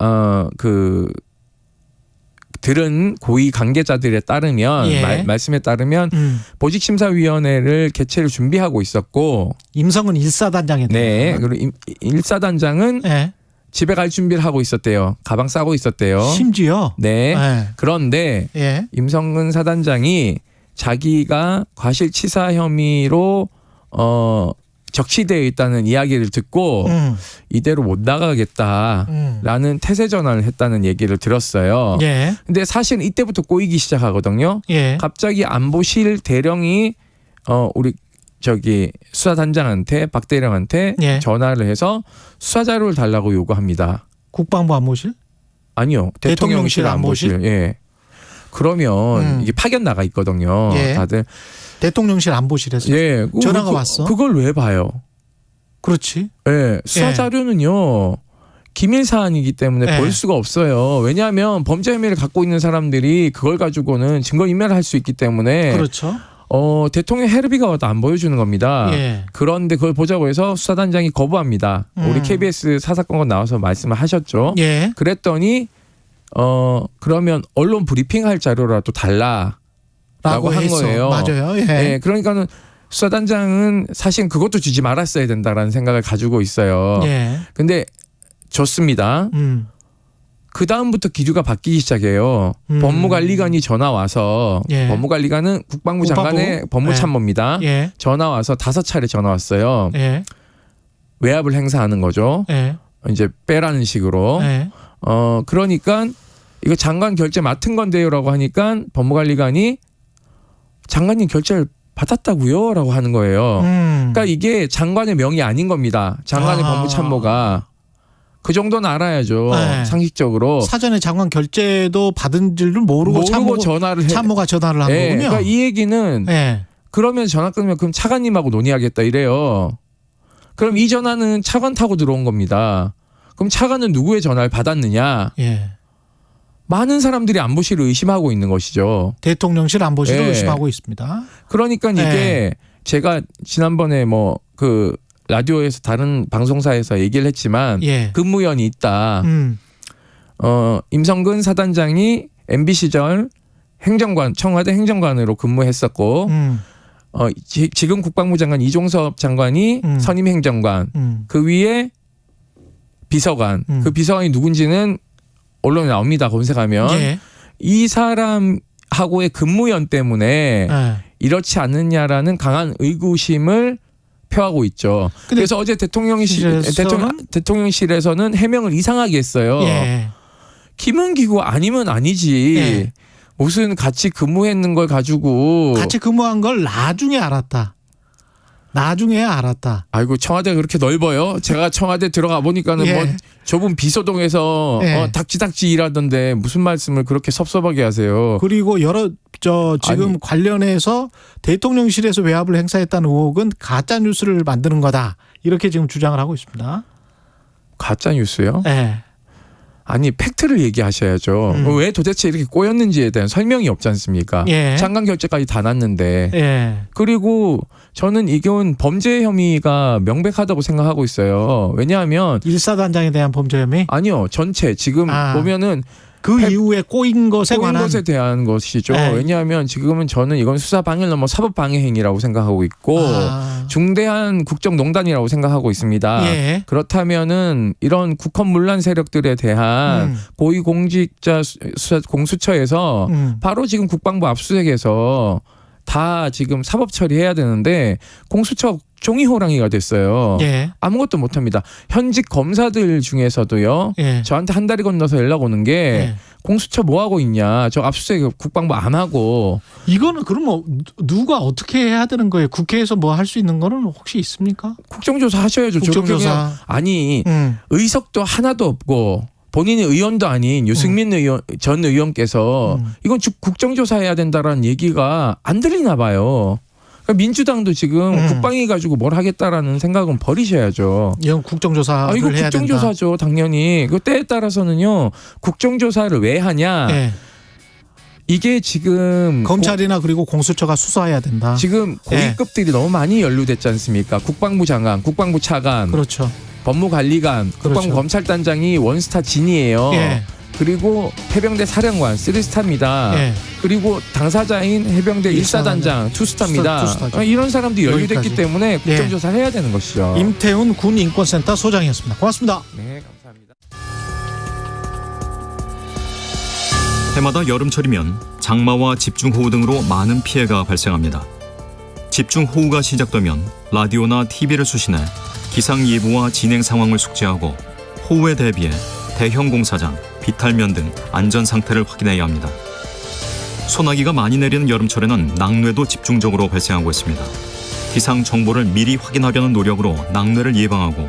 [SPEAKER 19] 들은 고위 관계자들에 따르면 말씀에 따르면 보직심사위원회를 개최를 준비하고 있었고
[SPEAKER 2] 임성근 1사단장에
[SPEAKER 19] 네, 그리고 1사단장은 집에 갈 준비를 하고 있었대요. 가방 싸고 있었대요.
[SPEAKER 2] 심지어
[SPEAKER 19] 네. 그런데 임성근 사단장이 자기가 과실치사 혐의로 적시되어 있다는 이야기를 듣고 이대로 못 나가겠다라는 태세 전환을 했다는 얘기를 들었어요. 근데 사실은 이때부터 꼬이기 시작하거든요. 갑자기 안보실 대령이 우리 수사단장한테 박 대령한테 전화를 해서 수사 자료를 달라고 요구합니다.
[SPEAKER 2] 국방부 안보실?
[SPEAKER 19] 아니요. 대통령실 안보실. 예. 그러면 이게 파견 나가 있거든요. 다들.
[SPEAKER 2] 대통령실 안보실에서 전화가 왔어.
[SPEAKER 19] 그걸 왜 봐요?
[SPEAKER 2] 그렇지.
[SPEAKER 19] 예. 수사 자료는요. 기밀 사안이기 때문에 볼 수가 없어요. 왜냐하면 범죄 혐의를 갖고 있는 사람들이 그걸 가지고는 증거 인멸을 할 수 있기 때문에
[SPEAKER 2] 그렇죠.
[SPEAKER 19] 대통령 헤르비가 와도 안 보여주는 겁니다. 그런데 그걸 보자고 해서 수사단장이 거부합니다. 우리 KBS 사사건건 나와서 말씀을 하셨죠. 그랬더니 그러면 언론 브리핑할 자료라도 달라라고 한 거예요.
[SPEAKER 2] 맞아요.
[SPEAKER 19] 그러니까는 수사단장은 사실 그것도 주지 말았어야 된다라는 생각을 가지고 있어요. 근데 좋습니다. 그 다음부터 기류가 바뀌기 시작해요. 법무관리관이 전화 와서 법무관리관은 국방부 장관의 법무참모입니다. 전화 와서 5차례 전화 왔어요. 외압을 행사하는 거죠. 이제 빼라는 식으로. 그러니까 이거 장관 결재 맡은 건데요라고 하니까 법무관리관이 장관님 결재를 받았다고요? 라고 하는 거예요. 그러니까 이게 장관의 명이 아닌 겁니다. 장관의 법무참모가. 그 정도는 알아야죠.
[SPEAKER 2] 네.
[SPEAKER 19] 상식적으로.
[SPEAKER 2] 사전에 장관 결재도 받은 줄을 모르고 참모가 전화를 한 거군요.
[SPEAKER 19] 그러니까 이 얘기는 그러면 전화 끊으면 그럼 차관님하고 논의하겠다 이래요. 그럼 이 전화는 차관 타고 들어온 겁니다. 그럼 차관은 누구의 전화를 받았느냐. 많은 사람들이 안보실을 의심하고 있는 것이죠.
[SPEAKER 2] 대통령실 안보실을 의심하고 있습니다.
[SPEAKER 19] 그러니까 이게 제가 지난번에 그 라디오에서 다른 방송사에서 얘기를 했지만 근무연이 있다. 임성근 사단장이 MB 시절 행정관, 청와대 행정관으로 근무했었고 지금 국방부 장관 이종섭 장관이 선임 행정관, 그 위에 비서관, 그 비서관이 누군지는 언론에 나옵니다. 검색하면 이 사람하고의 근무연 때문에 이렇지 않느냐라는 강한 의구심을 표하고 있죠. 그래서 어제 대통령실에서는 해명을 이상하게 했어요. 김은기고 아니면 아니지. 무슨 같이 근무했는 걸 가지고.
[SPEAKER 2] 같이 근무한 걸 나중에 알았다.
[SPEAKER 19] 아이고 청와대가 그렇게 넓어요? 제가 청와대 들어가 보니까는 좁은 비서동에서 닥치닥치 일하던데 무슨 말씀을 그렇게 섭섭하게 하세요.
[SPEAKER 2] 그리고 지금 관련해서 대통령실에서 외압을 행사했다는 의혹은 가짜 뉴스를 만드는 거다. 이렇게 지금 주장을 하고 있습니다.
[SPEAKER 19] 가짜 뉴스요?
[SPEAKER 2] 네.
[SPEAKER 19] 아니 팩트를 얘기하셔야죠. 왜 도대체 이렇게 꼬였는지에 대한 설명이 없지 않습니까? 장관 결재까지 다 났는데. 그리고 저는 이건 범죄 혐의가 명백하다고 생각하고 있어요. 왜냐하면
[SPEAKER 2] 1사단장에 대한 범죄 혐의?
[SPEAKER 19] 아니요. 전체 지금 보면은
[SPEAKER 2] 그 이후에 꼬인 것에
[SPEAKER 19] 대한 것이죠. 왜냐하면 지금은 저는 이건 수사 방해를 넘어 사법 방해 행위라고 생각하고 있고 중대한 국정농단이라고 생각하고 있습니다. 그렇다면은 이런 국헌문란 세력들에 대한 고위공직자 공수처에서 바로 지금 국방부 압수수색에서 다 지금 사법 처리해야 되는데 공수처 종이 호랑이가 됐어요. 아무것도 못합니다. 현직 검사들 중에서도요. 저한테 한 다리 건너서 연락 오는 게 공수처 뭐 하고 있냐. 저 압수수색 국방부 안 하고.
[SPEAKER 2] 이거는 그럼 누가 어떻게 해야 되는 거예요? 국회에서 뭐 할 수 있는 거는 혹시 있습니까?
[SPEAKER 19] 국정조사 하셔야죠.
[SPEAKER 2] 국정조사.
[SPEAKER 19] 아니 의석도 하나도 없고. 본인이 의원도 아닌 유승민 전 의원께서 이건 국정조사해야 된다라는 얘기가 안 들리나 봐요. 그러니까 민주당도 지금 국방위 가지고 뭘 하겠다라는 생각은 버리셔야죠.
[SPEAKER 2] 이건 국정조사를
[SPEAKER 19] 이거
[SPEAKER 2] 해야
[SPEAKER 19] 국정조사죠.
[SPEAKER 2] 된다.
[SPEAKER 19] 당연히. 그 때에 따라서는요. 국정조사를 왜 하냐. 이게 지금
[SPEAKER 2] 검찰이나 그리고 공수처가 수사해야 된다.
[SPEAKER 19] 지금 고위급들이 너무 많이 연루됐지 않습니까? 국방부 장관, 국방부 차관.
[SPEAKER 2] 그렇죠.
[SPEAKER 19] 법무관리관, 국방부 검찰단장이 원스타 진이에요. 그리고 해병대 사령관 3스타입니다. 그리고 당사자인 해병대 1사단장 2스타입니다. 이런 사람들이 연루됐기 때문에 국정조사를 해야 되는 것이죠.
[SPEAKER 2] 임태훈 군인권센터 소장이었습니다. 고맙습니다.
[SPEAKER 19] 네, 감사합니다.
[SPEAKER 20] 해마다 여름철이면 장마와 집중호우 등으로 많은 피해가 발생합니다. 집중호우가 시작되면 라디오나 TV를 수신해 기상예보와 진행 상황을 숙지하고 호우에 대비해 대형 공사장, 비탈면 등 안전 상태를 확인해야 합니다. 소나기가 많이 내리는 여름철에는 낙뢰도 집중적으로 발생하고 있습니다. 기상 정보를 미리 확인하려는 노력으로 낙뢰를 예방하고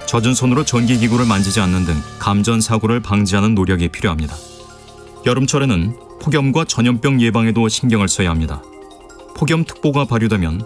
[SPEAKER 20] 젖은 손으로 전기기구를 만지지 않는 등 감전 사고를 방지하는 노력이 필요합니다. 여름철에는 폭염과 전염병 예방에도 신경을 써야 합니다. 폭염특보가 발효되면